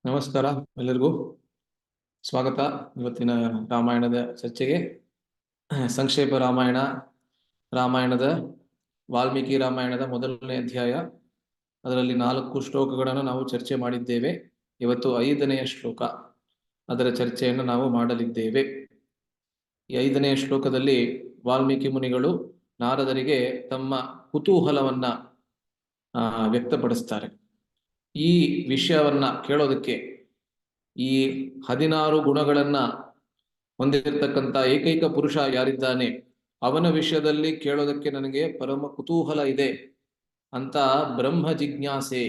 ನಮಸ್ಕಾರ ಎಲ್ಲರಿಗೂ ಸ್ವಾಗತ. ಇವತ್ತಿನ ರಾಮಾಯಣದ ಚರ್ಚೆಗೆ ಸಂಕ್ಷೇಪ ರಾಮಾಯಣದ ವಾಲ್ಮೀಕಿ ರಾಮಾಯಣದ ಮೊದಲನೇ ಅಧ್ಯಾಯ. ಅದರಲ್ಲಿ 4 ಶ್ಲೋಕಗಳನ್ನು ನಾವು ಚರ್ಚೆ ಮಾಡಿದ್ದೇವೆ. ಇವತ್ತು 5ನೇ ಶ್ಲೋಕ, ಅದರ ಚರ್ಚೆಯನ್ನು ನಾವು ಮಾಡಲಿದ್ದೇವೆ. ಈ 5ನೇ ಶ್ಲೋಕದಲ್ಲಿ ವಾಲ್ಮೀಕಿ ಮುನಿಗಳು ನಾರದರಿಗೆ ತಮ್ಮ ಕುತೂಹಲವನ್ನ ವ್ಯಕ್ತಪಡಿಸ್ತಾರೆ. ಈ ವಿಷಯವನ್ನ ಕೇಳೋದಕ್ಕೆ, ಈ 16 ಗುಣಗಳನ್ನ ಹೊಂದಿರತಕ್ಕಂಥ ಏಕೈಕ ಪುರುಷ ಯಾರಿದ್ದಾನೆ ಅವನ ವಿಷಯದಲ್ಲಿ ಕೇಳೋದಕ್ಕೆ ನನಗೆ ಪರಮ ಕುತೂಹಲ ಇದೆ ಅಂತ ಬ್ರಹ್ಮ ಜಿಜ್ಞಾಸೆ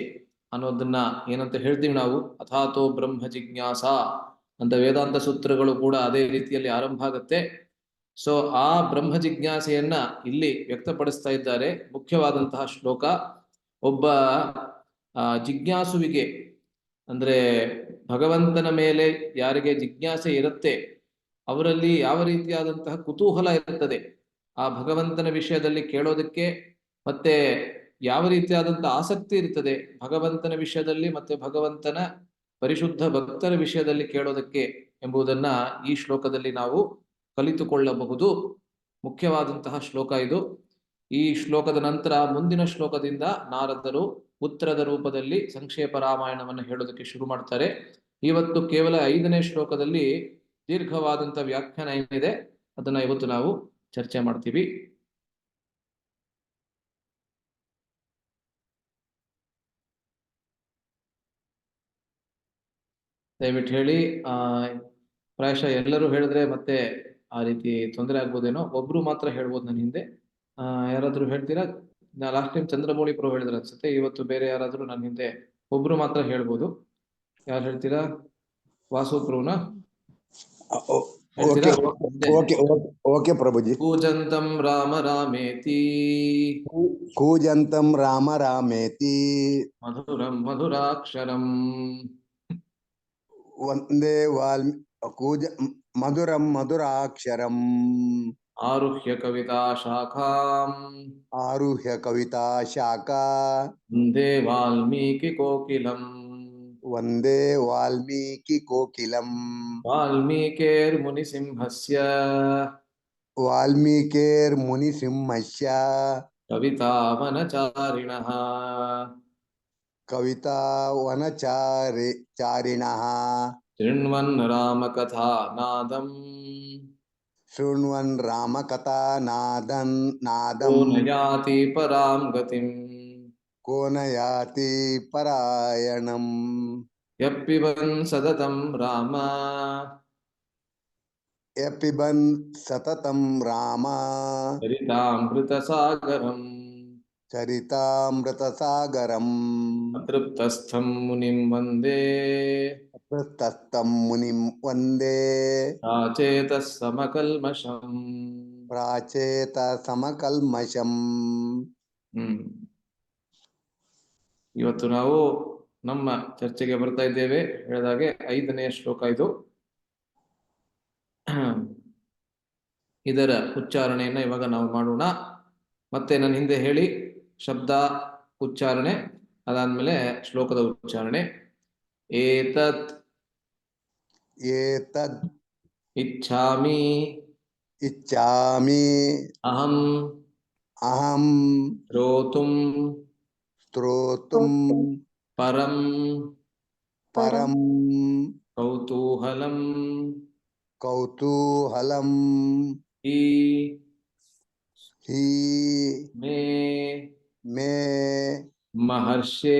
ಅನ್ನೋದನ್ನ ಏನಂತ ಹೇಳ್ತೀವಿ ನಾವು, ಅಥಾತೋ ಬ್ರಹ್ಮ ಜಿಜ್ಞಾಸ ಅಂತ ವೇದಾಂತ ಸೂತ್ರಗಳು ಕೂಡ ಅದೇ ರೀತಿಯಲ್ಲಿ ಆರಂಭ ಆಗುತ್ತೆ. ಸೊ ಆ ಬ್ರಹ್ಮ ಜಿಜ್ಞಾಸೆಯನ್ನ ಇಲ್ಲಿ ವ್ಯಕ್ತಪಡಿಸ್ತಾ ಇದ್ದಾರೆ. ಮುಖ್ಯವಾದಂತಹ ಶ್ಲೋಕ. ಒಬ್ಬ ಜಿಜ್ಞಾಸುವಿಗೆ, ಅಂದ್ರೆ ಭಗವಂತನ ಮೇಲೆ ಯಾರಿಗೆ ಜಿಜ್ಞಾಸೆ ಇರುತ್ತೆ ಅವರಲ್ಲಿ ಯಾವ ರೀತಿಯಾದಂತಹ ಕುತೂಹಲ ಇರುತ್ತದೆ ಆ ಭಗವಂತನ ವಿಷಯದಲ್ಲಿ ಕೇಳೋದಕ್ಕೆ, ಮತ್ತೆ ಯಾವ ರೀತಿಯಾದಂತಹ ಆಸಕ್ತಿ ಇರ್ತದೆ ಭಗವಂತನ ವಿಷಯದಲ್ಲಿ ಮತ್ತೆ ಭಗವಂತನ ಪರಿಶುದ್ಧ ಭಕ್ತರ ವಿಷಯದಲ್ಲಿ ಕೇಳೋದಕ್ಕೆ ಎಂಬುದನ್ನ ಈ ಶ್ಲೋಕದಲ್ಲಿ ನಾವು ಕಲಿತುಕೊಳ್ಳಬಹುದು. ಮುಖ್ಯವಾದಂತಹ ಶ್ಲೋಕ ಇದು. ಈ ಶ್ಲೋಕದ ನಂತರ ಮುಂದಿನ ಶ್ಲೋಕದಿಂದ ನಾರದರು ಉತ್ತರದ ರೂಪದಲ್ಲಿ ಸಂಕ್ಷೇಪ ರಾಮಾಯಣವನ್ನು ಹೇಳೋದಕ್ಕೆ ಶುರು ಮಾಡ್ತಾರೆ. ಇವತ್ತು ಕೇವಲ 5ನೇ ಶ್ಲೋಕದಲ್ಲಿ ದೀರ್ಘವಾದಂತಹ ವ್ಯಾಖ್ಯಾನ ಏನಿದೆ ಅದನ್ನ ಇವತ್ತು ನಾವು ಚರ್ಚೆ ಮಾಡ್ತೀವಿ. ದಯವಿಟ್ಟು ಹೇಳಿ. ಪ್ರಾಯಶಃ ಎಲ್ಲರೂ ಹೇಳಿದ್ರೆ ಮತ್ತೆ ಆ ರೀತಿ ತೊಂದರೆ ಆಗ್ಬೋದೇನೋ. ಒಬ್ರು ಮಾತ್ರ ಹೇಳ್ಬೋದು ನನ್ನ ಹಿಂದೆ. ಯಾರಾದ್ರೂ ಹೇಳ್ತೀರಾ? ಲಾಸ್ಟ್ ಟೈಮ್ ಚಂದ್ರಮೌಳಿ ಪ್ರೋ ಹೇಳಿದ್ರೆ ಅನ್ಸುತ್ತೆ. ಇವತ್ತು ಬೇರೆ ಯಾರಾದ್ರೂ ನನ್ನ ಹಿಂದೆ ಒಬ್ರು ಮಾತ್ರ ಹೇಳ್ಬೋದು. ಯಾರು ಹೇಳ್ತೀರಾ? ವಾಸು ಪ್ರೋನ ಓಕೆ ಪ್ರಭುಜಿ. ಕೂಜಂತಂ ರಾಮ ರಾಮೇತಿ ಕೂಜಂತಂ ರಾಮ ರಾಮೇತಿ ಮಧುರಂ ಮಧುರಾಕ್ಷರಂ ವಂದೇ ಮಧುರಂ ಮಧುರಾಕ್ಷರಂ ಆರುಹ್ಯ ಕವಿತಾ ಶಾಖಾಂ ವಂದೇ ವಾಲ್ಮೀಕಿ ಕೋಕಿಲಂ ವಾಲ್ಮೀಕೇರ್ಮುನಿಸಿಂಹಸ್ಯ ಕವಿತಾವನಚಾರಿಣಃ ಶೃಣ್ವನ್ ರಾಮಕಥಾನಾದಂ ಯಾತಿ ಪರಾಂ ಗತಿಂ ಕೋನಯಾತಿ ಪರಾಯಣಂ ಯಪ್ಪಿಬನ್ ಸತತಂ ರಾಮ ಚರಿತಾಮೃತಸಾಗರಂ ಅತೃಪ್ತಸ್ಥಂ ಮುನಿಂ ವಂದೇ ಪ್ರಾಚೇತಃ ಸಮಕಲ್ಮಷಂ. ಇವತ್ತು ನಾವು ನಮ್ಮ ಚರ್ಚೆಗೆ ಬರ್ತಾ ಇದ್ದೇವೆ. ಹೇಳಿದಾಗೆ 5ನೇ ಶ್ಲೋಕ ಇದು. ಇದರ ಉಚ್ಚಾರಣೆಯನ್ನ ಇವಾಗ ನಾವು ಮಾಡೋಣ. ಮತ್ತೆ ನನ್ನ ಹಿಂದೆ ಹೇಳಿ. ಶಬ್ದ ಉಚ್ಚಾರಣೆ, ಅದಾದ್ಮೇಲೆ ಶ್ಲೋಕದ ಉಚ್ಚಾರಣೆ. ಏತತ್ ಇಚ್ಛಾಮಿ ಅಹಂ ಶ್ರೋತುಂ ಪರಂ ಕೌತೂಹಲಂ ಹಿ ಮೇ ಮಹರ್ಷೇ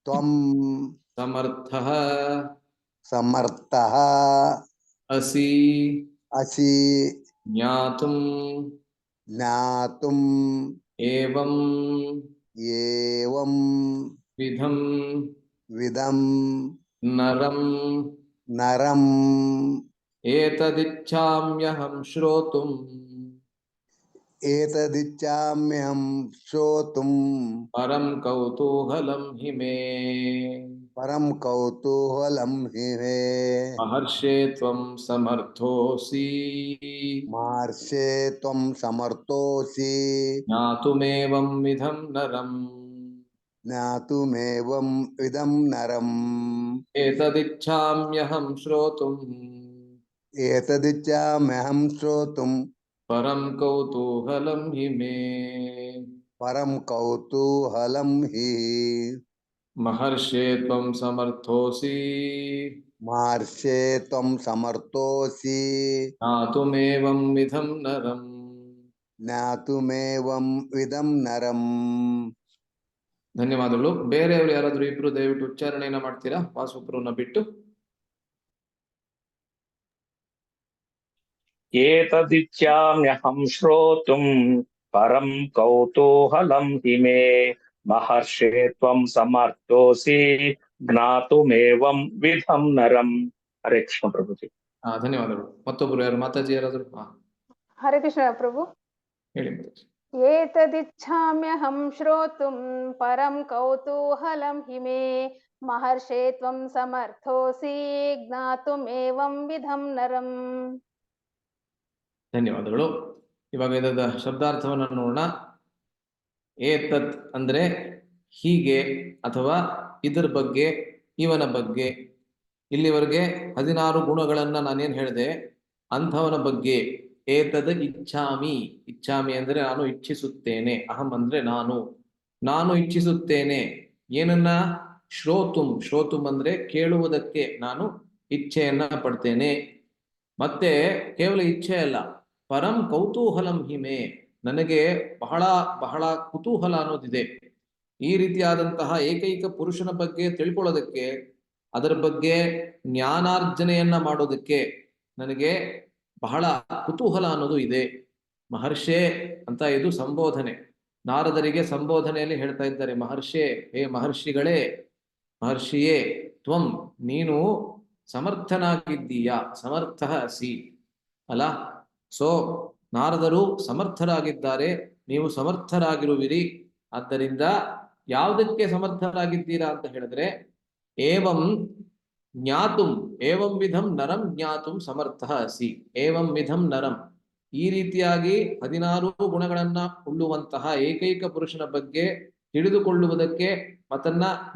ತ್ವಂ ಸಮರ್ಥಃ ಅಸಿ ಜ್ಞಾತುಂ ಏವಂ ವಿಧಂ ನರಂ ಏತದಿಚ್ಛಾಮ್ಯಹಂ ಶ್ರೋತುಂ ಪರಂ ಕೌತೂಹಲಂ ಹಿ ಮೇ ಮಹರ್ಷೇ ತ್ವಂ ಸಮರ್ಥೋಸಿ ಜ್ಞಾತುಮೇವಂ ವಿಧಂ ನರಂ ज्ञातुमेवं विदं नरम् एतदिच्छाम्यहं श्रोतुम् एतदिच्छाम्यहं श्रोतुं परं कौतूहलं हि मे परं कौतूहलं हि महर्षे त्वं समर्थोऽसि महर्षे त्वं समर्थोऽसि ज्ञातुमेवं विधं नरम् ज्ञातुमेवं विदं नरम् ಧನ್ಯವಾದಗಳು. ಬೇರೆಯವರು ಯಾರಾದ್ರೂ ಇಬ್ರು ದಯವಿಟ್ಟು ಉಚ್ಚಾರಣೆಯನ್ನ ಮಾಡ್ತೀರಾ ವಾಸುಪ್ರವನ್ನ ಬಿಟ್ಟು? एतदिच्छाम्यहं श्रोतुं परं कौतूहलं हि मे महर्षे त्वं समर्थोऽसि ज्ञातुमेवं विधं नरम्. हरे कृष्ण प्रभुजी. ಧನ್ಯವಾದಗಳು. ಮತ್ತೊಬ್ರು ಯಾರು ಮಾತಾಜಿ ಯಾರಾದ್ರು? ಹರೇ ಕೃಷ್ಣ ಪ್ರಭು. ಹೇಳಿ ಮಾತಾಜಿ. ಏತದಿಚ್ಛಾಮ್ಯಹಂ ಶ್ರೋತುಂ ಪರಂ ಕೌತೂಹಲಂ ಹಿ ಮೇ ಮಹರ್ಷೇ ತ್ವಂ ಸಮರ್ಥೋಸಿ ಜ್ಞಾತುಮೇವಂ ವಿಧಂ ನರಂ. ಧನ್ಯವಾದಗಳು. ಇವಾಗ ಇದರ ಶಬ್ದಾರ್ಥವನ್ನು ನೋಡೋಣ. ಏತತ್ ಅಂದ್ರೆ ಹೀಗೆ ಅಥವಾ ಇದರ ಬಗ್ಗೆ, ಇವನ ಬಗ್ಗೆ. ಇಲ್ಲಿವರೆಗೆ 16 ಗುಣಗಳನ್ನ ನಾನೇನ್ ಹೇಳಿದೆ, ಅಂಥವನ ಬಗ್ಗೆ. ಏತದ ಇಚ್ಛಾಮಿ, ಇಚ್ಛಾಮಿ ಅಂದ್ರೆ ನಾನು ಇಚ್ಛಿಸುತ್ತೇನೆ. ಅಹಂ ಅಂದ್ರೆ ನಾನು ಇಚ್ಛಿಸುತ್ತೇನೆ. ಏನನ್ನ? ಶ್ರೋತುಂ, ಶ್ರೋತುಂ ಅಂದ್ರೆ ಕೇಳುವುದಕ್ಕೆ ನಾನು ಇಚ್ಛೆಯನ್ನ ಪಡ್ತೇನೆ. ಮತ್ತೆ ಕೇವಲ ಇಚ್ಛೆ ಅಲ್ಲ, ಪರಂ ಕೌತೂಹಲಂ ಹಿಮೆ, ನನಗೆ ಬಹಳ ಬಹಳ ಕುತೂಹಲ ಅನ್ನೋದಿದೆ. ಈ ರೀತಿಯಾದಂತಹ ಏಕೈಕ ಪುರುಷನ ಬಗ್ಗೆ ತಿಳ್ಕೊಳ್ಳೋದಕ್ಕೆ, ಅದರ ಬಗ್ಗೆ ಜ್ಞಾನಾರ್ಜನೆಯನ್ನ ಮಾಡೋದಕ್ಕೆ ನನಗೆ ಬಹಳ ಕುತೂಹಲ ಅನ್ನೋದು ಇದೆ. ಮಹರ್ಷೇ ಅಂತ ಇದು ಸಂಬೋಧನೆ. ನಾರದರಿಗೆ ಸಂಬೋಧನೆಯಲ್ಲಿ ಹೇಳ್ತಾ ಇದ್ದಾರೆ, ಮಹರ್ಷೇ, ಹೇ ಮಹರ್ಷಿಗಳೇ, ಮಹರ್ಷಿಯೇ, ತ್ವಂ ನೀನು ಸಮರ್ಥನಾಗಿದ್ದೀಯಾ, ಸಮರ್ಥ ಅಸಿ ಅಲ್ಲ. ಸೊ ನಾರದರು ಸಮರ್ಥರಾಗಿದ್ದಾರೆ, ನೀವು ಸಮರ್ಥರಾಗಿರುವಿರಿ. ಆದ್ದರಿಂದ ಯಾವುದಕ್ಕೆ ಸಮರ್ಥರಾಗಿದ್ದೀರಾ ಅಂತ ಹೇಳಿದ್ರೆ, ಏವಂ ಜ್ಞಾತುಂ, ಏವಂ ವಿಧಂ ನರಂ ಜ್ಞಾತುಂ ಸಮರ್ಥ ಅಸಿ. ಏವಂ ವಿಧಂ ನರಂ, ಈ ರೀತಿಯಾಗಿ 16 ಗುಣಗಳನ್ನ ಉಳ್ಳುವಂತಹ ಏಕೈಕ ಪುರುಷನ ಬಗ್ಗೆ ತಿಳಿದುಕೊಳ್ಳುವುದಕ್ಕೆ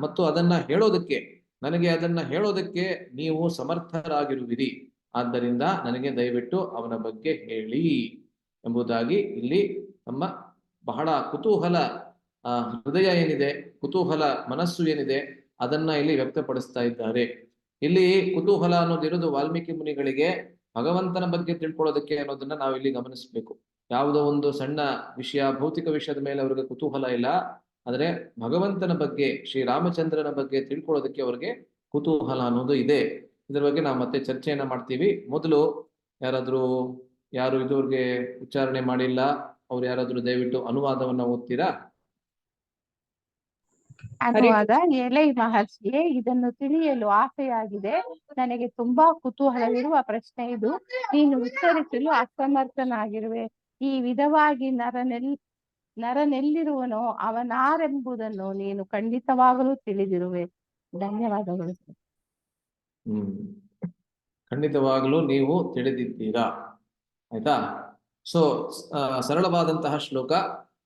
ಮತ್ತು ಅದನ್ನ ಹೇಳೋದಕ್ಕೆ, ನನಗೆ ಅದನ್ನ ಹೇಳೋದಕ್ಕೆ ನೀವು ಸಮರ್ಥರಾಗಿರುವಿರಿ. ಆದ್ದರಿಂದ ನನಗೆ ದಯವಿಟ್ಟು ಅವನ ಬಗ್ಗೆ ಹೇಳಿ ಎಂಬುದಾಗಿ ಇಲ್ಲಿ ನಮ್ಮ ಬಹಳ ಕುತೂಹಲ ಹೃದಯ ಏನಿದೆ, ಕುತೂಹಲ ಮನಸ್ಸು ಏನಿದೆ, ಅದನ್ನ ಇಲ್ಲಿ ವ್ಯಕ್ತಪಡಿಸ್ತಾ ಇದ್ದಾರೆ. ಇಲ್ಲಿ ಕುತೂಹಲ ಅನ್ನೋದಿರೋದು ವಾಲ್ಮೀಕಿ ಮುನಿಗಳಿಗೆ ಭಗವಂತನ ಬಗ್ಗೆ ತಿಳ್ಕೊಳ್ಳೋದಕ್ಕೆ ಅನ್ನೋದನ್ನ ನಾವು ಇಲ್ಲಿ ಗಮನಿಸಬೇಕು. ಯಾವುದೋ ಒಂದು ಸಣ್ಣ ವಿಷಯ, ಭೌತಿಕ ವಿಷಯದ ಮೇಲೆ ಅವರಿಗೆ ಕುತೂಹಲ ಇಲ್ಲ. ಆದರೆ ಭಗವಂತನ ಬಗ್ಗೆ, ಶ್ರೀರಾಮಚಂದ್ರನ ಬಗ್ಗೆ ತಿಳ್ಕೊಳ್ಳೋದಕ್ಕೆ ಅವರಿಗೆ ಕುತೂಹಲ ಅನ್ನೋದು ಇದೆ. ಇದ್ರ ಬಗ್ಗೆ ನಾವು ಮತ್ತೆ ಚರ್ಚೆಯನ್ನ ಮಾಡ್ತೀವಿ. ಮೊದಲು ಯಾರು ಇದುವರೆಗೆ ಉಚ್ಚಾರಣೆ ಮಾಡಿಲ್ಲ, ಅವ್ರು ಯಾರಾದ್ರೂ ದಯವಿಟ್ಟು ಅನುವಾದವನ್ನ ಓದ್ತೀರಾ? ಅನುವಾದ. ಎಲೈ ಮಹರ್ಷಿಯೇ, ಇದನ್ನು ತಿಳಿಯಲು ಆಸೆಯಾಗಿದೆ. ನನಗೆ ತುಂಬಾ ಕುತೂಹಲವಿರುವ ಪ್ರಶ್ನೆ ಇದು. ನೀನು ಉತ್ತರಿಸಲು ಅಸಮರ್ಥನಾಗಿರುವೆ. ಈ ವಿಧವಾಗಿ ನರನೆಲ್ಲಿರುವನೋ ಅವನಾರೆಂಬುದನ್ನು ನೀನು ಖಂಡಿತವಾಗಲೂ ತಿಳಿದಿರುವೆ. ಧನ್ಯವಾದಗಳು. ಖಂಡಿತವಾಗಲೂ ನೀವು ತಿಳಿದಿದ್ದೀರಾ. ಆಯ್ತಾ? ಸೊ ಸರಳವಾದಂತಹ ಶ್ಲೋಕ.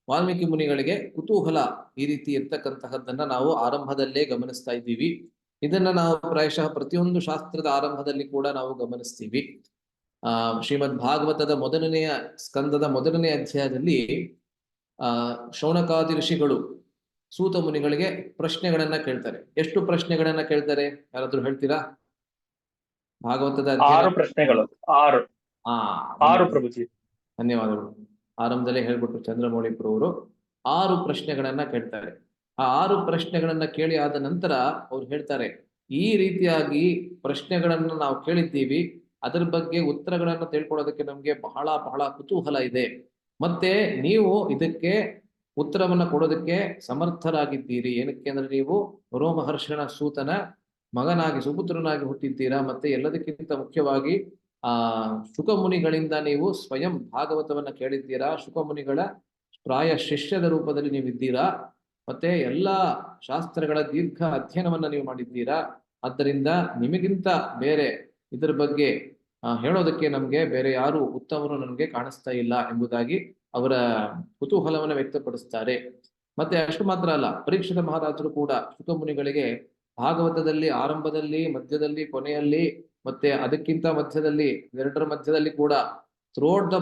ವಾಲ್ಮೀಕಿ ಮುನಿಗಳಿಗೆ ಕುತೂಹಲ ಈ ರೀತಿ ಇರ್ತಕ್ಕಂತಹದ್ದನ್ನ ನಾವು ಆರಂಭದಲ್ಲೇ ಗಮನಿಸ್ತಾ ಇದ್ದೀವಿ. ಇದನ್ನ ನಾವು ಪ್ರಾಯಶಃ ಪ್ರತಿಯೊಂದು ಶಾಸ್ತ್ರದ ಆರಂಭದಲ್ಲಿ ಕೂಡ ನಾವು ಗಮನಿಸ್ತೀವಿ. ಶ್ರೀಮದ್ ಭಾಗವತದ ಮೊದಲನೆಯ ಸ್ಕಂದದ ಮೊದಲನೇ ಅಧ್ಯಾಯದಲ್ಲಿ ಶೌನಕಾದಿ ಋಷಿಗಳು ಸೂತ ಮುನಿಗಳಿಗೆ ಪ್ರಶ್ನೆಗಳನ್ನ ಕೇಳ್ತಾರೆ. ಎಷ್ಟು ಪ್ರಶ್ನೆಗಳನ್ನ ಕೇಳ್ತಾರೆ? ಯಾರಾದ್ರೂ ಹೇಳ್ತೀರಾ? ಭಾಗವತದ 6 ಪ್ರಶ್ನೆಗಳು. 6 ಪ್ರಭುಜಿ. ಧನ್ಯವಾದಗಳು. ಆರಂಭದಲ್ಲೇ ಹೇಳ್ಬಿಟ್ರು ಚಂದ್ರಮೌಳಿ ಪ್ರಭುವರು. 6 ಪ್ರಶ್ನೆಗಳನ್ನ ಕೇಳ್ತಾರೆ. ಆ 6 ಪ್ರಶ್ನೆಗಳನ್ನ ಕೇಳಿ ಆದ ನಂತರ ಅವ್ರು ಹೇಳ್ತಾರೆ, ಈ ರೀತಿಯಾಗಿ ಪ್ರಶ್ನೆಗಳನ್ನ ನಾವು ಕೇಳಿದ್ದೀವಿ, ಅದರ ಬಗ್ಗೆ ಉತ್ತರಗಳನ್ನ ತಿಳ್ಕೊಳ್ಳೋದಕ್ಕೆ ನಮ್ಗೆ ಬಹಳ ಬಹಳ ಕುತೂಹಲ ಇದೆ. ಮತ್ತೆ ನೀವು ಇದಕ್ಕೆ ಉತ್ತರವನ್ನ ಕೊಡೋದಕ್ಕೆ ಸಮರ್ಥರಾಗಿದ್ದೀರಿ. ಏನಕ್ಕೆ ಅಂದ್ರೆ ನೀವು ರೋಮಹರ್ಷಣ ಸೂತನ ಮಗನಾಗಿ, ಸುಪುತ್ರನಾಗಿ ಹುಟ್ಟಿದ್ದೀರಾ. ಮತ್ತೆ ಎಲ್ಲದಕ್ಕಿಂತ ಮುಖ್ಯವಾಗಿ ಶುಕಮುನಿಗಳಿಂದ ನೀವು ಸ್ವಯಂ ಭಾಗವತವನ್ನ ಕೇಳಿದ್ದೀರಾ. ಶುಕಮುನಿಗಳ ಪ್ರಾಯ ಶಿಷ್ಯದ ರೂಪದಲ್ಲಿ ನೀವಿದ್ದೀರಾ. ಮತ್ತೆ ಎಲ್ಲಾ ಶಾಸ್ತ್ರಗಳ ದೀರ್ಘ ಅಧ್ಯಯನವನ್ನ ನೀವು ಮಾಡಿದ್ದೀರಾ. ಆದ್ದರಿಂದ ನಿಮಗಿಂತ ಬೇರೆ ಇದರ ಬಗ್ಗೆ ಹೇಳೋದಕ್ಕೆ ನಮ್ಗೆ ಬೇರೆ ಯಾರು ಉತ್ತಮರು ನಮ್ಗೆ ಕಾಣಿಸ್ತಾ ಇಲ್ಲ ಎಂಬುದಾಗಿ ಅವರ ಕುತೂಹಲವನ್ನು ವ್ಯಕ್ತಪಡಿಸ್ತಾರೆ. ಮತ್ತೆ ಅಷ್ಟು ಮಾತ್ರ ಅಲ್ಲ, ಪರೀಕ್ಷಿತ ಮಹಾರಾಜರು ಕೂಡ ಶುಕ ಮುನಿಗಳಿಗೆ ಭಾಗವತದಲ್ಲಿ ಆರಂಭದಲ್ಲಿ, ಮಧ್ಯದಲ್ಲಿ, ಕೊನೆಯಲ್ಲಿ, ಮತ್ತೆ ಅದಕ್ಕಿಂತ ಮಧ್ಯದಲ್ಲಿ, ಎರಡರ ಮಧ್ಯದಲ್ಲಿ ಕೂಡ ಥ್ರೂಔಟ್ ದ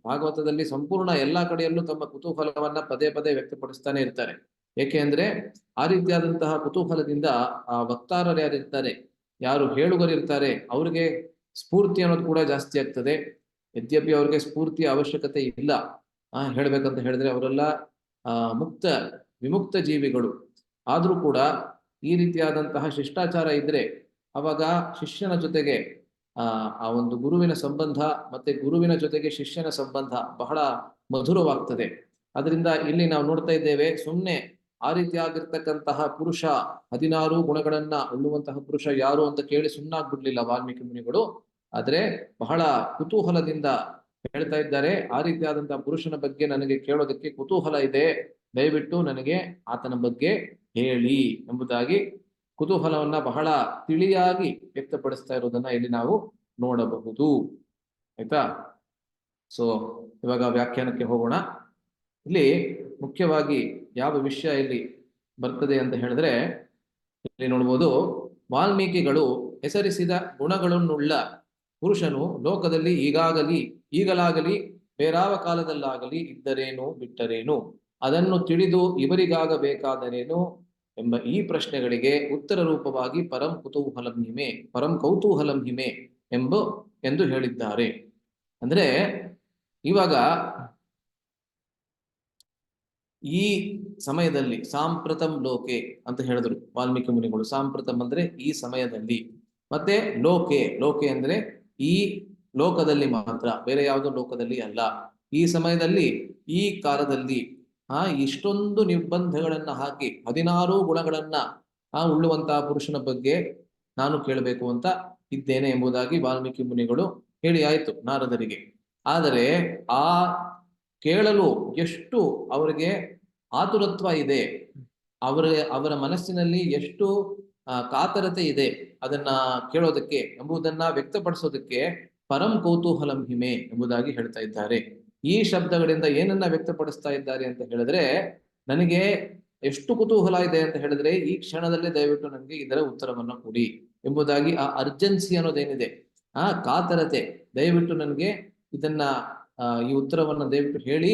ಭಾಗವತದಲ್ಲಿ ಸಂಪೂರ್ಣ ಎಲ್ಲಾ ಕಡೆಯಲ್ಲೂ ತಮ್ಮ ಕುತೂಹಲವನ್ನ ಪದೇ ಪದೇ ವ್ಯಕ್ತಪಡಿಸ್ತಾನೆ ಇರ್ತಾರೆ. ಏಕೆ ಅಂದ್ರೆ ಆ ರೀತಿಯಾದಂತಹ ಕುತೂಹಲದಿಂದ ಆ ವಕ್ತಾರರು ಯಾರಿರ್ತಾರೆ, ಯಾರು ಹೇಳುಗರಿರ್ತಾರೆ, ಅವ್ರಿಗೆ ಸ್ಫೂರ್ತಿ ಅನ್ನೋದು ಕೂಡ ಜಾಸ್ತಿ ಆಗ್ತದೆ. ಯದ್ಯಪಿ ಅವ್ರಿಗೆ ಸ್ಫೂರ್ತಿಯ ಅವಶ್ಯಕತೆ ಇಲ್ಲ, ಹೇಳ್ಬೇಕಂತ ಹೇಳಿದ್ರೆ ಅವರೆಲ್ಲ ವಿಮುಕ್ತ ಜೀವಿಗಳು. ಆದ್ರೂ ಕೂಡ ಈ ರೀತಿಯಾದಂತಹ ಶಿಷ್ಟಾಚಾರ ಇದ್ರೆ ಅವಾಗ ಶಿಷ್ಯನ ಜೊತೆಗೆ ಆ ಒಂದು ಗುರುವಿನ ಸಂಬಂಧ ಮತ್ತೆ ಗುರುವಿನ ಜೊತೆಗೆ ಶಿಷ್ಯನ ಸಂಬಂಧ ಬಹಳ ಮಧುರವಾಗ್ತದೆ. ಅದರಿಂದ ಇಲ್ಲಿ ನಾವು ನೋಡ್ತಾ ಇದ್ದೇವೆ, ಸುಮ್ಮನೆ ಆ ರೀತಿಯಾಗಿರ್ತಕ್ಕಂತಹ ಪುರುಷ 16 ಗುಣಗಳನ್ನ ಉಳ್ಳುವಂತಹ ಪುರುಷ ಯಾರು ಅಂತ ಕೇಳಿ ಸುಮ್ಮನಾಗ್ಬಿಡ್ಲಿಲ್ಲ ವಾಲ್ಮೀಕಿ ಮುನಿಗಳು. ಆದ್ರೆ ಬಹಳ ಕುತೂಹಲದಿಂದ ಹೇಳ್ತಾ ಇದ್ದಾರೆ, ಆ ರೀತಿಯಾದಂತಹ ಪುರುಷನ ಬಗ್ಗೆ ನನಗೆ ಕೇಳೋದಕ್ಕೆ ಕುತೂಹಲ ಇದೆ, ದಯವಿಟ್ಟು ನನಗೆ ಆತನ ಬಗ್ಗೆ ಹೇಳಿ ಎಂಬುದಾಗಿ ಕುತೂಹಲವನ್ನ ಬಹಳ ತಿಳಿಯಾಗಿ ವ್ಯಕ್ತಪಡಿಸ್ತಾ ಇರೋದನ್ನ ಇಲ್ಲಿ ನಾವು ನೋಡಬಹುದು. ಆಯ್ತಾ? ಸೊ ಇವಾಗ ವ್ಯಾಖ್ಯಾನಕ್ಕೆ ಹೋಗೋಣ. ಇಲ್ಲಿ ಮುಖ್ಯವಾಗಿ ಯಾವ ವಿಷಯ ಇಲ್ಲಿ ಬರ್ತದೆ ಅಂತ ಹೇಳಿದ್ರೆ, ಇಲ್ಲಿ ನೋಡ್ಬೋದು, ವಾಲ್ಮೀಕಿಗಳು ಹೆಸರಿಸಿದ ಗುಣಗಳನ್ನುಳ್ಳ ಪುರುಷನು ಲೋಕದಲ್ಲಿ ಈಗಲಾಗಲಿ ಬೇರಾವ ಕಾಲದಲ್ಲಾಗಲಿ ಇದ್ದರೇನು ಬಿಟ್ಟರೇನು, ಅದನ್ನು ತಿಳಿದು ಇವರಿಗಾಗಬೇಕಾದರೇನು ಎಂಬ ಈ ಪ್ರಶ್ನೆಗಳಿಗೆ ಉತ್ತರ ರೂಪವಾಗಿ ಪರಂ ಕೌತೂಹಲಂ ಹಿಮೆ ಎಂದು ಹೇಳಿದ್ದಾರೆ. ಅಂದ್ರೆ ಇವಾಗ ಈ ಸಮಯದಲ್ಲಿ ಸಾಂಪ್ರತಂ ಲೋಕೆ ಅಂತ ಹೇಳಿದ್ರು ವಾಲ್ಮೀಕಿ ಮುನಿಗಳು. ಸಾಂಪ್ರತಂ ಅಂದ್ರೆ ಈ ಸಮಯದಲ್ಲಿ, ಮತ್ತೆ ಲೋಕೆ ಅಂದ್ರೆ ಈ ಲೋಕದಲ್ಲಿ ಮಾತ್ರ, ಬೇರೆ ಯಾವುದೋ ಲೋಕದಲ್ಲಿ ಅಲ್ಲ. ಈ ಸಮಯದಲ್ಲಿ, ಈ ಕಾಲದಲ್ಲಿ ಇಷ್ಟೊಂದು ನಿರ್ಬಂಧಗಳನ್ನ ಹಾಕಿ 16 ಗುಣಗಳನ್ನ ಉಳ್ಳುವಂತಹ ಪುರುಷನ ಬಗ್ಗೆ ನಾನು ಕೇಳಬೇಕು ಅಂತ ಇದ್ದೇನೆ ಎಂಬುದಾಗಿ ವಾಲ್ಮೀಕಿ ಮುನಿಗಳು ಹೇಳಿ ಆಯ್ತು ನಾರದರಿಗೆ. ಆದರೆ ಆ ಕೇಳಲು ಎಷ್ಟು ಅವರಿಗೆ ಆತುರತ್ವ ಇದೆ, ಅವರ ಮನಸ್ಸಿನಲ್ಲಿ ಎಷ್ಟು ಕಾತರತೆ ಇದೆ ಅದನ್ನ ಕೇಳೋದಕ್ಕೆ ಎಂಬುದನ್ನ ವ್ಯಕ್ತಪಡಿಸೋದಕ್ಕೆ ಪರಂ ಕೌತೂಹಲಂ ಹಿಮೆ ಎಂಬುದಾಗಿ ಹೇಳ್ತಾ ಇದ್ದಾರೆ. ಈ ಶಬ್ದಗಳಿಂದ ಏನನ್ನ ವ್ಯಕ್ತಪಡಿಸ್ತಾ ಇದ್ದಾರೆ ಅಂತ ಹೇಳಿದ್ರೆ, ನನಗೆ ಎಷ್ಟು ಕುತೂಹಲ ಇದೆ ಅಂತ ಹೇಳಿದ್ರೆ ಈ ಕ್ಷಣದಲ್ಲಿ ದಯವಿಟ್ಟು ನನಗೆ ಇದರ ಉತ್ತರವನ್ನು ಕೊಡಿ ಎಂಬುದಾಗಿ ಆ ಅರ್ಜೆನ್ಸಿ ಅನ್ನೋದೇನಿದೆ, ಆ ಕಾತರತೆ, ದಯವಿಟ್ಟು ನನಗೆ ಇದನ್ನ ಈ ಉತ್ತರವನ್ನು ದಯವಿಟ್ಟು ಹೇಳಿ,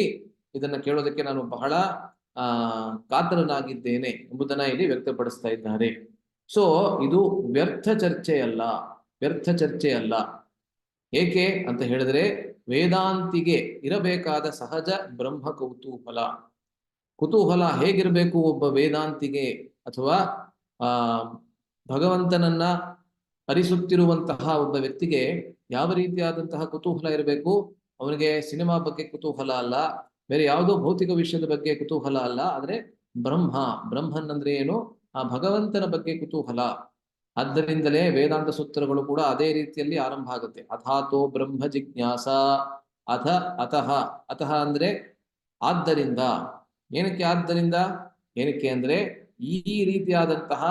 ಇದನ್ನ ಕೇಳೋದಕ್ಕೆ ನಾನು ಬಹಳ ಕಾತರನಾಗಿದ್ದೇನೆ ಎಂಬುದನ್ನ ಇಲ್ಲಿ ವ್ಯಕ್ತಪಡಿಸ್ತಾ ಇದ್ದಾರೆ. ಸೊ ಇದು ವ್ಯರ್ಥ ಚರ್ಚೆ ಅಲ್ಲ. ಏಕೆ ಅಂತ ಹೇಳಿದ್ರೆ, ವೇದಾಂತಿಗೆ ಇರಬೇಕಾದ ಸಹಜ ಬ್ರಹ್ಮ ಕುತೂಹಲ ಹೇಗಿರಬೇಕು ಒಬ್ಬ ವೇದಾಂತಿಗೆ ಅಥವಾ ಭಗವಂತನನ್ನ ಅರಿಸುತ್ತಿರುವಂತಹ ಒಬ್ಬ ವ್ಯಕ್ತಿಗೆ ಯಾವ ರೀತಿಯಾದಂತಹ ಕುತೂಹಲ ಇರಬೇಕು? ಅವನಿಗೆ ಸಿನಿಮಾ ಬಗ್ಗೆ ಕುತೂಹಲ ಅಲ್ಲ, ಬೇರೆ ಯಾವುದೋ ಭೌತಿಕ ವಿಷಯದ ಬಗ್ಗೆ ಕುತೂಹಲ ಅಲ್ಲ, ಆದ್ರೆ ಬ್ರಹ್ಮನ್ ಅಂದ್ರೆ ಏನು? ಆ ಭಗವಂತನ ಬಗ್ಗೆ ಕುತೂಹಲ. ಆದ್ದರಿಂದಲೇ ವೇದಾಂತ ಸೂತ್ರಗಳು ಕೂಡ ಅದೇ ರೀತಿಯಲ್ಲಿ ಆರಂಭ ಆಗುತ್ತೆ. ಅಥಾತೋ ಬ್ರಹ್ಮ ಜಿಜ್ಞಾಸ, ಅತಃ ಅಂದ್ರೆ ಆದ್ದರಿಂದ. ಏನಕ್ಕೆ ಅಂದ್ರೆ ಈ ರೀತಿಯಾದಂತಹ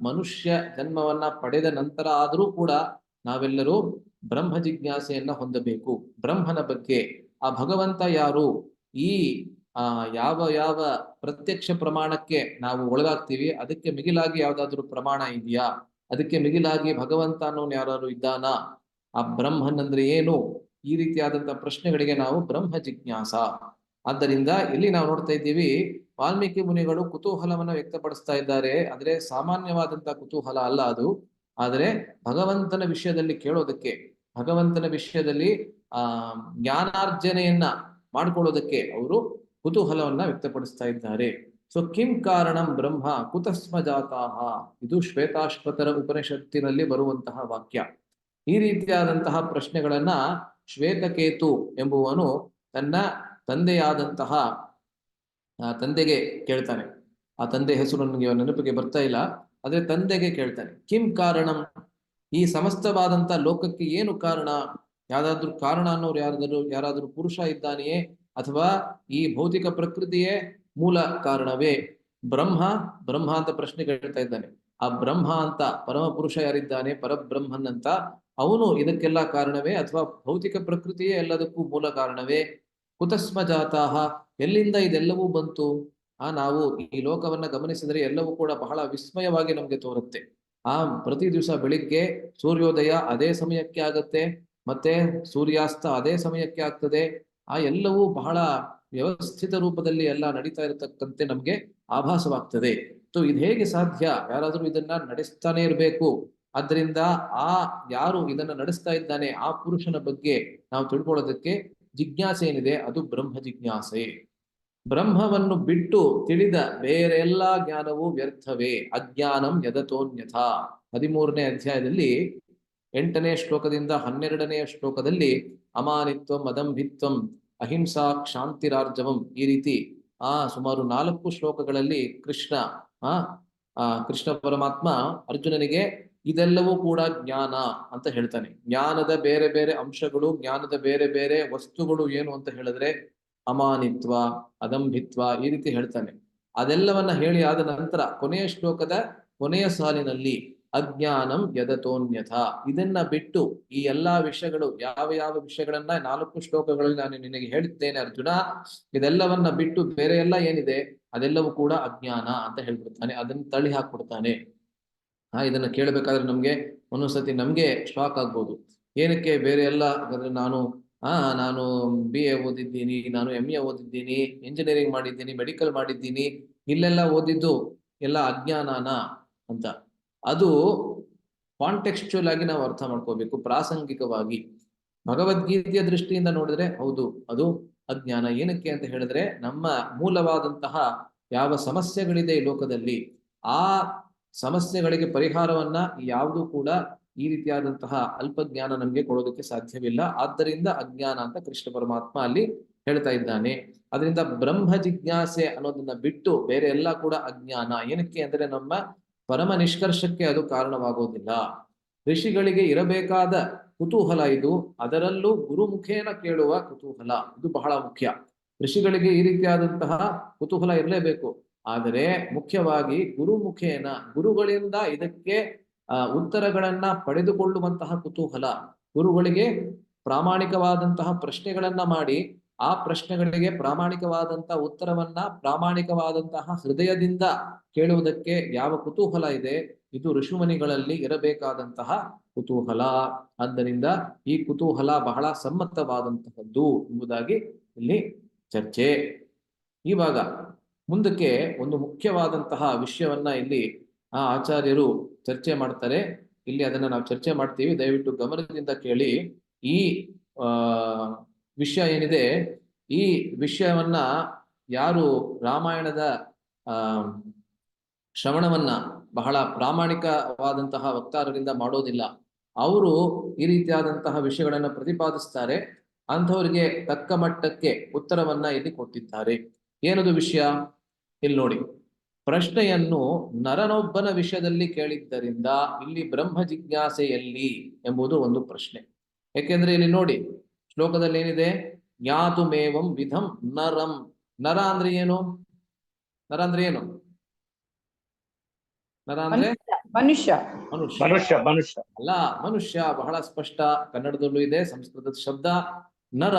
ಮನುಷ್ಯ ಜನ್ಮವನ್ನ ಪಡೆದ ನಂತರ ಆದರೂ ಕೂಡ ನಾವೆಲ್ಲರೂ ಬ್ರಹ್ಮ ಜಿಜ್ಞಾಸೆಯನ್ನ ಹೊಂದಬೇಕು. ಬ್ರಹ್ಮನ ಬಗ್ಗೆ, ಆ ಭಗವಂತ ಯಾರು, ಈ ಯಾವ ಪ್ರತ್ಯಕ್ಷ ಪ್ರಮಾಣಕ್ಕೆ ನಾವು ಒಳಗಾಗ್ತೀವಿ ಅದಕ್ಕೆ ಮಿಗಿಲಾಗಿ ಯಾವ್ದಾದ್ರು ಪ್ರಮಾಣ ಇದೆಯಾ, ಅದಕ್ಕೆ ಮಿಗಿಲಾಗಿ ಭಗವಂತ ಅನ್ನೋನು ಯಾರು ಇದ್ದಾನ, ಆ ಬ್ರಹ್ಮನ್ ಅಂದ್ರೆ ಏನು, ಈ ರೀತಿಯಾದಂತಹ ಪ್ರಶ್ನೆಗಳಿಗೆ ನಾವು ಬ್ರಹ್ಮ ಜಿಜ್ಞಾಸ. ಆದ್ದರಿಂದ ಇಲ್ಲಿ ನಾವು ನೋಡ್ತಾ ಇದ್ದೀವಿ, ವಾಲ್ಮೀಕಿ ಮುನಿಗಳು ಕುತೂಹಲವನ್ನ ವ್ಯಕ್ತಪಡಿಸ್ತಾ ಇದ್ದಾರೆ. ಆದ್ರೆ ಸಾಮಾನ್ಯವಾದಂತಹ ಕುತೂಹಲ ಅಲ್ಲ ಅದು, ಆದರೆ ಭಗವಂತನ ವಿಷಯದಲ್ಲಿ ಕೇಳೋದಕ್ಕೆ, ಭಗವಂತನ ವಿಷಯದಲ್ಲಿ ಜ್ಞಾನಾರ್ಜನೆಯನ್ನ ಮಾಡ್ಕೊಳ್ಳೋದಕ್ಕೆ ಅವರು ಕುತೂಹಲವನ್ನ ವ್ಯಕ್ತಪಡಿಸ್ತಾ ಇದ್ದಾರೆ. ಸೊ ಕಿಂ ಕಾರಣಂ ಬ್ರಹ್ಮ ಕುತಸ್ಮ ಜಾತಾಹ, ಇದು ಶ್ವೇತಾಶ್ವತರ ಉಪನಿಷತ್ತಿನಲ್ಲಿ ಬರುವಂತಹ ವಾಕ್ಯ. ಈ ರೀತಿಯಾದಂತಹ ಪ್ರಶ್ನೆಗಳನ್ನ ಶ್ವೇತಕೇತು ಎಂಬುವನು ತನ್ನ ತಂದೆಯಾದಂತಹ ತಂದೆಗೆ ಕೇಳ್ತಾನೆ. ಆ ತಂದೆ ಹೆಸರು ನನಗೆ ನೆನಪಿಗೆ ಬರ್ತಾ ಇಲ್ಲ, ಆದ್ರೆ ತಂದೆಗೆ ಕೇಳ್ತಾನೆ. ಕಿಂ ಕಾರಣಂ, ಈ ಸಮಸ್ತವಾದಂತಹ ಲೋಕಕ್ಕೆ ಏನು ಕಾರಣ? ಯಾವ್ದಾದ್ರು ಕಾರಣ ಅನ್ನೋರು ಯಾರಾದ್ರೂ ಪುರುಷ ಇದ್ದಾನೆಯೇ, ಅಥವಾ ಈ ಭೌತಿಕ ಪ್ರಕೃತಿಯೇ ಮೂಲ ಕಾರಣವೇ? ಬ್ರಹ್ಮ ಅಂತ ಪ್ರಶ್ನೆ ಕೇಳ್ತಾ ಇದ್ದಾನೆ. ಆ ಬ್ರಹ್ಮ ಅಂತ ಪರಮ ಪುರುಷ ಯಾರಿದ್ದಾನೆ, ಪರಬ್ರಹ್ಮನ್ ಅಂತ, ಅವನು ಇದಕ್ಕೆಲ್ಲ ಕಾರಣವೇ, ಅಥವಾ ಭೌತಿಕ ಪ್ರಕೃತಿಯೇ ಎಲ್ಲದಕ್ಕೂ ಮೂಲ ಕಾರಣವೇ? ಕುತಸ್ಮ ಜಾತಾಹ, ಎಲ್ಲಿಂದ ಇದೆಲ್ಲವೂ ಬಂತು? ನಾವು ಈ ಲೋಕವನ್ನ ಗಮನಿಸಿದರೆ ಎಲ್ಲವೂ ಕೂಡ ಬಹಳ ವಿಸ್ಮಯವಾಗಿ ನಮ್ಗೆ ತೋರುತ್ತೆ. ಪ್ರತಿ ದಿವಸ ಬೆಳಿಗ್ಗೆ ಸೂರ್ಯೋದಯ ಅದೇ ಸಮಯಕ್ಕೆ ಆಗತ್ತೆ, ಮತ್ತೆ ಸೂರ್ಯಾಸ್ತ ಅದೇ ಸಮಯಕ್ಕೆ ಆಗ್ತದೆ. ಎಲ್ಲವೂ ಬಹಳ ವ್ಯವಸ್ಥಿತ ರೂಪದಲ್ಲಿ ಎಲ್ಲ ನಡೀತಾ ಇರತಕ್ಕಂತೆ ನಮ್ಗೆ ಆಭಾಸವಾಗ್ತದೆ. ಇದು ಹೇಗೆ ಸಾಧ್ಯ? ಯಾರಾದ್ರೂ ಇದನ್ನ ನಡೆಸ್ತಾನೆ ಇರಬೇಕು. ಅದರಿಂದ ಯಾರು ಇದನ್ನ ನಡೆಸ್ತಾ ಇದ್ದಾನೆ ಆ ಪುರುಷನ ಬಗ್ಗೆ ನಾವು ತಿಳ್ಕೊಳ್ಳೋದಕ್ಕೆ ಜಿಜ್ಞಾಸೆ ಏನಿದೆ ಅದು ಬ್ರಹ್ಮ ಜಿಜ್ಞಾಸೆ. ಬ್ರಹ್ಮವನ್ನು ಬಿಟ್ಟು ತಿಳಿದ ಬೇರೆ ಎಲ್ಲಾ ಜ್ಞಾನವು ವ್ಯರ್ಥವೇ. ಅಜ್ಞಾನಂ ಯದತೋನ್ಯಥ 13ನೇ ಅಧ್ಯಾಯದಲ್ಲಿ 8ನೇ ಶ್ಲೋಕದಿಂದ 12ನೇ ಶ್ಲೋಕದಲ್ಲಿ ಅಮಾನಿತ್ವಂ ಅದಂಭಿತ್ವಂ ಅಹಿಂಸಾ ಕ್ಷಾಂತಿರಾರ್ಜವಂ ಈ ರೀತಿ ಸುಮಾರು 4 ಶ್ಲೋಕಗಳಲ್ಲಿ ಕೃಷ್ಣ ಪರಮಾತ್ಮ ಅರ್ಜುನನಿಗೆ ಇದೆಲ್ಲವೂ ಕೂಡ ಜ್ಞಾನ ಅಂತ ಹೇಳ್ತಾನೆ. ಜ್ಞಾನದ ಬೇರೆ ಬೇರೆ ಅಂಶಗಳು, ಜ್ಞಾನದ ಬೇರೆ ಬೇರೆ ವಸ್ತುಗಳು ಏನು ಅಂತ ಹೇಳಿದ್ರೆ ಅಮಾನಿತ್ವ, ಅದಂಭಿತ್ವ ಈ ರೀತಿ ಹೇಳ್ತಾನೆ. ಅದೆಲ್ಲವನ್ನ ಹೇಳಿ ಆದ ನಂತರ ಕೊನೆಯ ಶ್ಲೋಕದ ಕೊನೆಯ ಸಾಲಿನಲ್ಲಿ ಅಜ್ಞಾನಂ ಯದತೋನ್ಯಥ, ಇದನ್ನ ಬಿಟ್ಟು ಈ ಎಲ್ಲಾ ವಿಷಯಗಳು ಯಾವ ಯಾವ ವಿಷಯಗಳನ್ನ 4 ಶ್ಲೋಕಗಳಲ್ಲಿ ನಾನು ನಿನಗೆ ಹೇಳಿದ್ದೇನೆ ಅರ್ಜುನ, ಇದೆಲ್ಲವನ್ನ ಬಿಟ್ಟು ಬೇರೆ ಎಲ್ಲ ಏನಿದೆ ಅದೆಲ್ಲವೂ ಕೂಡ ಅಜ್ಞಾನ ಅಂತ ಹೇಳ್ಬಿಡ್ತಾನೆ. ಅದನ್ನ ತಳ್ಳಿ ಹಾಕ್ಬಿಡ್ತಾನೆ. ಇದನ್ನ ಕೇಳಬೇಕಾದ್ರೆ ನಮ್ಗೆ ಒಂದೊಂದ್ಸತಿ ನಮ್ಗೆ ಶಾಕ್ ಆಗ್ಬೋದು. ಏನಕ್ಕೆ ಬೇರೆ ಎಲ್ಲ ನಾನು BA ಓದಿದ್ದೀನಿ, ನಾನು MA ಓದಿದ್ದೀನಿ, ಇಂಜಿನಿಯರಿಂಗ್ ಮಾಡಿದ್ದೀನಿ, ಮೆಡಿಕಲ್ ಮಾಡಿದ್ದೀನಿ, ಇಲ್ಲೆಲ್ಲ ಓದಿದ್ದು ಎಲ್ಲ ಅಜ್ಞಾನನ ಅಂತ. ಅದು ಕಾಂಟೆಕ್ಸ್ಚುಯಲ್ ಆಗಿ ನಾವು ಅರ್ಥ ಮಾಡ್ಕೋಬೇಕು, ಪ್ರಾಸಂಗಿಕವಾಗಿ. ಭಗವದ್ಗೀತೆಯ ದೃಷ್ಟಿಯಿಂದ ನೋಡಿದ್ರೆ ಹೌದು ಅದು ಅಜ್ಞಾನ. ಏನಕ್ಕೆ ಅಂತ ಹೇಳಿದ್ರೆ ನಮ್ಮ ಮೂಲವಾದಂತಹ ಯಾವ ಸಮಸ್ಯೆಗಳಿದೆ ಈ ಲೋಕದಲ್ಲಿ ಆ ಸಮಸ್ಯೆಗಳಿಗೆ ಪರಿಹಾರವನ್ನ ಯಾವುದೂ ಕೂಡ ಈ ರೀತಿಯಾದಂತಹ ಅಲ್ಪಜ್ಞಾನ ನಮ್ಗೆ ಕೊಡೋದಕ್ಕೆ ಸಾಧ್ಯವಿಲ್ಲ. ಆದ್ದರಿಂದ ಅಜ್ಞಾನ ಅಂತ ಕೃಷ್ಣ ಪರಮಾತ್ಮ ಅಲ್ಲಿ ಹೇಳ್ತಾ ಇದ್ದಾನೆ. ಅದರಿಂದ ಬ್ರಹ್ಮ ಜಿಜ್ಞಾಸೆ ಅನ್ನೋದನ್ನ ಬಿಟ್ಟು ಬೇರೆ ಎಲ್ಲ ಕೂಡ ಅಜ್ಞಾನ. ಏನಕ್ಕೆ ಅಂದ್ರೆ ನಮ್ಮ ಪರಮ ನಿಷ್ಕರ್ಷಕ್ಕೆ ಅದು ಕಾರಣವಾಗೋದಿಲ್ಲ. ಋಷಿಗಳಿಗೆ ಇರಬೇಕಾದ ಕುತೂಹಲ ಇದು, ಅದರಲ್ಲೂ ಗುರುಮುಖೇನ ಕೇಳುವ ಕುತೂಹಲ ಇದು ಬಹಳ ಮುಖ್ಯ. ಋಷಿಗಳಿಗೆ ಈ ರೀತಿಯಾದಂತಹ ಕುತೂಹಲ ಇರಲೇಬೇಕು. ಆದರೆ ಮುಖ್ಯವಾಗಿ ಗುರುಮುಖೇನ, ಗುರುಗಳಿಂದ ಇದಕ್ಕೆ ಉತ್ತರಗಳನ್ನ ಪಡೆದುಕೊಳ್ಳುವಂತಹ ಕುತೂಹಲ. ಗುರುಗಳಿಗೆ ಪ್ರಾಮಾಣಿಕವಾದಂತಹ ಪ್ರಶ್ನೆಗಳನ್ನ ಮಾಡಿ ಆ ಪ್ರಶ್ನೆಗಳಿಗೆ ಪ್ರಾಮಾಣಿಕವಾದಂತಹ ಉತ್ತರವನ್ನ ಪ್ರಾಮಾಣಿಕವಾದಂತಹ ಹೃದಯದಿಂದ ಕೇಳುವುದಕ್ಕೆ ಯಾವ ಕುತೂಹಲ ಇದೆ, ಇದು ಋಷಿಮುನಿಗಳಲ್ಲಿ ಇರಬೇಕಾದಂತಹ ಕುತೂಹಲ. ಆದ್ದರಿಂದ ಈ ಕುತೂಹಲ ಬಹಳ ಸಮ್ಮತವಾದಂತಹದ್ದು ಎಂಬುದಾಗಿ ಇಲ್ಲಿ ಚರ್ಚೆ. ಇವಾಗ ಮುಂದಕ್ಕೆ ಒಂದು ಮುಖ್ಯವಾದಂತಹ ವಿಷಯವನ್ನ ಇಲ್ಲಿ ಆಚಾರ್ಯರು ಚರ್ಚೆ ಮಾಡ್ತಾರೆ. ಇಲ್ಲಿ ಅದನ್ನ ನಾವು ಚರ್ಚೆ ಮಾಡ್ತೀವಿ, ದಯವಿಟ್ಟು ಗಮನದಿಂದ ಕೇಳಿ. ಈ ವಿಷಯ ಏನಿದೆ, ಈ ವಿಷಯವನ್ನ ಯಾರು ರಾಮಾಯಣದ ಶ್ರವಣವನ್ನ ಬಹಳ ಪ್ರಾಮಾಣಿಕವಾದಂತಹ ವಕ್ತಾರರಿಂದ ಮಾಡೋದಿಲ್ಲ, ಅವರು ಈ ರೀತಿಯಾದಂತಹ ವಿಷಯಗಳನ್ನ ಪ್ರತಿಪಾದಿಸ್ತಾರೆ. ಅಂಥವರಿಗೆ ತಕ್ಕ ಮಟ್ಟಕ್ಕೆ ಉತ್ತರವನ್ನ ಇಲ್ಲಿ ಕೊಟ್ಟಿದ್ದಾರೆ. ಏನದು ವಿಷಯ ಇಲ್ಲಿ ನೋಡಿ. ಪ್ರಶ್ನೆಯನ್ನು ನರನೊಬ್ಬನ ವಿಷಯದಲ್ಲಿ ಕೇಳಿದ್ದರಿಂದ ಇಲ್ಲಿ ಬ್ರಹ್ಮ ಜಿಜ್ಞಾಸೆಯಲ್ಲಿ ಎಂಬುದು ಒಂದು ಪ್ರಶ್ನೆ. ಯಾಕೆಂದ್ರೆ ಇಲ್ಲಿ ನೋಡಿ ಶ್ಲೋಕದಲ್ಲಿ ಏನಿದೆ, ಜ್ಞಾತುಮೇವಂ ವಿಧಂ ನರಂ. ನರ ಅಂದ್ರೆ ಏನು? ನರ ಅಂದ್ರೆ ಏನು? ನರ ಅಂದ್ರೆ ಮನುಷ್ಯ. ಅಲ್ಲ, ಮನುಷ್ಯ ಬಹಳ ಸ್ಪಷ್ಟ ಕನ್ನಡದಲ್ಲೂ ಇದೆ, ಸಂಸ್ಕೃತದ ಶಬ್ದ ನರ.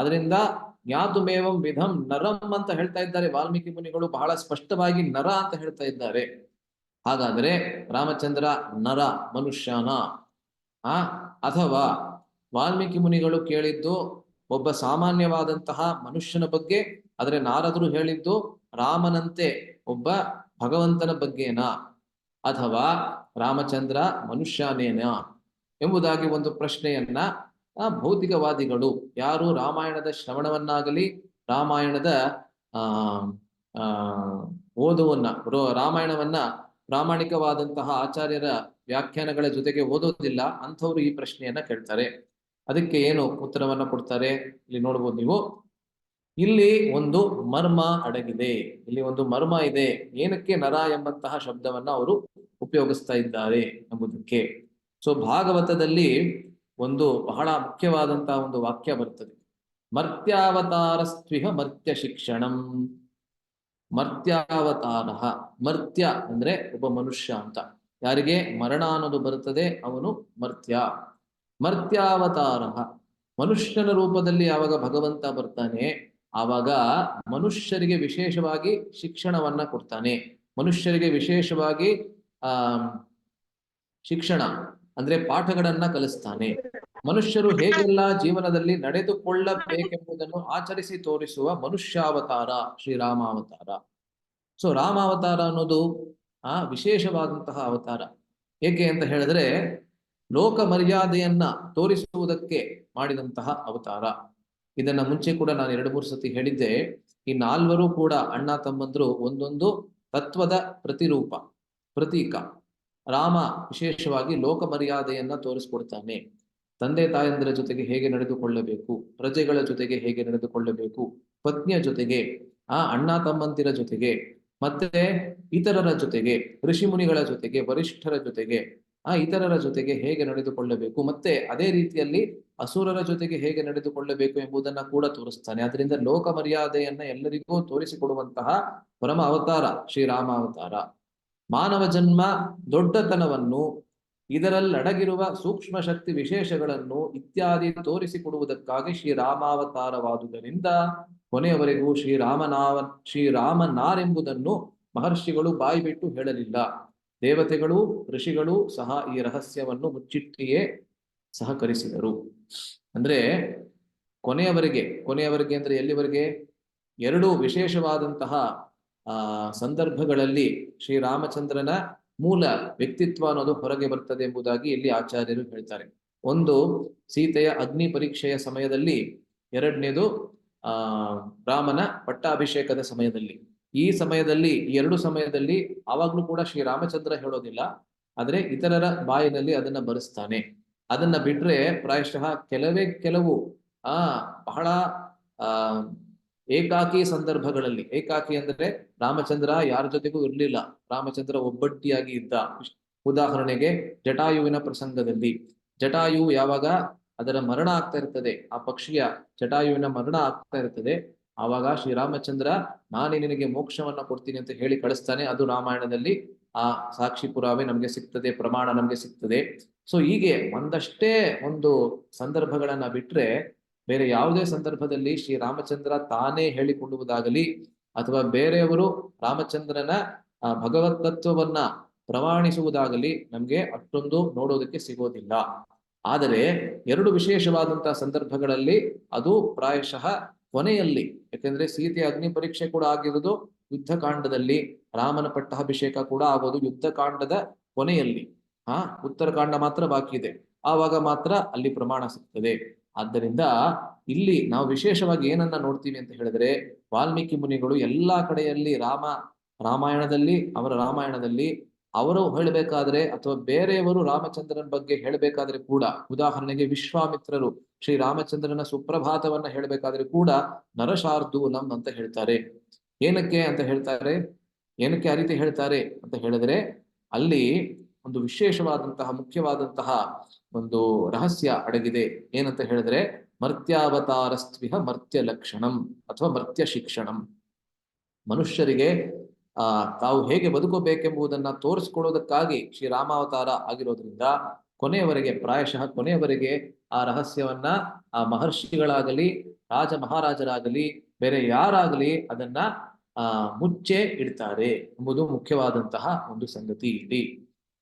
ಅದರಿಂದ ಜ್ಞಾತುಮೇವಂ ವಿಧಂ ನರಂ ಅಂತ ಹೇಳ್ತಾ ಇದ್ದಾರೆ ವಾಲ್ಮೀಕಿ ಮುನಿಗಳು, ಬಹಳ ಸ್ಪಷ್ಟವಾಗಿ ನರ ಅಂತ ಹೇಳ್ತಾ ಇದ್ದಾರೆ. ಹಾಗಾದ್ರೆ ರಾಮಚಂದ್ರ ನರ, ಮನುಷ್ಯನ ಅಥವಾ ವಾಲ್ಮೀಕಿ ಮುನಿಗಳು ಕೇಳಿದ್ದು ಒಬ್ಬ ಸಾಮಾನ್ಯವಾದಂತಹ ಮನುಷ್ಯನ ಬಗ್ಗೆ, ಆದರೆ ನಾರದರು ಹೇಳಿದ್ದು ರಾಮನಂತೆ ಒಬ್ಬ ಭಗವಂತನ ಬಗ್ಗೆನಾ, ಅಥವಾ ರಾಮಚಂದ್ರ ಮನುಷ್ಯನೇನಾ ಎಂಬುದಾಗಿ ಒಂದು ಪ್ರಶ್ನೆಯನ್ನ ಭೌತಿಕವಾದಿಗಳು, ಯಾರು ರಾಮಾಯಣದ ಶ್ರವಣವನ್ನಾಗಲಿ ರಾಮಾಯಣದ ಓದುವನ್ನ ರಾಮಾಯಣವನ್ನ ಪ್ರಾಮಾಣಿಕವಾದಂತಹ ಆಚಾರ್ಯರ ವ್ಯಾಖ್ಯಾನಗಳ ಜೊತೆಗೆ ಓದೋದಿಲ್ಲ, ಅಂಥವ್ರು ಈ ಪ್ರಶ್ನೆಯನ್ನ ಕೇಳ್ತಾರೆ. ಅದಕ್ಕೆ ಏನು ಉತ್ತರವನ್ನ ಕೊಡ್ತಾರೆ ಇಲ್ಲಿ ನೋಡ್ಬೋದು ನೀವು. ಇಲ್ಲಿ ಒಂದು ಮರ್ಮ ಅಡಗಿದೆ, ಇಲ್ಲಿ ಒಂದು ಮರ್ಮ ಇದೆ. ಏನಕ್ಕೆ ನರ ಎಂಬಂತಹ ಶಬ್ದವನ್ನ ಅವರು ಉಪಯೋಗಿಸ್ತಾ ಇದ್ದಾರೆ ಎಂಬುದಕ್ಕೆ. ಸೊ ಭಾಗವತದಲ್ಲಿ ಒಂದು ಬಹಳ ಮುಖ್ಯವಾದಂತಹ ಒಂದು ವಾಕ್ಯ ಬರ್ತದೆ, ಮರ್ತ್ಯಾವತಾರಸ್ತ್ವಿಹ ಮರ್ತ್ಯ ಶಿಕ್ಷಣಂ. ಮರ್ತ್ಯಾವತಾರ, ಮರ್ತ್ಯ ಅಂದ್ರೆ ಒಬ್ಬ ಮನುಷ್ಯ ಅಂತ. ಯಾರಿಗೆ ಮರಣ ಅನ್ನೋದು ಬರುತ್ತದೆ ಅವನು ಮರ್ತ್ಯ. ಮರ್ತ್ಯಾವತಾರ, ಮನುಷ್ಯನ ರೂಪದಲ್ಲಿ ಯಾವಾಗ ಭಗವಂತ ಬರ್ತಾನೆ ಆವಾಗ ಮನುಷ್ಯರಿಗೆ ವಿಶೇಷವಾಗಿ ಶಿಕ್ಷಣವನ್ನ ಕೊಡ್ತಾನೆ. ಮನುಷ್ಯರಿಗೆ ವಿಶೇಷವಾಗಿ ಆ ಶಿಕ್ಷಣ ಅಂದ್ರೆ ಪಾಠಗಳನ್ನ ಕಲಿಸ್ತಾನೆ. ಮನುಷ್ಯರು ಹೇಗೆಲ್ಲ ಜೀವನದಲ್ಲಿ ನಡೆದುಕೊಳ್ಳಬೇಕೆಂಬುದನ್ನು ಆಚರಿಸಿ ತೋರಿಸುವ ಮನುಷ್ಯಾವತಾರ ಶ್ರೀರಾಮಾವತಾರ. ಸೊ ರಾಮಾವತಾರ ಅನ್ನೋದು ವಿಶೇಷವಾದಂತಹ ಅವತಾರ. ಏಕೆ ಅಂತ ಹೇಳಿದ್ರೆ ಲೋಕ ಮರ್ಯಾದೆಯನ್ನ ತೋರಿಸುವುದಕ್ಕೆ ಮಾಡಿದಂತಹ ಅವತಾರ. ಇದನ್ನ ಮುಂಚೆ ಕೂಡ ನಾನು 2-3 ಸತಿ ಹೇಳಿದ್ದೆ. ಈ 4 ಕೂಡ ಅಣ್ಣ ತಮ್ಮಂದ್ರು ಒಂದೊಂದು ತತ್ವದ ಪ್ರತಿರೂಪ, ಪ್ರತೀಕ. ರಾಮ ವಿಶೇಷವಾಗಿ ಲೋಕ ಮರ್ಯಾದೆಯನ್ನ ತೋರಿಸ್ಕೊಡ್ತಾನೆ. ತಂದೆ ತಾಯಂದಿರ ಜೊತೆಗೆ ಹೇಗೆ ನಡೆದುಕೊಳ್ಳಬೇಕು, ಪ್ರಜೆಗಳ ಜೊತೆಗೆ ಹೇಗೆ ನಡೆದುಕೊಳ್ಳಬೇಕು, ಪತ್ನಿಯ ಜೊತೆಗೆ, ಅಣ್ಣ ತಮ್ಮಂದಿರ ಜೊತೆಗೆ, ಮತ್ತೆ ಇತರರ ಜೊತೆಗೆ, ಋಷಿ ಮುನಿಗಳ ಜೊತೆಗೆ, ವರಿಷ್ಠರ ಜೊತೆಗೆ, ಇತರರ ಜೊತೆಗೆ ಹೇಗೆ ನಡೆದುಕೊಳ್ಳಬೇಕು, ಮತ್ತೆ ಅದೇ ರೀತಿಯಲ್ಲಿ ಅಸುರರ ಜೊತೆಗೆ ಹೇಗೆ ನಡೆದುಕೊಳ್ಳಬೇಕು ಎಂಬುದನ್ನ ಕೂಡ ತೋರಿಸ್ತಾನೆ. ಅದರಿಂದ ಲೋಕ ಮರ್ಯಾದೆಯನ್ನ ಎಲ್ಲರಿಗೂ ತೋರಿಸಿಕೊಡುವಂತಹ ಪರಮ ಅವತಾರ ಶ್ರೀರಾಮ ಅವತಾರ. ಮಾನವ ಜನ್ಮ ದೊಡ್ಡತನವನ್ನು, ಇದರಲ್ಲಡಗಿರುವ ಸೂಕ್ಷ್ಮ ಶಕ್ತಿ ವಿಶೇಷಗಳನ್ನು ಇತ್ಯಾದಿ ತೋರಿಸಿಕೊಡುವುದಕ್ಕಾಗಿ ಶ್ರೀರಾಮಾವತಾರವಾದುದರಿಂದ ಕೊನೆಯವರೆಗೂ ಶ್ರೀರಾಮನಾರೆಂಬುದನ್ನು ಮಹರ್ಷಿಗಳು ಬಾಯಿ ಬಿಟ್ಟು ಹೇಳಲಿಲ್ಲ. ದೇವತೆಗಳು, ಋಷಿಗಳು ಸಹ ಈ ರಹಸ್ಯವನ್ನು ಮುಚ್ಚಿಟ್ಟಿಯೇ ಸಹಕರಿಸಿದರು. ಅಂದ್ರೆ ಕೊನೆಯವರೆಗೆ ಅಂದ್ರೆ ಎಲ್ಲಿವರೆಗೆ? 2 ವಿಶೇಷವಾದಂತಹ ಸಂದರ್ಭಗಳಲ್ಲಿ ಶ್ರೀರಾಮಚಂದ್ರನ ಮೂಲ ವ್ಯಕ್ತಿತ್ವ ಅನ್ನೋದು ಹೊರಗೆ ಬರ್ತದೆ ಎಂಬುದಾಗಿ ಇಲ್ಲಿ ಆಚಾರ್ಯರು ಹೇಳ್ತಾರೆ. ಒಂದು ಸೀತೆಯ ಅಗ್ನಿ ಪರೀಕ್ಷೆಯ ಸಮಯದಲ್ಲಿ, 2ನೇದು ರಾಮನ ಪಟ್ಟಾಭಿಷೇಕದ ಸಮಯದಲ್ಲಿ. ಈ ಸಮಯದಲ್ಲಿ, 2 ಸಮಯದಲ್ಲಿ ಆವಾಗ್ಲೂ ಕೂಡ ಶ್ರೀರಾಮಚಂದ್ರ ಹೇಳೋದಿಲ್ಲ, ಆದ್ರೆ ಇತರರ ಬಾಯಿನಲ್ಲಿ ಅದನ್ನ ಬರೆಸ್ತಾನೆ. ಅದನ್ನ ಬಿಟ್ರೆ ಪ್ರಾಯಶಃ ಕೆಲವು ಬಹಳ ಏಕಾಕಿ ಸಂದರ್ಭಗಳಲ್ಲಿ, ಏಕಾಕಿ ಅಂದ್ರೆ ರಾಮಚಂದ್ರ ಯಾರ ಜೊತೆಗೂ ಇರ್ಲಿಲ್ಲ, ರಾಮಚಂದ್ರ ಒಬ್ಬಟ್ಟಿಯಾಗಿ ಇದ್ದ. ಉದಾಹರಣೆಗೆ ಜಟಾಯುವಿನ ಪ್ರಸಂಗದಲ್ಲಿ, ಜಟಾಯು ಯಾವಾಗ ಅದರ ಮರಣ ಆಗ್ತಾ ಇರ್ತದೆ, ಆ ಪಕ್ಷಿಯ ಜಟಾಯುವಿನ ಮರಣ ಆಗ್ತಾ ಇರ್ತದೆ, ಆವಾಗ ಶ್ರೀರಾಮಚಂದ್ರ ನಾನೇ ನಿನಗೆ ಮೋಕ್ಷವನ್ನ ಕೊಡ್ತೀನಿ ಅಂತ ಹೇಳಿ ಕಳಿಸ್ತಾನೆ. ಅದು ರಾಮಾಯಣದಲ್ಲಿ ಆ ಸಾಕ್ಷಿ ಪುರಾವೆ ನಮ್ಗೆ ಸಿಗ್ತದೆ, ಪ್ರಮಾಣ ನಮ್ಗೆ ಸಿಗ್ತದೆ. ಸೊ ಹೀಗೆ ಒಂದಷ್ಟೇ ಒಂದು ಸಂದರ್ಭಗಳನ್ನ ಬಿಟ್ರೆ ಬೇರೆ ಯಾವುದೇ ಸಂದರ್ಭದಲ್ಲಿ ಶ್ರೀರಾಮಚಂದ್ರ ತಾನೇ ಹೇಳಿಕೊಳ್ಳುವುದಾಗಲಿ ಅಥವಾ ಬೇರೆಯವರು ರಾಮಚಂದ್ರನ ಭಗವತ್ ತತ್ವವನ್ನ ಪ್ರಮಾಣಿಸುವುದಾಗಲಿ ನಮ್ಗೆ ಅಷ್ಟೊಂದು ನೋಡೋದಕ್ಕೆ ಸಿಗೋದಿಲ್ಲ. ಆದರೆ 2 ವಿಶೇಷವಾದಂತಹ ಸಂದರ್ಭಗಳಲ್ಲಿ, ಅದು ಪ್ರಾಯಶಃ ಕೊನೆಯಲ್ಲಿ, ಯಾಕೆಂದ್ರೆ ಸೀತೆ ಅಗ್ನಿ ಪರೀಕ್ಷೆ ಕೂಡ ಆಗಿರುವುದು ಯುದ್ಧಕಾಂಡದಲ್ಲಿ, ರಾಮನ ಪಟ್ಟಾಭಿಷೇಕ ಕೂಡ ಆಗೋದು ಯುದ್ಧಕಾಂಡದ ಕೊನೆಯಲ್ಲಿ. ಉತ್ತರಕಾಂಡ ಮಾತ್ರ ಬಾಕಿ ಇದೆ, ಆವಾಗ ಮಾತ್ರ ಅಲ್ಲಿ ಪ್ರಮಾಣ ಸಿಗ್ತದೆ. ಆದ್ದರಿಂದ ಇಲ್ಲಿ ನಾವು ವಿಶೇಷವಾಗಿ ಏನನ್ನ ನೋಡ್ತೀವಿ ಅಂತ ಹೇಳಿದ್ರೆ, ವಾಲ್ಮೀಕಿ ಮುನಿಗಳು ಎಲ್ಲಾ ಕಡೆಯಲ್ಲಿ ರಾಮಾಯಣದಲ್ಲಿ ಅವರ ರಾಮಾಯಣದಲ್ಲಿ ಅವರು ಹೇಳಬೇಕಾದ್ರೆ ಅಥವಾ ಬೇರೆಯವರು ರಾಮಚಂದ್ರನ ಬಗ್ಗೆ ಹೇಳಬೇಕಾದ್ರೆ ಕೂಡ, ಉದಾಹರಣೆಗೆ ವಿಶ್ವಾಮಿತ್ರರು ಶ್ರೀರಾಮಚಂದ್ರನ ಸುಪ್ರಭಾತವನ್ನ ಹೇಳಬೇಕಾದ್ರೆ ಕೂಡ ನರಶಾರ್ದೂಲಂ ಅಂತ ಹೇಳ್ತಾರೆ. ಏನಕ್ಕೆ ಅಂತ ಹೇಳ್ತಾರೆ, ಏನಕ್ಕೆ ಆ ರೀತಿ ಹೇಳ್ತಾರೆ ಅಂತ ಹೇಳಿದ್ರೆ, ಅಲ್ಲಿ ಒಂದು ವಿಶೇಷವಾದಂತಹ ಮುಖ್ಯವಾದಂತಹ ಒಂದು ರಹಸ್ಯ ಅಡಗಿದೆ. ಏನಂತ ಹೇಳಿದ್ರೆ, ಮರ್ತ್ಯಾವತಾರಸ್ತ್ವಿಹ ಮರ್ತ್ಯ ಲಕ್ಷಣಂ ಅಥವಾ ಮರ್ತ್ಯ ಶಿಕ್ಷಣಂ. ಮನುಷ್ಯರಿಗೆ ತಾವು ಹೇಗೆ ಬದುಕಬೇಕೆಂಬುದನ್ನ ತೋರಿಸ್ಕೊಡೋದಕ್ಕಾಗಿ ಶ್ರೀರಾಮಾವತಾರ ಆಗಿರೋದ್ರಿಂದ ಕೊನೆಯವರೆಗೆ, ಪ್ರಾಯಶಃ ಕೊನೆಯವರೆಗೆ ಆ ರಹಸ್ಯವನ್ನ ಆ ಮಹರ್ಷಿಗಳಾಗಲಿ, ರಾಜ ಮಹಾರಾಜರಾಗಲಿ, ಬೇರೆ ಯಾರಾಗಲಿ ಅದನ್ನ ಮುಚ್ಚೆ ಇಡ್ತಾರೆ ಎಂಬುದು ಮುಖ್ಯವಾದಂತಹ ಒಂದು ಸಂಗತಿ.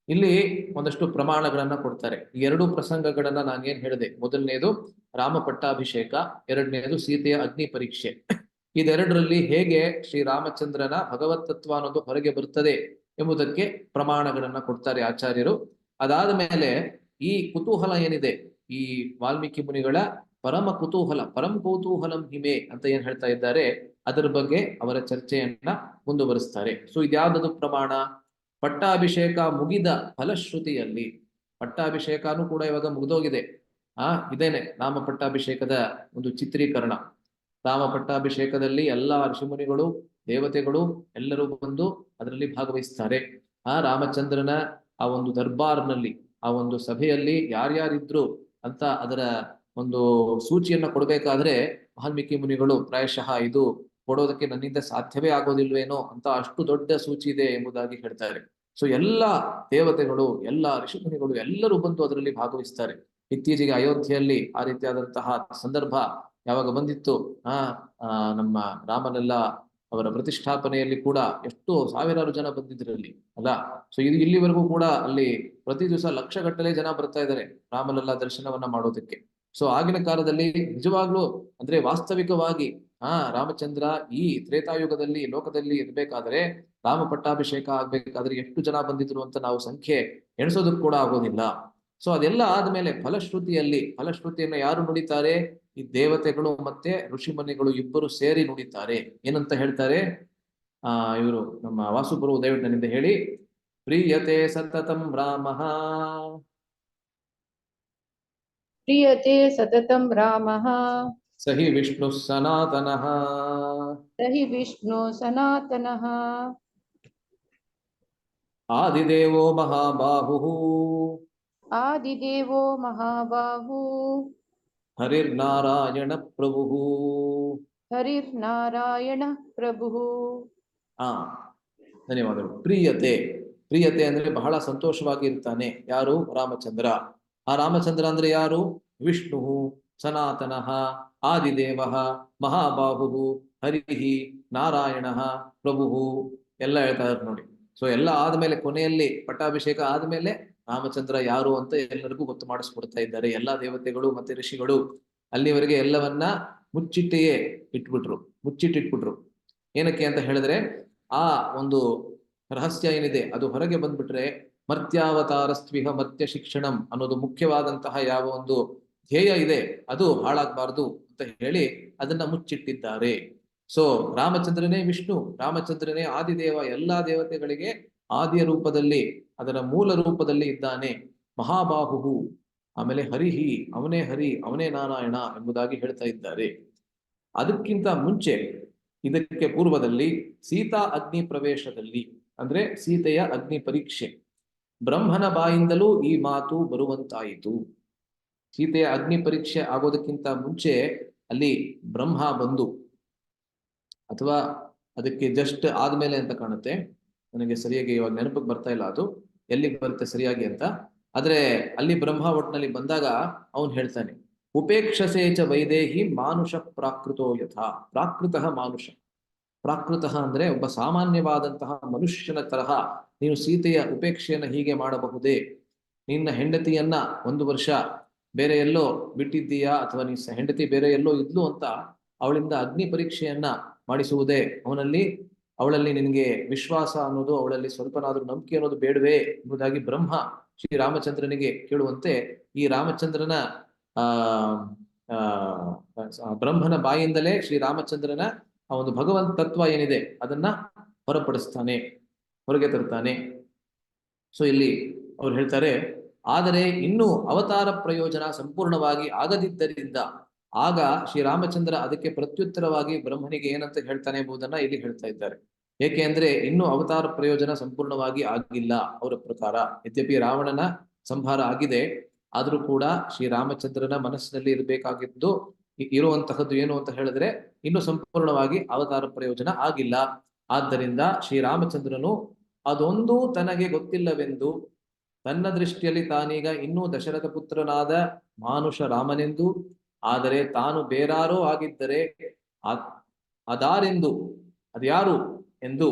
ಇಲ್ಲಿ ಒಂದಷ್ಟು ಪ್ರಮಾಣಗಳನ್ನ ಕೊಡ್ತಾರೆ. 2 ಪ್ರಸಂಗಗಳನ್ನ ನಾನೇನ್ ಹೇಳಿದೆ, ಮೊದಲನೇದು ರಾಮ ಪಟ್ಟಾಭಿಷೇಕ, 2ನೇದು ಸೀತೆಯ ಅಗ್ನಿ ಪರೀಕ್ಷೆ. ಇದೆರಡರಲ್ಲಿ ಹೇಗೆ ಶ್ರೀರಾಮಚಂದ್ರನ ಭಗವತ್ ತತ್ವ ಅನ್ನೋದು ಹೊರಗೆ ಬರ್ತದೆ ಎಂಬುದಕ್ಕೆ ಪ್ರಮಾಣಗಳನ್ನ ಕೊಡ್ತಾರೆ ಆಚಾರ್ಯರು. ಅದಾದ ಮೇಲೆ ಈ ಕುತೂಹಲ ಏನಿದೆ, ಈ ವಾಲ್ಮೀಕಿ ಮುನಿಗಳ ಪರಮ ಕುತೂಹಲ, ಪರಂ ಕೌತೂಹಲಂ ಹಿಮೆ ಅಂತ ಏನ್ ಹೇಳ್ತಾ ಇದ್ದಾರೆ, ಅದರ ಬಗ್ಗೆ ಅವರ ಚರ್ಚೆಯನ್ನ ಮುಂದುವರಿಸ್ತಾರೆ. ಸೊ ಇದ್ಯಾವುದದು ಪ್ರಮಾಣ? ಪಟ್ಟಾಭಿಷೇಕ ಮುಗಿದ ಫಲಶ್ರುತಿಯಲ್ಲಿ, ಪಟ್ಟಾಭಿಷೇಕನೂ ಕೂಡ ಇವಾಗ ಮುಗಿದೋಗಿದೆ. ಇದೇನೆ ರಾಮ ಪಟ್ಟಾಭಿಷೇಕದ ಒಂದು ಚಿತ್ರೀಕರಣ. ರಾಮ ಪಟ್ಟಾಭಿಷೇಕದಲ್ಲಿ ಎಲ್ಲಾ ಋಷಿಮುನಿಗಳು, ದೇವತೆಗಳು ಎಲ್ಲರೂ ಬಂದು ಅದರಲ್ಲಿ ಭಾಗವಹಿಸ್ತಾರೆ. ರಾಮಚಂದ್ರನ ಆ ಒಂದು ದರ್ಬಾರ್ನಲ್ಲಿ, ಆ ಒಂದು ಸಭೆಯಲ್ಲಿ ಯಾರ್ಯಾರಿದ್ರು ಅಂತ ಅದರ ಒಂದು ಸೂಚಿಯನ್ನ ಕೊಡ್ಬೇಕಾದ್ರೆ ವಾಲ್ಮೀಕಿ ಮುನಿಗಳು ಪ್ರಾಯಶಃ ಇದು ಕೊಡೋದಕ್ಕೆ ನನ್ನಿಂದ ಸಾಧ್ಯವೇ ಆಗೋದಿಲ್ವೇನೋ ಅಂತ ಅಷ್ಟು ದೊಡ್ಡ ಸೂಚಿ ಇದೆ ಎಂಬುದಾಗಿ ಹೇಳ್ತಾರೆ. ಸೊ ಎಲ್ಲಾ ದೇವತೆಗಳು, ಎಲ್ಲಾ ಋಷಿಮುನಿಗಳು ಎಲ್ಲರೂ ಬಂದು ಅದರಲ್ಲಿ ಭಾಗವಹಿಸ್ತಾರೆ. ಇತ್ತೀಚೆಗೆ ಅಯೋಧ್ಯೆಯಲ್ಲಿ ಆ ರೀತಿಯಾದಂತಹ ಸಂದರ್ಭ ಯಾವಾಗ ಬಂದಿತ್ತು ಆ ನಮ್ಮ ರಾಮನೆಲ್ಲ ಅವರ ಪ್ರತಿಷ್ಠಾಪನೆಯಲ್ಲಿ ಕೂಡ ಎಷ್ಟು ಸಾವಿರಾರು ಜನ ಬಂದಿದ್ರಲ್ಲಿ ಅಲ್ಲ. ಸೊ ಇದು ಇಲ್ಲಿವರೆಗೂ ಕೂಡ ಅಲ್ಲಿ ಪ್ರತಿ ದಿವಸ ಲಕ್ಷಗಟ್ಟಲೆ ಜನ ಬರ್ತಾ ಇದ್ದಾರೆ ರಾಮಲಲ್ಲ ದರ್ಶನವನ್ನ ಮಾಡೋದಕ್ಕೆ. ಸೊ ಆಗಿನ ಕಾಲದಲ್ಲಿ ನಿಜವಾಗ್ಲೂ ಅಂದ್ರೆ ವಾಸ್ತವಿಕವಾಗಿ ರಾಮಚಂದ್ರ ಈ ತ್ರೇತಾಯುಗದಲ್ಲಿ ಲೋಕದಲ್ಲಿ ಇರ್ಬೇಕಾದ್ರೆ ರಾಮ ಪಟ್ಟಾಭಿಷೇಕ ಆಗ್ಬೇಕಾದ್ರೆ ಎಷ್ಟು ಜನ ಬಂದಿದ್ರು ಅಂತ ನಾವು ಸಂಖ್ಯೆ ಎಣಿಸೋದಕ್ಕೆ ಕೂಡ ಆಗೋದಿಲ್ಲ. ಸೊ ಅದೆಲ್ಲ ಆದ್ಮೇಲೆ ಫಲಶ್ರುತಿಯನ್ನ ಯಾರು ನುಡಿತಾರೆ? ಈ ದೇವತೆಗಳು ಮತ್ತೆ ಋಷಿಮುನಿಗಳು ಇಬ್ಬರು ಸೇರಿ ನುಡಿತಾರೆ. ಏನಂತ ಹೇಳ್ತಾರೆ? ಇವರು ನಮ್ಮ ವಾಸುಪುರು ದಯವಿಟ್ಟು ನನ್ನಿಂದ ಹೇಳಿ. ಪ್ರೀಯತೆ ಸತತಂ ರಾಮಃ ಪ್ರೀಯತೆ ಸತತಂ ರಾಮಃ ಸಹಿ ವಿಷ್ಣು ಸನಾತನಃ ಸಹಿ ವಿಷ್ಣು ಸನಾತನಃ ಆದಿದೇವೋ ಮಹಾಬಾಹುಃ ಆದಿದೇವೋ ಮಹಾಬಾಹು ಹರಿರ್ನಾರಾಯಣ ಪ್ರಭುಃ ಹರಿರ್ನಾರಾಯಣ ಪ್ರಭುಃ. ಧನ್ಯವಾದಗಳು. ಪ್ರೀಯತೆ ಅಂದ್ರೆ ಬಹಳ ಸಂತೋಷವಾಗಿ ಇರ್ತಾನೆ. ಯಾರು? ರಾಮಚಂದ್ರ. ಆ ರಾಮಚಂದ್ರ ಅಂದ್ರೆ ಯಾರು? ವಿಷ್ಣು ಸನಾತನಃ ಆದಿದೇವ ಮಹಾಬಾಹು ಹರಿಹಿ ನಾರಾಯಣ ಪ್ರಭು ಎಲ್ಲ ಹೇಳ್ತಾ ಇದ್ದಾರೆ ನೋಡಿ. ಸೊ ಎಲ್ಲ ಆದ್ಮೇಲೆ ಕೊನೆಯಲ್ಲಿ ಪಟ್ಟಾಭಿಷೇಕ ಆದ್ಮೇಲೆ ರಾಮಚಂದ್ರ ಯಾರು ಅಂತ ಎಲ್ಲರಿಗೂ ಗೊತ್ತು ಮಾಡಿಸ್ಕೊಡ್ತಾ ಇದ್ದಾರೆ ಎಲ್ಲಾ ದೇವತೆಗಳು ಮತ್ತೆ ಋಷಿಗಳು. ಅಲ್ಲಿವರೆಗೆ ಎಲ್ಲವನ್ನ ಮುಚ್ಚಿಟ್ಟಿಟ್ಬಿಟ್ರು. ಏನಕ್ಕೆ ಅಂತ ಹೇಳಿದ್ರೆ ಆ ಒಂದು ರಹಸ್ಯ ಏನಿದೆ ಅದು ಹೊರಗೆ ಬಂದ್ಬಿಟ್ರೆ ಮರ್ತ್ಯಾವತಾರಸ್ತ್ವಿಹ ಮರ್ತ್ಯ ಶಿಕ್ಷಣಂ ಅನ್ನೋದು ಮುಖ್ಯವಾದಂತಹ ಯಾವ ಒಂದು ಧ್ಯೇಯ ಇದೆ ಅದು ಹಾಳಾಗಬಾರ್ದು ಅಂತ ಹೇಳಿ ಅದನ್ನ ಮುಚ್ಚಿಟ್ಟಿದ್ದಾರೆ. ಸೊ ರಾಮಚಂದ್ರನೇ ವಿಷ್ಣು, ರಾಮಚಂದ್ರನೇ ಆದಿದೇವ, ಎಲ್ಲಾ ದೇವತೆಗಳಿಗೆ ಆದಿಯ ರೂಪದಲ್ಲಿ ಅದರ ಮೂಲ ರೂಪದಲ್ಲಿ ಇದ್ದಾನೆ. ಮಹಾಬಾಹು, ಆಮೇಲೆ ಹರಿಹಿ, ಅವನೇ ಹರಿ, ಅವನೇ ನಾರಾಯಣ ಎಂಬುದಾಗಿ ಹೇಳ್ತಾ ಇದ್ದಾರೆ. ಅದಕ್ಕಿಂತ ಮುಂಚೆ ಇದಕ್ಕೆ ಪೂರ್ವದಲ್ಲಿ ಸೀತಾ ಅಗ್ನಿ ಪ್ರವೇಶದಲ್ಲಿ ಅಂದ್ರೆ ಸೀತೆಯ ಅಗ್ನಿ ಪರೀಕ್ಷೆ, ಬ್ರಹ್ಮನ ಬಾಯಿಂದಲೂ ಈ ಮಾತು ಬರುವಂತಾಯಿತು. ಸೀತೆಯ ಅಗ್ನಿ ಪರೀಕ್ಷೆ ಆಗೋದಕ್ಕಿಂತ ಮುಂಚೆ ಅಲ್ಲಿ ಬ್ರಹ್ಮ ಬಂದು, ಅಥವಾ ಅದಕ್ಕೆ ಜಸ್ಟ್ ಆದ್ಮೇಲೆ ಅಂತ ಕಾಣುತ್ತೆ, ನನಗೆ ಸರಿಯಾಗಿ ಇವಾಗ ನೆನಪಿಗೆ ಬರ್ತಾ ಇಲ್ಲ ಅದು ಎಲ್ಲಿಗೆ ಬರುತ್ತೆ ಸರಿಯಾಗಿ ಅಂತ. ಆದ್ರೆ ಅಲ್ಲಿ ಬ್ರಹ್ಮ ಒಟ್ಟಿನಲ್ಲಿ ಬಂದಾಗ ಅವನು ಹೇಳ್ತಾನೆ, ಉಪೇಕ್ಷಸೇಚ ವೈದೇಹಿ ಮಾನುಷ ಪ್ರಾಕೃತೋ ಯಥಾ. ಪ್ರಾಕೃತಃ ಮಾನುಷ, ಪ್ರಾಕೃತಃ ಅಂದ್ರೆ ಒಬ್ಬ ಸಾಮಾನ್ಯವಾದಂತಹ ಮನುಷ್ಯನ ತರಹ ನೀನು ಸೀತೆಯ ಉಪೇಕ್ಷೆಯನ್ನ ಹೀಗೆ ಮಾಡಬಹುದೇ? ನಿನ್ನ ಹೆಂಡತಿಯನ್ನ 1 ವರ್ಷ ಬೇರೆ ಎಲ್ಲೋ ಬಿಟ್ಟಿದ್ದೀಯಾ, ಅಥವಾ ನಿನ್ನ ಹೆಂಡತಿ ಬೇರೆ ಎಲ್ಲೋ ಇದ್ಲು ಅಂತ ಅವಳಿಂದ ಅಗ್ನಿ ಪರೀಕ್ಷೆಯನ್ನ ಮಾಡಿಸುವುದೇ? ಅವಳಲ್ಲಿ ನಿನಗೆ ವಿಶ್ವಾಸ ಅನ್ನೋದು, ಅವಳಲ್ಲಿ ಸ್ವಲ್ಪನಾದ್ರೂ ನಂಬಿಕೆ ಅನ್ನೋದು ಬೇಡವೇ ಎಂಬುದಾಗಿ ಬ್ರಹ್ಮ ಶ್ರೀ ರಾಮಚಂದ್ರನಿಗೆ ಕೇಳುವಂತೆ ಈ ರಾಮಚಂದ್ರನ ಬ್ರಹ್ಮನ ಬಾಯಿಂದಲೇ ಶ್ರೀ ರಾಮಚಂದ್ರನ ಆ ಒಂದು ಭಗವಂತ ತತ್ವ ಏನಿದೆ ಅದನ್ನ ಹೊರಗೆ ತರ್ತಾನೆ. ಸೊ ಇಲ್ಲಿ ಅವ್ರು ಹೇಳ್ತಾರೆ, ಆದರೆ ಇನ್ನೂ ಅವತಾರ ಪ್ರಯೋಜನ ಸಂಪೂರ್ಣವಾಗಿ ಆಗದಿದ್ದರಿಂದ ಆಗ ಶ್ರೀರಾಮಚಂದ್ರ ಅದಕ್ಕೆ ಪ್ರತ್ಯುತ್ತರವಾಗಿ ಬ್ರಹ್ಮನಿಗೆ ಏನಂತ ಹೇಳ್ತಾನೆ ಎಂಬುದನ್ನ ಇಲ್ಲಿ ಹೇಳ್ತಾ ಇದ್ದಾರೆ. ಏಕೆ ಅಂದ್ರೆ ಇನ್ನೂ ಅವತಾರ ಪ್ರಯೋಜನ ಸಂಪೂರ್ಣವಾಗಿ ಆಗಿಲ್ಲ ಅವರ ಪ್ರಕಾರ. ಯದ್ಯಪಿ ರಾವಣನ ಸಂಹಾರ ಆಗಿದೆ, ಆದ್ರೂ ಕೂಡ ಶ್ರೀರಾಮಚಂದ್ರನ ಮನಸ್ಸಿನಲ್ಲಿ ಇರುವಂತಹದ್ದು ಏನು ಅಂತ ಹೇಳಿದ್ರೆ ಇನ್ನು ಸಂಪೂರ್ಣವಾಗಿ ಅವತಾರ ಪ್ರಯೋಜನ ಆಗಿಲ್ಲ. ಆದ್ದರಿಂದ ಶ್ರೀರಾಮಚಂದ್ರನು ಅದೊಂದು ತನಗೆ ಗೊತ್ತಿಲ್ಲವೆಂದು, ತನ್ನ ದೃಷ್ಟಿಯಲ್ಲಿ ತಾನೀಗ ಇನ್ನೂ ದಶರಥ ಪುತ್ರನಾದ ಮಾನುಷ ರಾಮನೆಂದು, ಆದರೆ ತಾನು ಬೇರಾರೋ ಆಗಿದ್ದರೆ ಅದಾರೆಂದು, ಅದ್ಯಾರು ಎಂದು,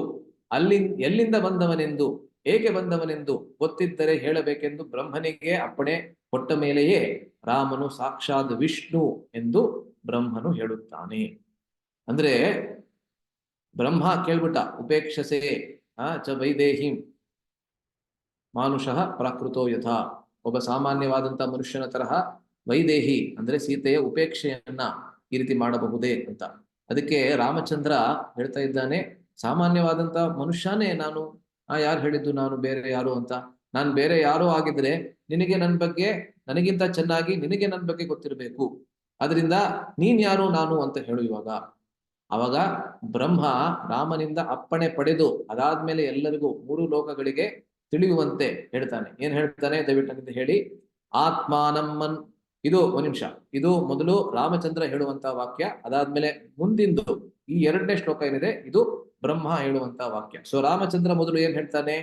ಎಲ್ಲಿಂದ ಬಂದವನೆಂದು, ಏಕೆ ಬಂದವನೆಂದು ಗೊತ್ತಿದ್ದರೆ ಹೇಳಬೇಕೆಂದು ಬ್ರಹ್ಮನಿಗೆ ಅಪ್ಪಣೆ ಕೊಟ್ಟ ಮೇಲೆಯೇ ರಾಮನು ಸಾಕ್ಷಾತ್ ವಿಷ್ಣು ಎಂದು ಬ್ರಹ್ಮನು ಹೇಳುತ್ತಾನೆ. ಅಂದ್ರೆ ಬ್ರಹ್ಮ ಕೇಳ್ಬಿಟ್ಟ, ಉಪೇಕ್ಷಸೆ ಚ ವೈದೇಹಿಂ ಮಾನುಷಃ ಪ್ರಾಕೃತೋ ಯಥಾ. ಒಬ್ಬ ಸಾಮಾನ್ಯವಾದಂತ ಮನುಷ್ಯನ ತರಹ ವೈದೇಹಿ ಅಂದ್ರೆ ಸೀತೆಯ ಉಪೇಕ್ಷೆಯನ್ನ ಈ ರೀತಿ ಮಾಡಬಹುದೇ ಅಂತ. ಅದಕ್ಕೆ ರಾಮಚಂದ್ರ ಹೇಳ್ತಾ ಇದ್ದಾನೆ, ಸಾಮಾನ್ಯವಾದಂತ ಮನುಷ್ಯನೇ ನಾನು. ಯಾರು ಹೇಳಿದ್ದು ನಾನು ಬೇರೆ ಯಾರು ಅಂತ? ನಾನು ಬೇರೆ ಯಾರೋ ಆಗಿದ್ರೆ ನಿನಗೆ ನನ್ನ ಬಗ್ಗೆ ನನಗಿಂತ ಚೆನ್ನಾಗಿ ನಿನಗೆ ನನ್ನ ಬಗ್ಗೆ ಗೊತ್ತಿರಬೇಕು. ಅದರಿಂದ ನೀನ್ ಯಾರು ನಾನು ಅಂತ ಹೇಳು ಇವಾಗ. ಅವಾಗ ಬ್ರಹ್ಮ ರಾಮನಿಂದ ಅಪ್ಪಣೆ ಪಡೆದು ಅದಾದ್ಮೇಲೆ ಎಲ್ಲರಿಗೂ 3 ಲೋಕಗಳಿಗೆ ತಿಳಿಯುವಂತೆ ಹೇಳ್ತಾನೆ. ಏನ್ ಹೇಳ್ತಾನೆ ದಯವಿಟ್ಟು ಹೇಳಿ. ಆತ್ಮಾನಮ್ಮನ್, ಇದು 1 ನಿಮಿಷ, ಇದು ಮೊದಲು ರಾಮಚಂದ್ರ ಹೇಳುವಂತ ವಾಕ್ಯ. ಅದಾದ್ಮೇಲೆ ಮುಂದಿಂದು ಈ 2ನೇ ಶ್ಲೋಕ ಏನಿದೆ ಇದು ಬ್ರಹ್ಮ ಹೇಳುವಂತ ವಾಕ್ಯ. ಸೊ ರಾಮಚಂದ್ರ ಮೊದಲು ಏನ್ ಹೇಳ್ತಾನೆ?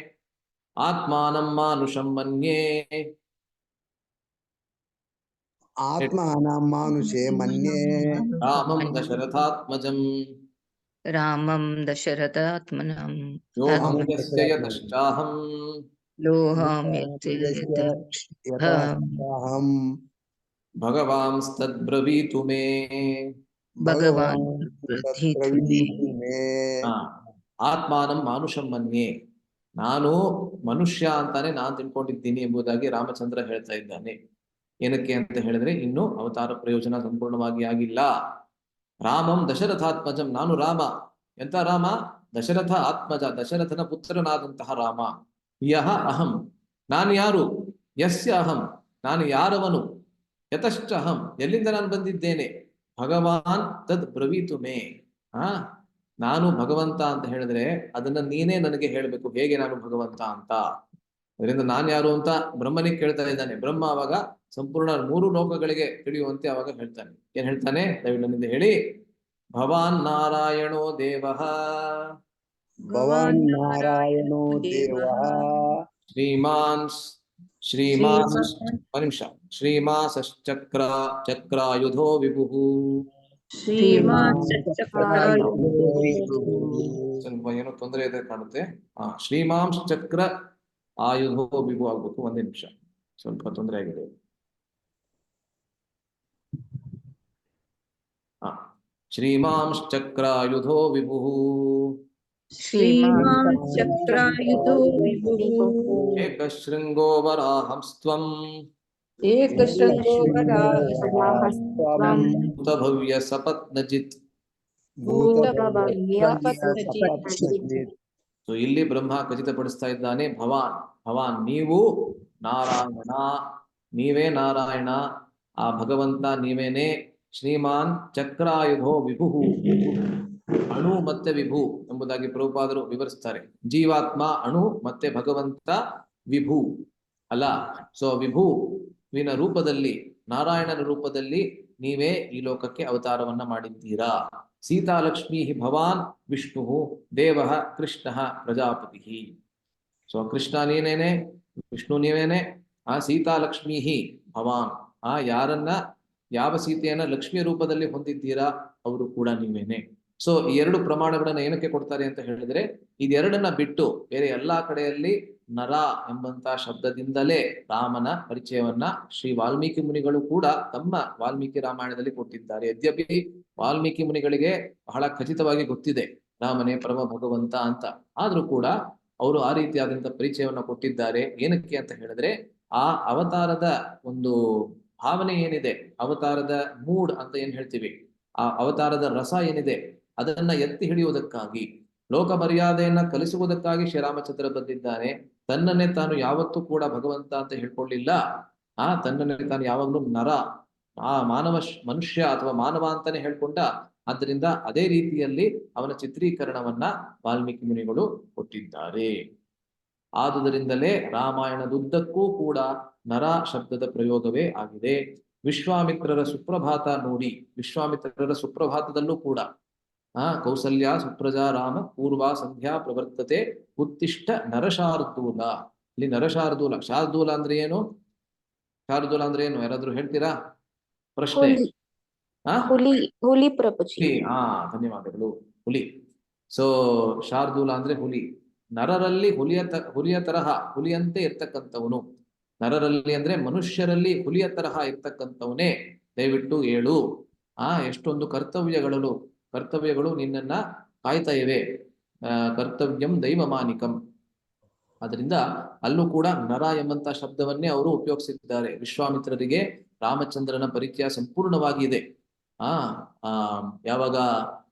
ಆತ್ಮಾನಂ ಮಾನುಷಂ ಮನ್ಯೇ. ಆತ್ಮಾನಂ ಮಾನುಷೇ ಮನ್ಯೇ ರಾಮಂ ದಶರಥಾತ್ಮಜಂ ರಾಮಂ ದಶರಥಾತ್ಮನಂ ಯೋಹಂ ಯಸ್ಯ ಯತಶ್ಚಾಹಂ ಯಥಾಹಂ ಭಗವಾಂಸ್ತದ್ಬ್ರವೀತು ಮೇ. ಭಗವಾನ್ ತತ್ಪ್ರವೀತು ಮೇ. ಆತ್ಮಾನಂ ಮಾನುಷಂ ಮನ್ಯೆ, ನಾನು ಮನುಷ್ಯ ಅಂತಾನೆ ನಾನು ತಿಳ್ಕೊಂಡಿದ್ದೀನಿ ಎಂಬುದಾಗಿ ರಾಮಚಂದ್ರ ಹೇಳ್ತಾ ಇದ್ದಾನೆ. ಏನಕ್ಕೆ ಅಂತ ಹೇಳಿದ್ರೆ ಇನ್ನು ಅವತಾರ ಪ್ರಯೋಜನ ಸಂಪೂರ್ಣವಾಗಿ ಆಗಿಲ್ಲ. ರಾಮಂ ದಶರಥಾತ್ಮಜಂ, ನಾನು ರಾಮ. ಎಂತ ರಾಮ? ದಶರಥ ಆತ್ಮಜ, ದಶರಥನ ಪುತ್ರನಾದಂತಹ ರಾಮ. ಯಹ ಅಹಂ, ನಾನು ಯಾರು? ಯಸ್ಯ ಅಹಂ, ನಾನು ಯಾರವನು? ಯತಶ್ಚ ಅಹಂ, ಎಲ್ಲಿಂದ ನಾನು ಬಂದಿದ್ದೇನೆ? ಭಗವಾನ್ ತದ್ ಬ್ರವೀತು ಮೇ. ನಾನು ಭಗವಂತ ಅಂತ ಹೇಳಿದ್ರೆ ಅದನ್ನ ನೀನೇ ನನಗೆ ಹೇಳ್ಬೇಕು, ಹೇಗೆ ನಾನು ಭಗವಂತ ಅಂತ. ಅದರಿಂದ ನಾನು ಯಾರು ಅಂತ ಬ್ರಹ್ಮನಿಗೆ ಕೇಳ್ತಾ ಇದ್ದಾನೆ. ಬ್ರಹ್ಮ ಅವಾಗ ಸಂಪೂರ್ಣ 3 ಲೋಕಗಳಿಗೆ ತಿಳಿಯುವಂತೆ ಅವಾಗ ಹೇಳ್ತಾನೆ. ಏನ್ ಹೇಳ್ತಾನೆ? ದಯವಿಟ್ಟು ನನ್ನಿಂದ ಹೇಳಿ. ಭವಾನ್ ನಾರಾಯಣೋ ದೇವಃ, ಭವಾನ್ ನಾರಾಯಣೋ ದೇವಃ, ಶ್ರೀಮಾನ್ ನಿಮಿಷ, ಚಕ್ರಾಯುಧೋ ವಿಭುಃ. ಸ್ವಲ್ಪ ಏನೋ ತೊಂದರೆ ಇದೆ ಕಾಣುತ್ತೆ. ಶ್ರೀಮಾಂಶ್ ಚಕ್ರ ಆಯುಧೋ ವಿಭು ಆಗ್ಬೇಕು. 1 ನಿಮಿಷ, ಸ್ವಲ್ಪ ತೊಂದರೆ ಆಗಿದೆ. ಶ್ರೀಮಾಂಶ್ ಚಕ್ರಾಯುಧೋ ವಿಭುಃ, ಏಕಶೃಂಗೋ ವರಾಹಂಸ್ತ್ವಂ ಭೂತಭವ್ಯ ಸಪತ್ನಜಿತ್. ಸೊ ಇಲ್ಲಿ ಬ್ರಹ್ಮ ಖಚಿತಪಡಿಸ್ತಾ ಇದ್ದಾನೆ, ಭವಾನ್ ನೀವು ನಾರಾಯಣ, ನೀವೇ ನಾರಾಯಣ, ಆ ಭಗವಂತ ನೀವೇನೆ. ಶ್ರೀಮಾನ್ ಚಕ್ರಾಯುಧೋ ವಿಭು, ಅಣು ಮತ್ತೆ ವಿಭು ಎಂಬುದಾಗಿ ಪ್ರಭುಪಾದರು ವಿವರಿಸ್ತಾರೆ. ಜೀವಾತ್ಮ ಅಣು ಮತ್ತೆ ಭಗವಂತ ವಿಭು ಅಲ್ಲ. ಸೊ ವಿಭುವಿನ ರೂಪದಲ್ಲಿ, ನಾರಾಯಣನ ರೂಪದಲ್ಲಿ ನೀವೇ ಈ ಲೋಕಕ್ಕೆ ಅವತಾರವನ್ನ ಮಾಡಿದ್ದೀರಾ. ಸೀತಾಲಕ್ಷ್ಮೀ ಭವಾನ್ ವಿಷ್ಣು ದೇವ ಕೃಷ್ಣ ಪ್ರಜಾಪತಿ. ಸೊ ಕೃಷ್ಣ ನೀನೇನೆ, ವಿಷ್ಣು ನೀವೇನೆ, ಆ ಸೀತಾಲಕ್ಷ್ಮೀ ಭವಾನ್, ಯಾವ ಸೀತೆಯನ್ನ ಲಕ್ಷ್ಮಿಯ ರೂಪದಲ್ಲಿ ಹೊಂದಿದ್ದೀರಾ ಅವರು ಕೂಡ ನೀವೇನೆ. ಸೊ ಈ 2 ಪ್ರಮಾಣಗಳನ್ನ ಏನಕ್ಕೆ ಕೊಡ್ತಾರೆ ಅಂತ ಹೇಳಿದ್ರೆ, ಇದೆರಡನ್ನ ಬಿಟ್ಟು ಬೇರೆ ಎಲ್ಲಾ ಕಡೆಯಲ್ಲಿ ನರ ಎಂಬಂತ ಶಬ್ದದಿಂದಲೇ ರಾಮನ ಪರಿಚಯವನ್ನ ಶ್ರೀ ವಾಲ್ಮೀಕಿ ಮುನಿಗಳು ಕೂಡ ತಮ್ಮ ವಾಲ್ಮೀಕಿ ರಾಮಾಯಣದಲ್ಲಿ ಕೊಟ್ಟಿದ್ದಾರೆ. ಯದ್ಯಪಿ ವಾಲ್ಮೀಕಿ ಮುನಿಗಳಿಗೆ ಬಹಳ ಖಚಿತವಾಗಿ ಗೊತ್ತಿದೆ ರಾಮನೇ ಪರಮ ಭಗವಂತ ಅಂತ, ಆದ್ರೂ ಕೂಡ ಅವರು ಆ ರೀತಿಯಾದಂತಹ ಪರಿಚಯವನ್ನ ಕೊಟ್ಟಿದ್ದಾರೆ. ಏನಕ್ಕೆ ಅಂತ ಹೇಳಿದ್ರೆ, ಆ ಅವತಾರದ ಒಂದು ಭಾವನೆ ಏನಿದೆ, ಅವತಾರದ ಮೂಡ್ ಅಂತ ಏನ್ ಹೇಳ್ತೀವಿ, ಆ ಅವತಾರದ ರಸ ಏನಿದೆ ಅದನ್ನ ಎತ್ತಿ ಹಿಡಿಯುವುದಕ್ಕಾಗಿ, ಲೋಕ ಮರ್ಯಾದೆಯನ್ನ ಕಲಿಸುವುದಕ್ಕಾಗಿ ಶ್ರೀರಾಮಚಂದ್ರ ಬಂದಿದ್ದಾನೆ. ತನ್ನನ್ನೇ ತಾನು ಯಾವತ್ತೂ ಕೂಡ ಭಗವಂತ ಅಂತ ಹೇಳ್ಕೊಳ್ಳಿಲ್ಲ. ತನ್ನನ್ನೇ ತಾನು ಯಾವಾಗ್ಲೂ ನರ, ಮನುಷ್ಯ ಅಥವಾ ಮಾನವ ಅಂತಾನೆ ಹೇಳ್ಕೊಂಡ. ಆದ್ದರಿಂದ ಅದೇ ರೀತಿಯಲ್ಲಿ ಅವನ ಚಿತ್ರೀಕರಣವನ್ನ ವಾಲ್ಮೀಕಿ ಮುನಿಗಳು ಕೊಟ್ಟಿದ್ದಾರೆ. ಆದುದರಿಂದಲೇ ರಾಮಾಯಣದುದ್ದಕ್ಕೂ ಕೂಡ ನರ ಶಬ್ದದ ಪ್ರಯೋಗವೇ ಆಗಿದೆ. ವಿಶ್ವಾಮಿತ್ರರ ಸುಪ್ರಭಾತ ನೋಡಿ, ವಿಶ್ವಾಮಿತ್ರರ ಸುಪ್ರಭಾತದಲ್ಲೂ ಕೂಡ ಕೌಸಲ್ಯ ಸುಪ್ರಜಾ ರಾಮ ಪೂರ್ವ ಸಂಧ್ಯಾ ಪ್ರವರ್ತತೆ ಉತ್ತಿಷ್ಠ ನರಶಾರ್ದೂಲ. ಇಲ್ಲಿ ನರಶಾರ್ದೂಲ, ಶಾರ್ದೂಲ ಅಂದ್ರೆ ಏನು? ಶಾರ್ದೂಲ ಅಂದ್ರೆ ಏನು? ಯಾರಾದ್ರೂ ಹೇಳ್ತೀರಾ? ಪ್ರಶ್ನೆ. ಹುಲಿ ಪ್ರಭುಜಿ. ಧನ್ಯವಾದಗಳು. ಹುಲಿ. ಸೊ ಶಾರ್ದೂಲ ಅಂದ್ರೆ ಹುಲಿ. ನರರಲ್ಲಿ ಹುಲಿಯ ತರಹ, ಹುಲಿಯಂತೆ ಇರ್ತಕ್ಕಂಥವನು. ನರರಲ್ಲಿ ಅಂದ್ರೆ ಮನುಷ್ಯರಲ್ಲಿ ಹುಲಿಯ ತರಹ ಇರ್ತಕ್ಕಂಥವನೇ, ದಯವಿಟ್ಟು ಹೇಳು. ಎಷ್ಟೊಂದು ಕರ್ತವ್ಯಗಳು ನಿನ್ನನ್ನ ಕಾಯ್ತಾ ಇವೆ. ಕರ್ತವ್ಯಂ ದೈವಮಾನಿಕಂ. ಅದರಿಂದ ಅಲ್ಲೂ ಕೂಡ ನರ ಎಂಬಂತ ಶಬ್ದವನ್ನೇ ಅವರು ಉಪಯೋಗಿಸಿದ್ದಾರೆ. ವಿಶ್ವಾಮಿತ್ರರಿಗೆ ರಾಮಚಂದ್ರನ ಪರಿಚಯ ಸಂಪೂರ್ಣವಾಗಿ ಇದೆ. ಯಾವಾಗ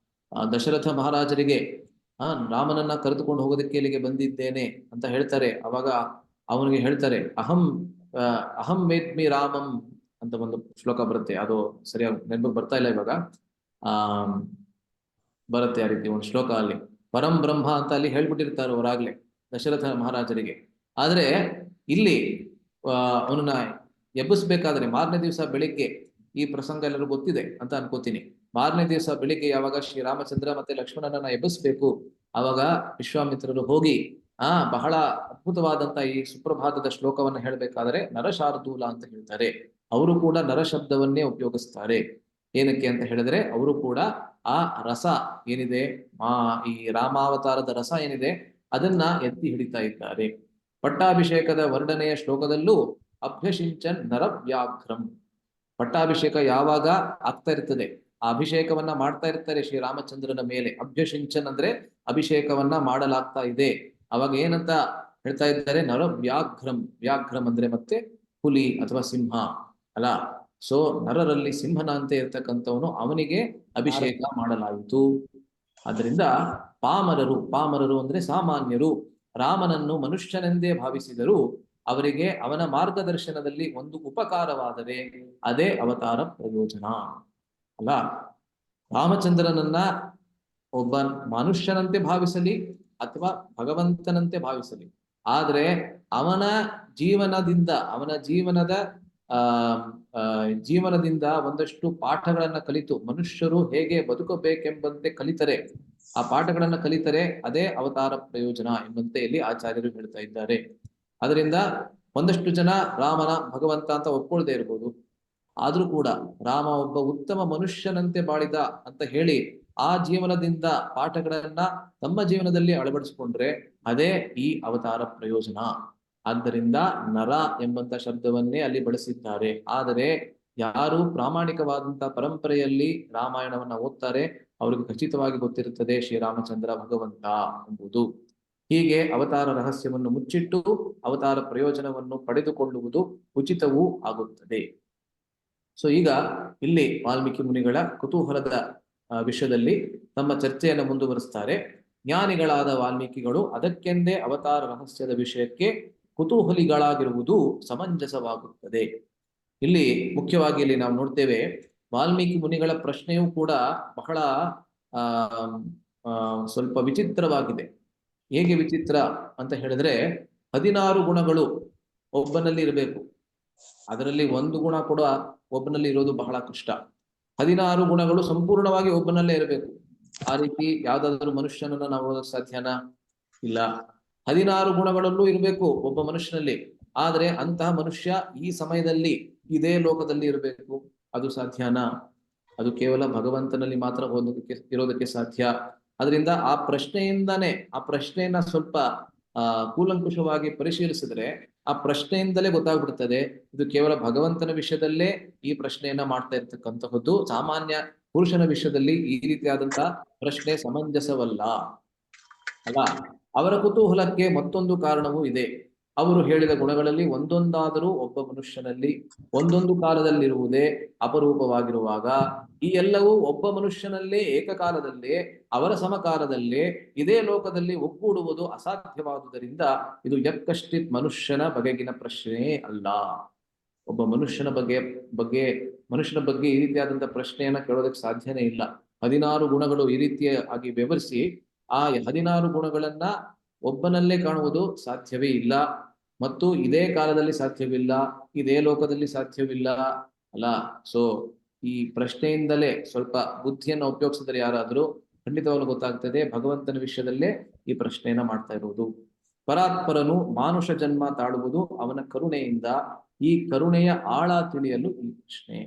ದಶರಥ ಮಹಾರಾಜರಿಗೆ ರಾಮನನ್ನ ಕರೆದುಕೊಂಡು ಹೋಗೋದಕ್ಕೆ ಇಲ್ಲಿಗೆ ಬಂದಿದ್ದೇನೆ ಅಂತ ಹೇಳ್ತಾರೆ, ಅವಾಗ ಅವನಿಗೆ ಹೇಳ್ತಾರೆ ಅಹಂ ವೇದ್ಮಿ ರಾಮಂ ಅಂತ ಒಂದು ಶ್ಲೋಕ ಬರುತ್ತೆ. ಅದು ಸರಿಯಾಗಿ ನೆನಪಿಗೆ ಬರ್ತಾ ಇಲ್ಲ ಇವಾಗ. ಬರುತ್ತೆ ಆ ರೀತಿ ಒಂದು ಶ್ಲೋಕ ಅಲ್ಲಿ. ಪರಂ ಬ್ರಹ್ಮ ಅಂತ ಅಲ್ಲಿ ಹೇಳ್ಬಿಟ್ಟಿರ್ತಾರೆ ಅವರಾಗ್ಲೆ ದಶರಥ ಮಹಾರಾಜರಿಗೆ. ಆದ್ರೆ ಇಲ್ಲಿ ಅವನನ್ನ ಎಬ್ಬಿಸ್ಬೇಕಾದ್ರೆ ಮಾರನೇ ದಿವಸ ಬೆಳಿಗ್ಗೆ, ಈ ಪ್ರಸಂಗ ಎಲ್ಲರೂ ಗೊತ್ತಿದೆ ಅಂತ ಅನ್ಕೋತೀನಿ. ಮಾರನೇ ದಿವಸ ಬೆಳಿಗ್ಗೆ ಯಾವಾಗ ಶ್ರೀರಾಮಚಂದ್ರ ಮತ್ತೆ ಲಕ್ಷ್ಮಣನನ್ನ ಎಬ್ಬಿಸ್ಬೇಕು, ಅವಾಗ ವಿಶ್ವಾಮಿತ್ರರು ಹೋಗಿ ಬಹಳ ಅದ್ಭುತವಾದಂತ ಈ ಸುಪ್ರಭಾತದ ಶ್ಲೋಕವನ್ನ ಹೇಳ್ಬೇಕಾದ್ರೆ ನರಶಾರ್ದೂಲ ಅಂತ ಹೇಳ್ತಾರೆ. ಅವರು ಕೂಡ ನರ ಶಬ್ದವನ್ನೇ ಉಪಯೋಗಿಸ್ತಾರೆ. ಏನಕ್ಕೆ ಅಂತ ಹೇಳಿದ್ರೆ ಅವರು ಕೂಡ ಆ ರಸ ಏನಿದೆ, ಈ ರಾಮಾವತಾರದ ರಸ ಏನಿದೆ ಅದನ್ನ ಎತ್ತಿ ಹಿಡಿತಾ ಇದ್ದಾರೆ. ಪಟ್ಟಾಭಿಷೇಕದ ವರ್ಣನೆಯ ಶ್ಲೋಕದಲ್ಲೂ ಅಭ್ಯಸಿಂಚನ್ ನರವ್ಯಾಘ್ರಂ, ಪಟ್ಟಾಭಿಷೇಕ ಯಾವಾಗ ಆಗ್ತಾ ಇರ್ತದೆ, ಆ ಅಭಿಷೇಕವನ್ನ ಮಾಡ್ತಾ ಇರ್ತಾರೆ ಶ್ರೀರಾಮಚಂದ್ರನ ಮೇಲೆ. ಅಭ್ಯಸಿಂಚನ್ ಅಂದ್ರೆ ಅಭಿಷೇಕವನ್ನ ಮಾಡಲಾಗ್ತಾ ಇದೆ. ಅವಾಗ ಏನಂತ ಹೇಳ್ತಾ ಇದ್ದಾರೆ? ನರವ್ಯಾಘ್ರಂ. ವ್ಯಾಘ್ರಂ ಅಂದ್ರೆ ಮತ್ತೆ ಹುಲಿ ಅಥವಾ ಸಿಂಹ ಅಲ್ಲ. ಸೊ ನರರಲ್ಲಿ ಸಿಂಹನ ಅಂತ ಇರ್ತಕ್ಕಂಥವನು, ಅವನಿಗೆ ಅಭಿಷೇಕ ಮಾಡಲಾಯಿತು. ಅದರಿಂದ ಪಾಮರರು ಅಂದ್ರೆ ಸಾಮಾನ್ಯರು ರಾಮನನ್ನು ಮನುಷ್ಯನೆಂದೇ ಭಾವಿಸಿದರು. ಅವರಿಗೆ ಅವನ ಮಾರ್ಗದರ್ಶನದಲ್ಲಿ ಒಂದು ಉಪಕಾರವಾದರೆ ಅದೇ ಅವತಾರ ಪ್ರಯೋಜನ ಅಲ್ಲ. ರಾಮಚಂದ್ರನನ್ನ ಒಬ್ಬ ಮನುಷ್ಯನಂತೆ ಭಾವಿಸಲಿ ಅಥವಾ ಭಗವಂತನಂತೆ ಭಾವಿಸಲಿ, ಆದ್ರೆ ಅವನ ಜೀವನದಿಂದ ಒಂದಷ್ಟು ಪಾಠಗಳನ್ನ ಕಲಿತು ಮನುಷ್ಯರು ಹೇಗೆ ಬದುಕಬೇಕೆಂಬಂತೆ ಕಲಿತರೆ, ಆ ಪಾಠಗಳನ್ನ ಕಲಿತರೆ ಅದೇ ಅವತಾರ ಪ್ರಯೋಜನ ಎಂಬಂತೆ ಇಲ್ಲಿ ಆಚಾರ್ಯರು ಹೇಳ್ತಾ ಇದ್ದಾರೆ. ಅದರಿಂದ ಒಂದಷ್ಟು ಜನ ರಾಮನ ಭಗವಂತ ಅಂತ ಒಪ್ಕೊಳ್ದೇ ಇರ್ಬೋದು, ಆದ್ರೂ ಕೂಡ ರಾಮ ಒಬ್ಬ ಉತ್ತಮ ಮನುಷ್ಯನಂತೆ ಬಾಳಿದ ಅಂತ ಹೇಳಿ ಆ ಜೀವನದಿಂದ ಪಾಠಗಳನ್ನ ತಮ್ಮ ಜೀವನದಲ್ಲಿ ಅಳವಡಿಸಿಕೊಂಡ್ರೆ ಅದೇ ಈ ಅವತಾರ ಪ್ರಯೋಜನ. ಆದ್ದರಿಂದ ನರ ಎಂಬಂತ ಶಬ್ದವನ್ನೇ ಅಲ್ಲಿ ಬಳಸಿದ್ದಾರೆ. ಆದರೆ ಯಾರು ಪ್ರಾಮಾಣಿಕವಾದಂತಹ ಪರಂಪರೆಯಲ್ಲಿ ರಾಮಾಯಣವನ್ನ ಓದ್ತಾರೆ ಅವ್ರಿಗೆ ಖಚಿತವಾಗಿ ಗೊತ್ತಿರುತ್ತದೆ ಶ್ರೀರಾಮಚಂದ್ರ ಭಗವಂತ ಎಂಬುದು. ಹೀಗೆ ಅವತಾರ ರಹಸ್ಯವನ್ನು ಮುಚ್ಚಿಟ್ಟು ಅವತಾರ ಪ್ರಯೋಜನವನ್ನು ಪಡೆದುಕೊಳ್ಳುವುದು ಉಚಿತವೂ ಆಗುತ್ತದೆ. ಸೊ ಈಗ ಇಲ್ಲಿ ವಾಲ್ಮೀಕಿ ಮುನಿಗಳ ಕುತೂಹಲದ ವಿಷಯದಲ್ಲಿ ತಮ್ಮ ಚರ್ಚೆಯನ್ನು ಮುಂದುವರಿಸ್ತಾರೆ. ಜ್ಞಾನಿಗಳಾದ ವಾಲ್ಮೀಕಿಗಳು ಅದಕ್ಕೆಂದೇ ಅವತಾರ ರಹಸ್ಯದ ವಿಷಯಕ್ಕೆ ಕುತೂಹಲಿಗಳಾಗಿರುವುದು ಸಮಂಜಸವಾಗುತ್ತದೆ. ಇಲ್ಲಿ ಮುಖ್ಯವಾಗಿ ಇಲ್ಲಿ ನಾವು ನೋಡ್ತೇವೆ, ವಾಲ್ಮೀಕಿ ಮುನಿಗಳ ಪ್ರಶ್ನೆಯೂ ಕೂಡ ಬಹಳ ಸ್ವಲ್ಪ ವಿಚಿತ್ರವಾಗಿದೆ. ಹೇಗೆ ವಿಚಿತ್ರ ಅಂತ ಹೇಳಿದ್ರೆ, 16 ಗುಣಗಳು ಒಬ್ಬನಲ್ಲಿ ಇರಬೇಕು, ಅದರಲ್ಲಿ ಒಂದು ಗುಣ ಕೂಡ ಒಬ್ಬನಲ್ಲಿ ಇರೋದು ಬಹಳ ಕಷ್ಟ. 16 ಗುಣಗಳು ಸಂಪೂರ್ಣವಾಗಿ ಒಬ್ಬನಲ್ಲೇ ಇರಬೇಕು. ಆ ರೀತಿ ಯಾವ್ದಾದ್ರು ಮನುಷ್ಯನನ್ನ ನಾವು ಸಾಧ್ಯನಾ? ಇಲ್ಲ. 16 ಗುಣಗಳಲ್ಲೂ ಇರಬೇಕು ಒಬ್ಬ ಮನುಷ್ಯನಲ್ಲಿ, ಆದ್ರೆ ಅಂತಹ ಮನುಷ್ಯ ಈ ಸಮಯದಲ್ಲಿ ಇದೇ ಲೋಕದಲ್ಲಿ ಇರಬೇಕು, ಅದು ಸಾಧ್ಯನಾ? ಅದು ಕೇವಲ ಭಗವಂತನಲ್ಲಿ ಮಾತ್ರ ಇರೋದಕ್ಕೆ ಸಾಧ್ಯ. ಅದರಿಂದ ಆ ಪ್ರಶ್ನೆಯನ್ನ ಸ್ವಲ್ಪ ಕೂಲಂಕುಷವಾಗಿ ಪರಿಶೀಲಿಸಿದ್ರೆ ಆ ಪ್ರಶ್ನೆಯಿಂದಲೇ ಗೊತ್ತಾಗ್ಬಿಡ್ತದೆ ಇದು ಕೇವಲ ಭಗವಂತನ ವಿಷಯದಲ್ಲೇ ಈ ಪ್ರಶ್ನೆಯನ್ನ ಮಾಡ್ತಾ ಇರ್ತಕ್ಕಂತಹದ್ದು. ಸಾಮಾನ್ಯ ಪುರುಷನ ವಿಷಯದಲ್ಲಿ ಈ ರೀತಿಯಾದಂತಹ ಪ್ರಶ್ನೆ ಸಮಂಜಸವಲ್ಲ ಅಲ್ಲ. ಅವರ ಕುತೂಹಲಕ್ಕೆ ಮತ್ತೊಂದು ಕಾರಣವೂ ಇದೆ. ಅವರು ಹೇಳಿದ ಗುಣಗಳಲ್ಲಿ ಒಂದೊಂದಾದರೂ ಒಬ್ಬ ಮನುಷ್ಯನಲ್ಲಿ ಒಂದೊಂದು ಕಾಲದಲ್ಲಿರುವುದೇ ಅಪರೂಪವಾಗಿರುವಾಗ, ಈ ಎಲ್ಲವೂ ಒಬ್ಬ ಮನುಷ್ಯನಲ್ಲೇ ಏಕಕಾಲದಲ್ಲೇ ಅವರ ಸಮಕಾಲದಲ್ಲೇ ಇದೇ ಲೋಕದಲ್ಲಿ ಒಗ್ಗೂಡುವುದು ಅಸಾಧ್ಯವಾದುದರಿಂದ ಇದು ಯಕ್ಕಶ್ಚಿತ್ ಮನುಷ್ಯನ ಬಗೆಗಿನ ಪ್ರಶ್ನೆ ಅಲ್ಲ. ಒಬ್ಬ ಮನುಷ್ಯನ ಬಗ್ಗೆ ಈ ರೀತಿಯಾದಂತಹ ಪ್ರಶ್ನೆಯನ್ನ ಕೇಳೋದಕ್ಕೆ ಸಾಧ್ಯನೇ ಇಲ್ಲ. 16 ಗುಣಗಳು ಈ ರೀತಿಯಾಗಿ ವಿವರಿಸಿ ಆ 16 ಗುಣಗಳನ್ನ ಒಬ್ಬನಲ್ಲೇ ಕಾಣುವುದು ಸಾಧ್ಯವೇ ಇಲ್ಲ, ಮತ್ತು ಇದೇ ಕಾಲದಲ್ಲಿ ಸಾಧ್ಯವಿಲ್ಲ, ಇದೇ ಲೋಕದಲ್ಲಿ ಸಾಧ್ಯವಿಲ್ಲ ಅಲ್ಲ. ಸೊ ಈ ಪ್ರಶ್ನೆಯಿಂದಲೇ ಸ್ವಲ್ಪ ಬುದ್ಧಿಯನ್ನು ಉಪಯೋಗಿಸಿದ್ರೆ ಯಾರಾದ್ರೂ ಖಂಡಿತವಾಗ್ಲೂ ಗೊತ್ತಾಗ್ತದೆ ಭಗವಂತನ ವಿಷಯದಲ್ಲೇ ಈ ಪ್ರಶ್ನೆಯನ್ನ ಮಾಡ್ತಾ ಇರುವುದು. ಪರಾತ್ಪರನು ಮಾನುಷ ಜನ್ಮ ತಾಳುವುದು ಅವನ ಕರುಣೆಯಿಂದ, ಈ ಕರುಣೆಯ ಆಳ ತಿಳಿಯಲು ಈ ಪ್ರಶ್ನೆ.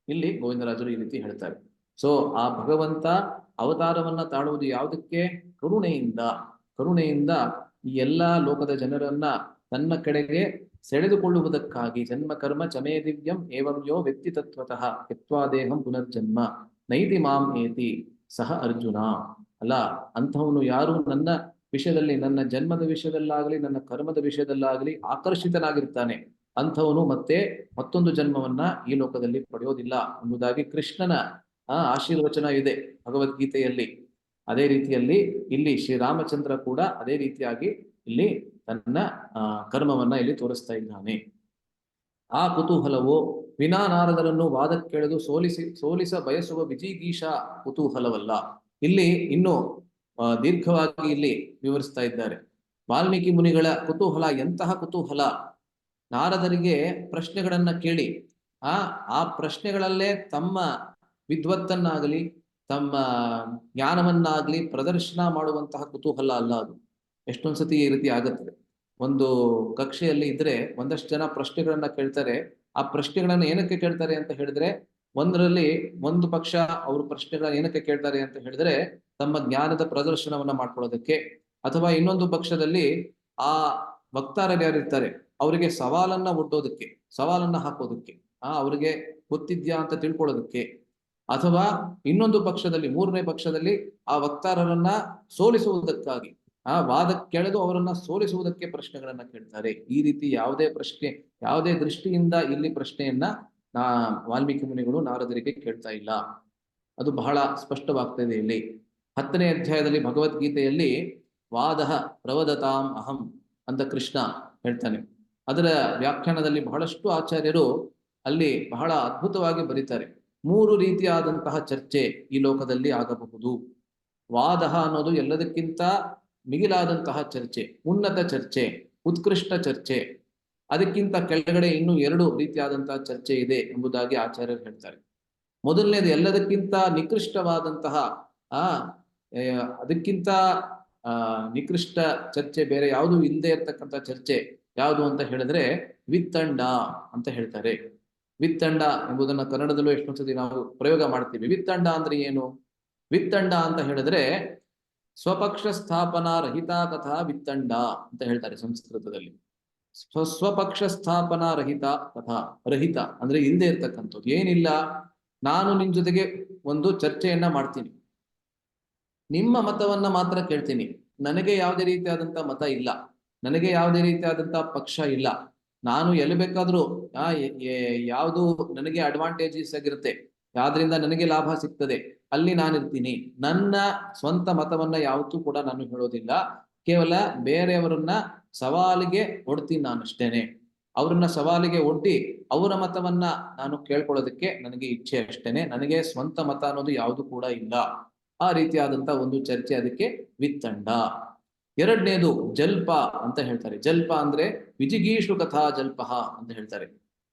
ಇಲ್ಲಿ ಗೋವಿಂದರಾಜರು ಈ ರೀತಿ ಹೇಳ್ತಾರೆ. ಸೊ ಆ ಭಗವಂತ ಅವತಾರವನ್ನ ತಾಳುವುದು ಯಾವುದಕ್ಕೆ? ಕರುಣೆಯಿಂದ ಈ ಎಲ್ಲಾ ಲೋಕದ ಜನರನ್ನ ತನ್ನ ಕಡೆಗೆ ಸೆಳೆದುಕೊಳ್ಳುವುದಕ್ಕಾಗಿ. ಜನ್ಮ ಕರ್ಮ ಚಮೇ ದಿವ್ಯಂ ಏವಂ ಯೋ ವ್ಯಕ್ತಿ ತತ್ವತಃ ಯತ್ವಾದೇಹಂ ಪುನರ್ಜನ್ಮ ನೈತಿ ಮಾಂ ಏತಿ ಸಹ ಅರ್ಜುನ ಅಲ್ಲ. ಅಂಥವನು ಯಾರು ನನ್ನ ವಿಷಯದಲ್ಲಿ, ನನ್ನ ಜನ್ಮದ ವಿಷಯದಲ್ಲಾಗಲಿ ನನ್ನ ಕರ್ಮದ ವಿಷಯದಲ್ಲಾಗಲಿ ಆಕರ್ಷಿತನಾಗಿರ್ತಾನೆ, ಅಂಥವನು ಮತ್ತೊಂದು ಜನ್ಮವನ್ನ ಈ ಲೋಕದಲ್ಲಿ ಪಡೆಯೋದಿಲ್ಲ ಎಂಬುದಾಗಿ ಕೃಷ್ಣನ ಆಶೀರ್ವಚನ ಇದೆ ಭಗವದ್ಗೀತೆಯಲ್ಲಿ. ಅದೇ ರೀತಿಯಲ್ಲಿ ಇಲ್ಲಿ ಶ್ರೀರಾಮಚಂದ್ರ ಕೂಡ ಅದೇ ರೀತಿಯಾಗಿ ಇಲ್ಲಿ ತನ್ನ ಕರ್ಮವನ್ನ ಇಲ್ಲಿ ತೋರಿಸ್ತಾ ಇದ್ದಾನೆ. ಆ ಕುತೂಹಲವು ವಿನಾ ನಾರದರನ್ನು ವಾದಕ್ಕೆಳೆದು ಸೋಲಿಸ ಬಯಸುವ ವಿಜಿಗೀಷ ಕುತೂಹಲವಲ್ಲ. ಇಲ್ಲಿ ಇನ್ನು ದೀರ್ಘವಾಗಿ ಇಲ್ಲಿ ವಿವರಿಸ್ತಾ ಇದ್ದಾರೆ. ವಾಲ್ಮೀಕಿ ಮುನಿಗಳ ಕುತೂಹಲ ಎಂತಹ ಕುತೂಹಲ! ನಾರದರಿಗೆ ಪ್ರಶ್ನೆಗಳನ್ನ ಕೇಳಿ ಆ ಪ್ರಶ್ನೆಗಳಲ್ಲೇ ತಮ್ಮ ವಿದ್ವತ್ತನ್ನಾಗಲಿ ತಮ್ಮ ಜ್ಞಾನವನ್ನಾಗ್ಲಿ ಪ್ರದರ್ಶನ ಮಾಡುವಂತಹ ಕುತೂಹಲ ಅಲ್ಲ ಅದು. ಎಷ್ಟೊಂದ್ಸತಿ ಈ ರೀತಿ ಆಗುತ್ತದೆ. ಒಂದು ಕಕ್ಷೆಯಲ್ಲಿ ಇದ್ರೆ ಒಂದಷ್ಟು ಜನ ಪ್ರಶ್ನೆಗಳನ್ನ ಕೇಳ್ತಾರೆ, ಆ ಪ್ರಶ್ನೆಗಳನ್ನ ಏನಕ್ಕೆ ಕೇಳ್ತಾರೆ ಅಂತ ಹೇಳಿದ್ರೆ, ಒಂದರಲ್ಲಿ ಒಂದು ಪಕ್ಷ ಅವರು ಪ್ರಶ್ನೆಗಳನ್ನ ಏನಕ್ಕೆ ಕೇಳ್ತಾರೆ ಅಂತ ಹೇಳಿದ್ರೆ ತಮ್ಮ ಜ್ಞಾನದ ಪ್ರದರ್ಶನವನ್ನ ಮಾಡ್ಕೊಳ್ಳೋದಕ್ಕೆ, ಅಥವಾ ಇನ್ನೊಂದು ಪಕ್ಷದಲ್ಲಿ ಆ ವಕ್ತಾರರು ಯಾರಿರ್ತಾರೆ ಅವರಿಗೆ ಸವಾಲನ್ನ ಒಡ್ಡೋದಕ್ಕೆ, ಸವಾಲನ್ನ ಹಾಕೋದಕ್ಕೆ, ಅವರಿಗೆ ಗೊತ್ತಿದ್ಯಾ ಅಂತ ತಿಳ್ಕೊಳ್ಳೋದಕ್ಕೆ, ಅಥವಾ ಇನ್ನೊಂದು ಪಕ್ಷದಲ್ಲಿ ಮೂರನೇ ಪಕ್ಷದಲ್ಲಿ ಆ ವಕ್ತಾರರನ್ನ ಸೋಲಿಸುವುದಕ್ಕಾಗಿ, ವಾದ ಕೆಳೆದು ಅವರನ್ನ ಸೋಲಿಸುವುದಕ್ಕೆ ಪ್ರಶ್ನೆಗಳನ್ನ ಕೇಳ್ತಾರೆ. ಈ ರೀತಿ ಯಾವುದೇ ಪ್ರಶ್ನೆ, ಯಾವುದೇ ದೃಷ್ಟಿಯಿಂದ ಇಲ್ಲಿ ಪ್ರಶ್ನೆಯನ್ನ ವಾಲ್ಮೀಕಿ ಮುನಿಗಳು ನಾರದರಿಗೆ ಕೇಳ್ತಾ ಇಲ್ಲ. ಅದು ಬಹಳ ಸ್ಪಷ್ಟವಾಗ್ತದೆ ಇಲ್ಲಿ. 10ನೇ ಅಧ್ಯಾಯದಲ್ಲಿ ಭಗವದ್ಗೀತೆಯಲ್ಲಿ ವಾದ ಪ್ರವದತಾಂ ಅಹಂ ಅಂತ ಕೃಷ್ಣ ಹೇಳ್ತಾನೆ. ಅದರ ವ್ಯಾಖ್ಯಾನದಲ್ಲಿ ಬಹಳಷ್ಟು ಆಚಾರ್ಯರು ಅಲ್ಲಿ ಬಹಳ ಅದ್ಭುತವಾಗಿ ಬರೀತಾರೆ. 3 ರೀತಿಯಾದಂತಹ ಚರ್ಚೆ ಈ ಲೋಕದಲ್ಲಿ ಆಗಬಹುದು. ವಾದ ಅನ್ನೋದು ಎಲ್ಲದಕ್ಕಿಂತ ಮಿಗಿಲಾದಂತಹ ಚರ್ಚೆ, ಉನ್ನತ ಚರ್ಚೆ, ಉತ್ಕೃಷ್ಟ ಚರ್ಚೆ. ಅದಕ್ಕಿಂತ ಕೆಳಗಡೆ ಇನ್ನೂ 2 ರೀತಿಯಾದಂತಹ ಚರ್ಚೆ ಇದೆ ಎಂಬುದಾಗಿ ಆಚಾರ್ಯರು ಹೇಳ್ತಾರೆ. ಮೊದಲನೇದು ಎಲ್ಲದಕ್ಕಿಂತ ನಿಕೃಷ್ಟವಾದಂತಹ ಅದಕ್ಕಿಂತ ನಿಕೃಷ್ಟ ಚರ್ಚೆ ಬೇರೆ ಯಾವುದು ಇಲ್ಲದೆ ಇರತಕ್ಕಂಥ ಚರ್ಚೆ ಯಾವುದು ಅಂತ ಹೇಳಿದ್ರೆ ವಿತ್ತಂಡ ಅಂತ ಹೇಳ್ತಾರೆ. ವಿತ್ತಂಡ ಎಂಬುದನ್ನ ಕನ್ನಡದಲ್ಲೂ ಎಷ್ಟೊಂದು ಸತಿ ನಾವು ಪ್ರಯೋಗ ಮಾಡ್ತೀವಿ. ವಿತ್ತಂಡ ಅಂದ್ರೆ ಏನು? ವಿತ್ತಂಡ ಅಂತ ಹೇಳಿದ್ರೆ ಸ್ವಪಕ್ಷ ಸ್ಥಾಪನಾ ರಹಿತ ಕಥಾ ವಿತ್ತಂಡ ಅಂತ ಹೇಳ್ತಾರೆ ಸಂಸ್ಕೃತದಲ್ಲಿ. ಸ್ವಪಕ್ಷ ಸ್ಥಾಪನಾ ರಹಿತ ಕಥಾ, ರಹಿತ ಅಂದ್ರೆ ಇಲ್ಲದೆ ಇರ್ತಕ್ಕಂಥದ್ದು, ಏನಿಲ್ಲ. ನಾನು ನಿಮ್ ಜೊತೆಗೆ ಒಂದು ಚರ್ಚೆಯನ್ನ ಮಾಡ್ತೀನಿ, ನಿಮ್ಮ ಮತವನ್ನ ಮಾತ್ರ ಕೇಳ್ತೀನಿ, ನನಗೆ ಯಾವುದೇ ರೀತಿಯಾದಂತ ಮತ ಇಲ್ಲ, ನನಗೆ ಯಾವುದೇ ರೀತಿಯಾದಂತ ಪಕ್ಷ ಇಲ್ಲ. ನಾನು ಎಲ್ಲಿ ಬೇಕಾದ್ರೂ ಯಾವುದು ನನಗೆ ಅಡ್ವಾಂಟೇಜಸ್ ಆಗಿರುತ್ತೆ, ಯಾವ್ದ್ರಿಂದ ನನಗೆ ಲಾಭ ಸಿಗ್ತದೆ ಅಲ್ಲಿ ನಾನಿರ್ತೀನಿ. ನನ್ನ ಸ್ವಂತ ಮತವನ್ನ ಯಾವತ್ತೂ ಕೂಡ ನಾನು ಹೇಳೋದಿಲ್ಲ. ಕೇವಲ ಬೇರೆಯವರನ್ನ ಸವಾಲಿಗೆ ಒಡ್ತೀನಿ ನಾನಷ್ಟೇನೆ. ಅವರನ್ನ ಸವಾಲಿಗೆ ಒಡ್ಡಿ ಅವರ ಮತವನ್ನ ನಾನು ಕೇಳ್ಕೊಳ್ಳೋದಕ್ಕೆ ನನಗೆ ಇಚ್ಛೆ ಅಷ್ಟೇನೆ. ನನಗೆ ಸ್ವಂತ ಮತ ಅನ್ನೋದು ಯಾವುದು ಕೂಡ ಇಲ್ಲ. ಆ ರೀತಿಯಾದಂತ ಒಂದು ಚರ್ಚೆ, ಅದಕ್ಕೆ ವಿತ್ತಂಡ. ಎರಡನೇದು ಜಲ್ಪ ಅಂತ ಹೇಳ್ತಾರೆ. ಜಲ್ಪ ಅಂದ್ರೆ ವಿಜಿಗೀಷು ಕಥಾ ಜಲ್ಪ ಅಂತ ಹೇಳ್ತಾರೆ.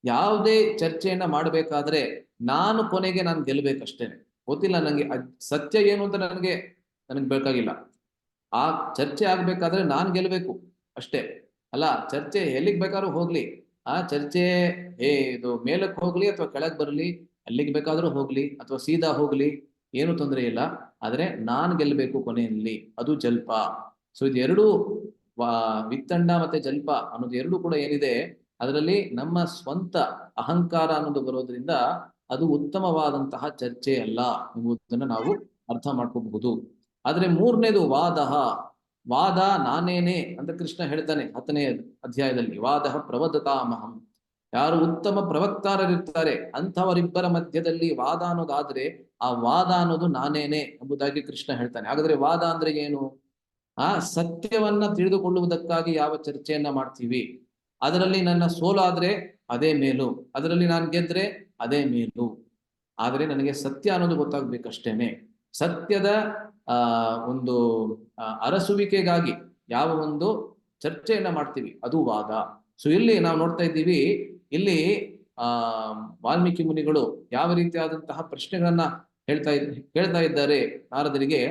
ಯಾವುದೇ ಚರ್ಚೆಯನ್ನ ಮಾಡಬೇಕಾದ್ರೆ ನಾನು ಕೊನೆಗೆ ನಾನು ಗೆಲ್ಬೇಕಷ್ಟೇನೆ. ಗೊತ್ತಿಲ್ಲ ನನಗೆ ಸತ್ಯ ಏನು ಅಂತ ನನಗೆ ಬೇಕಾಗಿಲ್ಲ. ಆ ಚರ್ಚೆ ಆಗ್ಬೇಕಾದ್ರೆ ನಾನ್ ಗೆಲ್ಬೇಕು ಅಷ್ಟೇ. ಅಲ್ಲ, ಚರ್ಚೆ ಎಲ್ಲಿಗೆ ಬೇಕಾದ್ರೂ ಹೋಗ್ಲಿ, ಆ ಚರ್ಚೆ ಇದು ಮೇಲಕ್ಕೆ ಹೋಗ್ಲಿ ಅಥವಾ ಕೆಳಗೆ ಬರಲಿ, ಎಲ್ಲಿಗೆ ಬೇಕಾದ್ರೂ ಹೋಗ್ಲಿ ಅಥವಾ ಸೀದಾ ಹೋಗ್ಲಿ, ಏನು ತೊಂದರೆ ಇಲ್ಲ. ಆದ್ರೆ ನಾನ್ ಗೆಲ್ಬೇಕು ಕೊನೆಯಲ್ಲಿ, ಅದು ಜಲ್ಪ. ಸೊ ಇದು ಎರಡು, ವಿತ್ತಂಡ ಮತ್ತೆ ಜಲ್ಪ ಅನ್ನೋದು ಎರಡು ಕೂಡ ಏನಿದೆ, ಅದರಲ್ಲಿ ನಮ್ಮ ಸ್ವಂತ ಅಹಂಕಾರ ಅನ್ನೋದು ಬರೋದ್ರಿಂದ ಅದು ಉತ್ತಮವಾದಂತಹ ಚರ್ಚೆ ಅಲ್ಲ ಎಂಬುದನ್ನು ನಾವು ಅರ್ಥ ಮಾಡ್ಕೋಬಹುದು. ಆದ್ರೆ ಮೂರನೇದು ವಾದ. ವಾದ ನಾನೇನೆ ಅಂತ ಕೃಷ್ಣ ಹೇಳ್ತಾನೆ 10ನೇ ಅಧ್ಯಾಯದಲ್ಲಿ. ವಾದ ಪ್ರವದತಾಮಹಂ. ಯಾರು ಉತ್ತಮ ಪ್ರವಕ್ತಾರರಿರ್ತಾರೆ ಅಂಥವರಿಬ್ಬರ ಮಧ್ಯದಲ್ಲಿ ವಾದ ಅನ್ನೋದಾದ್ರೆ ಆ ವಾದ ಅನ್ನೋದು ನಾನೇನೆ ಎಂಬುದಾಗಿ ಕೃಷ್ಣ ಹೇಳ್ತಾನೆ. ಹಾಗಾದ್ರೆ ವಾದ ಅಂದ್ರೆ ಏನು? ಆ ಸತ್ಯವನ್ನ ತಿಳಿದುಕೊಳ್ಳುವುದಕ್ಕಾಗಿ ಯಾವ ಚರ್ಚೆಯನ್ನ ಮಾಡ್ತೀವಿ, ಅದರಲ್ಲಿ ನನ್ನ ಸೋಲಾದ್ರೆ ಅದೇ ಮೇಲು, ಅದರಲ್ಲಿ ನಾನು ಗೆದ್ರೆ ಅದೇ ಮೇಲು. ಆದ್ರೆ ನನಗೆ ಸತ್ಯ ಅನ್ನೋದು ಗೊತ್ತಾಗ್ಬೇಕಷ್ಟೇನೆ. ಸತ್ಯದ ಒಂದು ಅರಸುವಿಕೆಗಾಗಿ ಯಾವ ಒಂದು ಚರ್ಚೆಯನ್ನ ಮಾಡ್ತೀವಿ ಅದು ವಾದ. ಸೊ ಇಲ್ಲಿ ನಾವು ನೋಡ್ತಾ ಇದ್ದೀವಿ, ಇಲ್ಲಿ ವಾಲ್ಮೀಕಿ ಮುನಿಗಳು ಯಾವ ರೀತಿಯಾದಂತಹ ಪ್ರಶ್ನೆಗಳನ್ನ ಕೇಳ್ತಾ ಇದ್ದಾರೆ ನಾರದರಿಗೆ.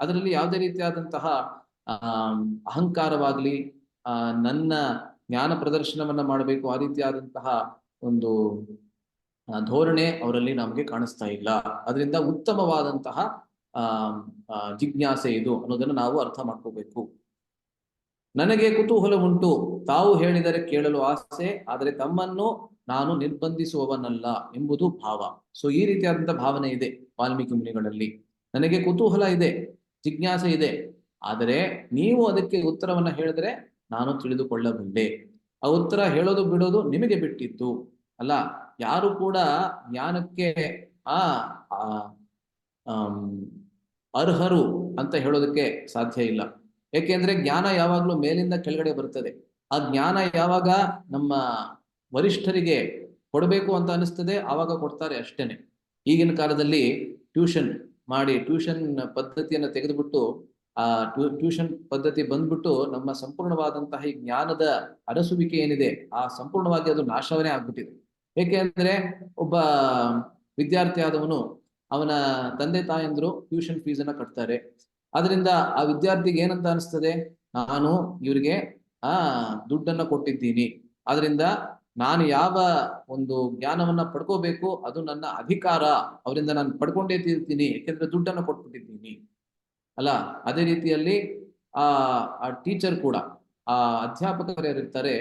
ಅದರಲ್ಲಿ ಯಾವುದೇ ರೀತಿಯಾದಂತಹ ಅಹಂಕಾರವಾಗ್ಲಿ, ನನ್ನ ಜ್ಞಾನ ಪ್ರದರ್ಶನವನ್ನ ಮಾಡಬೇಕು ಆ ರೀತಿಯಾದಂತಹ ಒಂದು ಧೋರಣೆ ಅವರಲ್ಲಿ ನಮಗೆ ಕಾಣಿಸ್ತಾ ಇಲ್ಲ. ಅದರಿಂದ ಉತ್ತಮವಾದಂತಹ ಜಿಜ್ಞಾಸೆ ಇದು ಅನ್ನೋದನ್ನು ನಾವು ಅರ್ಥ ಮಾಡ್ಕೋಬೇಕು. ನನಗೆ ಕುತೂಹಲ ಉಂಟು, ತಾವು ಹೇಳಿದರೆ ಕೇಳಲು ಆಸೆ, ಆದರೆ ತಮ್ಮನ್ನು ನಾನು ನಿರ್ಬಂಧಿಸುವವನಲ್ಲ ಎಂಬುದು ಭಾವ. ಸೊ ಈ ರೀತಿಯಾದಂತಹ ಭಾವನೆ ಇದೆ ವಾಲ್ಮೀಕಿ ಮುನಿಗಳಲ್ಲಿ. ನನಗೆ ಕುತೂಹಲ ಇದೆ, ಜಿಜ್ಞಾಸೆ ಇದೆ, ಆದರೆ ನೀವು ಅದಕ್ಕೆ ಉತ್ತರವನ್ನ ಹೇಳಿದ್ರೆ ನಾನು ತಿಳಿದುಕೊಳ್ಳಬಲ್ಲೆ. ಆ ಉತ್ತರ ಹೇಳೋದು ಬಿಡೋದು ನಿಮಗೆ ಬಿಟ್ಟಿದ್ದು ಅಲ್ಲ. ಯಾರು ಕೂಡ ಜ್ಞಾನಕ್ಕೆ ಅರ್ಹರು ಅಂತ ಹೇಳೋದಕ್ಕೆ ಸಾಧ್ಯ ಇಲ್ಲ. ಏಕೆಂದ್ರೆ ಜ್ಞಾನ ಯಾವಾಗ್ಲೂ ಮೇಲಿಂದ ಕೆಳಗಡೆ ಬರ್ತದೆ. ಆ ಜ್ಞಾನ ಯಾವಾಗ ನಮ್ಮ ವರಿಷ್ಠರಿಗೆ ಕೊಡಬೇಕು ಅಂತ ಅನಿಸ್ತದೆ ಆವಾಗ ಕೊಡ್ತಾರೆ ಅಷ್ಟೇನೆ. ಈಗಿನ ಕಾಲದಲ್ಲಿ ಟ್ಯೂಷನ್ ಮಾಡಿ, ಟ್ಯೂಷನ್ ಪದ್ಧತಿಯನ್ನು ತೆಗೆದುಬಿಟ್ಟು ಆ ಟ್ಯೂಷನ್ ಪದ್ಧತಿ ಬಂದ್ಬಿಟ್ಟು ನಮ್ಮ ಸಂಪೂರ್ಣವಾದಂತಹ ಈ ಜ್ಞಾನದ ಅರಸುವಿಕೆ ಏನಿದೆ ಆ ಸಂಪೂರ್ಣವಾಗಿ ಅದು ನಾಶವೇ ಆಗ್ಬಿಟ್ಟಿದೆ. ಏಕೆಂದ್ರೆ ಒಬ್ಬ ವಿದ್ಯಾರ್ಥಿ ಆದವನು, ಅವನ ತಂದೆ ತಾಯಂದ್ರು ಟ್ಯೂಷನ್ ಫೀಸ್ ಅನ್ನ ಕಟ್ತಾರೆ. ಅದರಿಂದ ಆ ವಿದ್ಯಾರ್ಥಿಗೆ ಏನಂತ ಅನಿಸ್ತದೆ, ನಾನು ಇವರಿಗೆ ದುಡ್ಡನ್ನ ಕೊಟ್ಟಿದ್ದೀನಿ, ಆದ್ರಿಂದ ನಾನು ಯಾವ ಒಂದು ಜ್ಞಾನವನ್ನ ಪಡ್ಕೋಬೇಕು ಅದು ನನ್ನ ಅಧಿಕಾರ, ಅವರಿಂದ ನಾನು ಪಡ್ಕೊಂಡೇ ತೀರ್ತೀನಿ, ಯಾಕೆಂದ್ರೆ ದುಡ್ಡನ್ನು ಕೊಟ್ಬಿಟ್ಟಿದ್ದೀನಿ ಅಲ್ಲ. ಅದೇ ರೀತಿಯಲ್ಲಿ ಆ ಟೀಚರ್ ಕೂಡ, ಆ ಅಧ್ಯಾಪಕರು ಯಾರಿರ್ತಾರೆ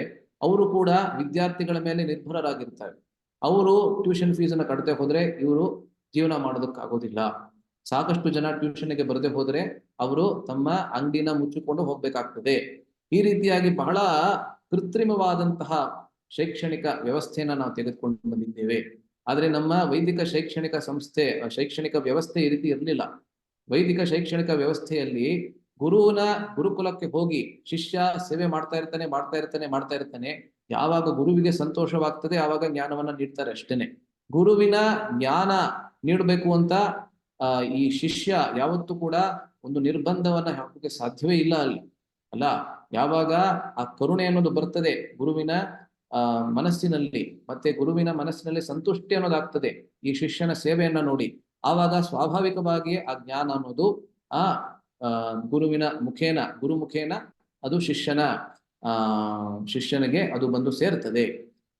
ಅವರು ಕೂಡ ವಿದ್ಯಾರ್ಥಿಗಳ ಮೇಲೆ ನಿರ್ಭರರಾಗಿರ್ತಾರೆ. ಅವರು ಟ್ಯೂಷನ್ ಫೀಸನ್ನು ಕಟ್ಟದೆ ಹೋದ್ರೆ ಇವರು ಜೀವನ ಮಾಡೋದಕ್ಕಾಗೋದಿಲ್ಲ. ಸಾಕಷ್ಟು ಜನ ಟ್ಯೂಷನ್ಗೆ ಬರದೆ ಹೋದ್ರೆ ಅವರು ತಮ್ಮ ಅಂಗಡಿನ ಮುಚ್ಚಿಕೊಂಡು ಹೋಗ್ಬೇಕಾಗ್ತದೆ. ಈ ರೀತಿಯಾಗಿ ಬಹಳ ಕೃತ್ರಿಮವಾದಂತಹ ಶೈಕ್ಷಣಿಕ ವ್ಯವಸ್ಥೆಯನ್ನ ನಾವು ತೆಗೆದುಕೊಂಡು ಬಂದಿದ್ದೇವೆ. ಆದ್ರೆ ನಮ್ಮ ವೈದಿಕ ಶೈಕ್ಷಣಿಕ ಸಂಸ್ಥೆ, ಶೈಕ್ಷಣಿಕ ವ್ಯವಸ್ಥೆ ಈ ರೀತಿ ಇರಲಿಲ್ಲ. ವೈದಿಕ ಶೈಕ್ಷಣಿಕ ವ್ಯವಸ್ಥೆಯಲ್ಲಿ ಗುರುವಿನ ಗುರುಕುಲಕ್ಕೆ ಹೋಗಿ ಶಿಷ್ಯ ಸೇವೆ ಮಾಡ್ತಾ ಇರ್ತಾನೆ. ಯಾವಾಗ ಗುರುವಿಗೆ ಸಂತೋಷವಾಗ್ತದೆ ಆವಾಗ ಜ್ಞಾನವನ್ನ ನೀಡ್ತಾರೆ ಅಷ್ಟೇನೆ. ಗುರುವಿನ ಜ್ಞಾನ ನೀಡಬೇಕು ಅಂತ ಈ ಶಿಷ್ಯ ಯಾವತ್ತೂ ಕೂಡ ಒಂದು ನಿರ್ಬಂಧವನ್ನ ಹಾಕೋಕೆ ಸಾಧ್ಯವೇ ಇಲ್ಲ ಅಲ್ಲಿ ಅಲ್ಲ. ಯಾವಾಗ ಆ ಕರುಣೆ ಅನ್ನೋದು ಬರ್ತದೆ ಗುರುವಿನ ಮನಸ್ಸಿನಲ್ಲಿ, ಮತ್ತೆ ಗುರುವಿನ ಮನಸ್ಸಿನಲ್ಲಿ ಸಂತುಷ್ಟಿ ಅನ್ನೋದಾಗ್ತದೆ ಈ ಶಿಷ್ಯನ ಸೇವೆಯನ್ನ ನೋಡಿ, ಆವಾಗ ಸ್ವಾಭಾವಿಕವಾಗಿ ಆ ಜ್ಞಾನ ಅನ್ನೋದು ಗುರುವಿನ ಮುಖೇನ, ಗುರು ಮುಖೇನ ಅದು ಶಿಷ್ಯನಿಗೆ ಅದು ಬಂದು ಸೇರ್ತದೆ.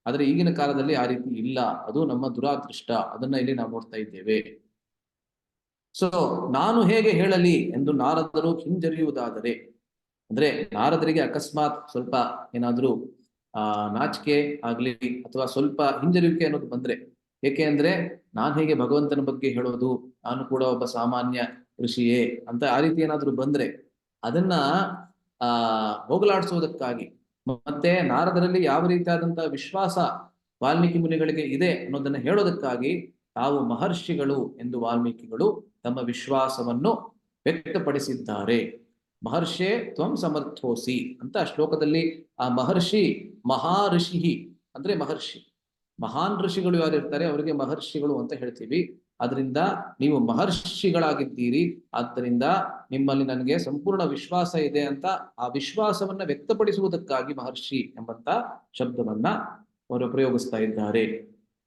ಆದ್ರೆ ಈಗಿನ ಕಾಲದಲ್ಲಿ ಆ ರೀತಿ ಇಲ್ಲ, ಅದು ನಮ್ಮ ದುರಾದೃಷ್ಟ. ಅದನ್ನ ಇಲ್ಲಿ ನಾವು ನೋಡ್ತಾ ಇದ್ದೇವೆ. ಸೊ ನಾನು ಹೇಗೆ ಹೇಳಲಿ ಎಂದು ನಾರದರು ಹಿಂಜರಿಯುವುದಾದರೆ, ಅಂದ್ರೆ ನಾರದರಿಗೆ ಅಕಸ್ಮಾತ್ ಸ್ವಲ್ಪ ಏನಾದ್ರೂ ನಾಚಿಕೆ ಆಗ್ಲಿ ಅಥವಾ ಸ್ವಲ್ಪ ಹಿಂಜರಿಯುವಿಕೆ ಅನ್ನೋದು ಬಂದ್ರೆ, ಏಕೆ ಅಂದ್ರೆ ನಾನು ಹೇಗೆ ಭಗವಂತನ ಬಗ್ಗೆ ಹೇಳೋದು, ನಾನು ಕೂಡ ಒಬ್ಬ ಸಾಮಾನ್ಯ ಋಷಿಯೇ ಅಂತ ಆ ರೀತಿ ಏನಾದ್ರೂ ಬಂದ್ರೆ ಅದನ್ನ ಹೋಗಲಾಡಿಸೋದಕ್ಕಾಗಿ, ಮತ್ತೆ ನಾರದರಲ್ಲಿ ಯಾವ ರೀತಿಯಾದಂತಹ ವಿಶ್ವಾಸ ವಾಲ್ಮೀಕಿ ಮುನಿಗಳಿಗೆ ಇದೆ ಅನ್ನೋದನ್ನ ಹೇಳೋದಕ್ಕಾಗಿ ತಾವು ಮಹರ್ಷಿಗಳು ಎಂದು ವಾಲ್ಮೀಕಿಗಳು ತಮ್ಮ ವಿಶ್ವಾಸವನ್ನು ವ್ಯಕ್ತಪಡಿಸಿದ್ದಾರೆ. ಮಹರ್ಷೇ ತ್ವಂ ಸಮರ್ಥೋಸಿ ಅಂತ ಶ್ಲೋಕದಲ್ಲಿ ಆ ಮಹರ್ಷಿ, ಮಹಾಋಷಿ ಅಂದ್ರೆ ಮಹರ್ಷಿ, ಮಹಾನ್ ಋಷಿಗಳು ಯಾರಿರ್ತಾರೆ ಅವರಿಗೆ ಮಹರ್ಷಿಗಳು ಅಂತ ಹೇಳ್ತೀವಿ. ಅದರಿಂದ ನೀವು ಮಹರ್ಷಿಗಳಾಗಿದ್ದೀರಿ, ಆದ್ದರಿಂದ ನಿಮ್ಮಲ್ಲಿ ನನಗೆ ಸಂಪೂರ್ಣ ವಿಶ್ವಾಸ ಇದೆ ಅಂತ ಆ ವಿಶ್ವಾಸವನ್ನ ವ್ಯಕ್ತಪಡಿಸುವುದಕ್ಕಾಗಿ ಮಹರ್ಷಿ ಎಂಬಂತ ಶಬ್ದವನ್ನ ಅವರು ಪ್ರಯೋಗಿಸ್ತಾ ಇದ್ದಾರೆ.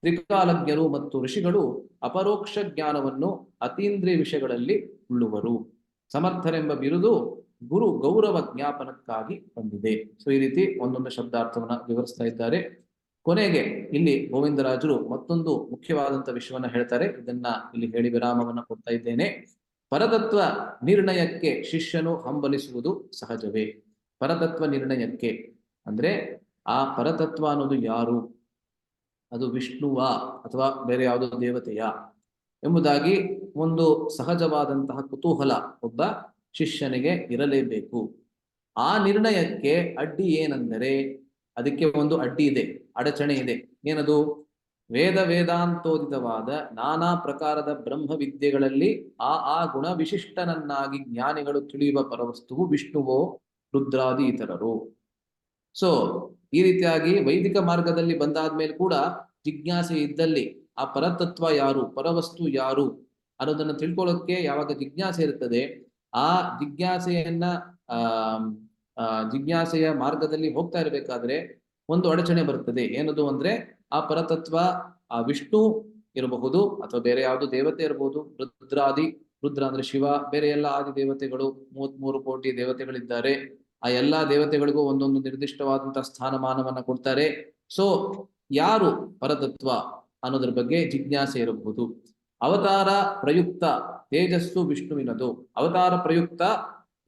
ತ್ರಿಕಾಲಜ್ಞರು ಮತ್ತು ಋಷಿಗಳು ಅಪರೋಕ್ಷ ಜ್ಞಾನವನ್ನು ಅತೀಂದ್ರಿಯ ವಿಷಯಗಳಲ್ಲಿ ಉಳ್ಳುವರು. ಸಮರ್ಥರೆಂಬ ಬಿರುದು ಗುರು ಗೌರವ ಜ್ಞಾಪನಕ್ಕಾಗಿ ಬಂದಿದೆ. ಸೊ ಈ ರೀತಿ ಒಂದೊಂದು ಶಬ್ದಾರ್ಥವನ್ನ ವಿವರಿಸ್ತಾ ಇದ್ದಾರೆ. ಕೊನೆಗೆ ಇಲ್ಲಿ ಗೋವಿಂದರಾಜರು ಮತ್ತೊಂದು ಮುಖ್ಯವಾದಂತಹ ವಿಷಯವನ್ನ ಹೇಳ್ತಾರೆ. ಇದನ್ನ ಇಲ್ಲಿ ಹೇಳಿ ವಿರಾಮವನ್ನ ಕೊಡ್ತಾ ಇದ್ದೇನೆ. ಪರತತ್ವ ನಿರ್ಣಯಕ್ಕೆ ಶಿಷ್ಯನು ಹಂಬಲಿಸುವುದು ಸಹಜವೇ. ಪರತತ್ವ ನಿರ್ಣಯಕ್ಕೆ ಅಂದ್ರೆ ಆ ಪರತತ್ವ ಅನ್ನೋದು ಯಾರು, ಅದು ವಿಷ್ಣುವ ಅಥವಾ ಬೇರೆ ಯಾವುದೋ ದೇವತೆಯ ಎಂಬುದಾಗಿ ಒಂದು ಸಹಜವಾದಂತಹ ಕುತೂಹಲ ಒಬ್ಬ ಶಿಷ್ಯನಿಗೆ ಇರಲೇಬೇಕು. ಆ ನಿರ್ಣಯಕ್ಕೆ ಅಡ್ಡಿ ಏನೆಂದರೆ, ಅದಕ್ಕೆ ಒಂದು ಅಡ್ಡಿ ಇದೆ, ಅಡಚಣೆ ಇದೆ. ಏನದು? ವೇದಾಂತೋದಿತವಾದ ನಾನಾ ಪ್ರಕಾರದ ಬ್ರಹ್ಮ ವಿದ್ಯೆಗಳಲ್ಲಿ ಆ ಗುಣ ವಿಶಿಷ್ಟನನ್ನಾಗಿ ಜ್ಞಾನಿಗಳು ತಿಳಿಯುವ ಪರವಸ್ತುವು ವಿಷ್ಣುವೋ ರುದ್ರಾದಿ ಇತರರು. ಸೊ ಈ ರೀತಿಯಾಗಿ ವೈದಿಕ ಮಾರ್ಗದಲ್ಲಿ ಬಂದಾದ್ಮೇಲೆ ಕೂಡ ಜಿಜ್ಞಾಸೆ ಇದ್ದಲ್ಲಿ ಆ ಪರತತ್ವ ಯಾರು, ಪರವಸ್ತು ಯಾರು ಅನ್ನೋದನ್ನ ತಿಳ್ಕೊಳ್ಳೋಕೆ ಯಾವಾಗ ಜಿಜ್ಞಾಸೆ ಇರ್ತದೆ, ಆ ಜಿಜ್ಞಾಸೆಯನ್ನ ಜಿಜ್ಞಾಸೆಯ ಮಾರ್ಗದಲ್ಲಿ ಹೋಗ್ತಾ ಇರಬೇಕಾದ್ರೆ ಒಂದು ಅಡಚಣೆ ಬರ್ತದೆ. ಏನದು ಅಂದ್ರೆ ಆ ಪರತತ್ವ ಆ ವಿಷ್ಣು ಇರಬಹುದು ಅಥವಾ ಬೇರೆ ಯಾವುದು ದೇವತೆ ಇರಬಹುದು. ರುದ್ರ ಅಂದ್ರೆ ಶಿವ, ಬೇರೆ ಎಲ್ಲ ಆದಿ ದೇವತೆಗಳು 33 ಕೋಟಿ ದೇವತೆಗಳಿದ್ದಾರೆ. ಆ ಎಲ್ಲಾ ದೇವತೆಗಳಿಗೂ ಒಂದೊಂದು ನಿರ್ದಿಷ್ಟವಾದಂತಹ ಸ್ಥಾನಮಾನವನ್ನ ಕೊಡ್ತಾರೆ. ಸೊ ಯಾರು ಪರತತ್ವ ಅನ್ನೋದ್ರ ಬಗ್ಗೆ ಜಿಜ್ಞಾಸೆ ಇರಬಹುದು. ಅವತಾರ ಪ್ರಯುಕ್ತ ತೇಜಸ್ಸು ವಿಷ್ಣುವಿನದು, ಅವತಾರ ಪ್ರಯುಕ್ತ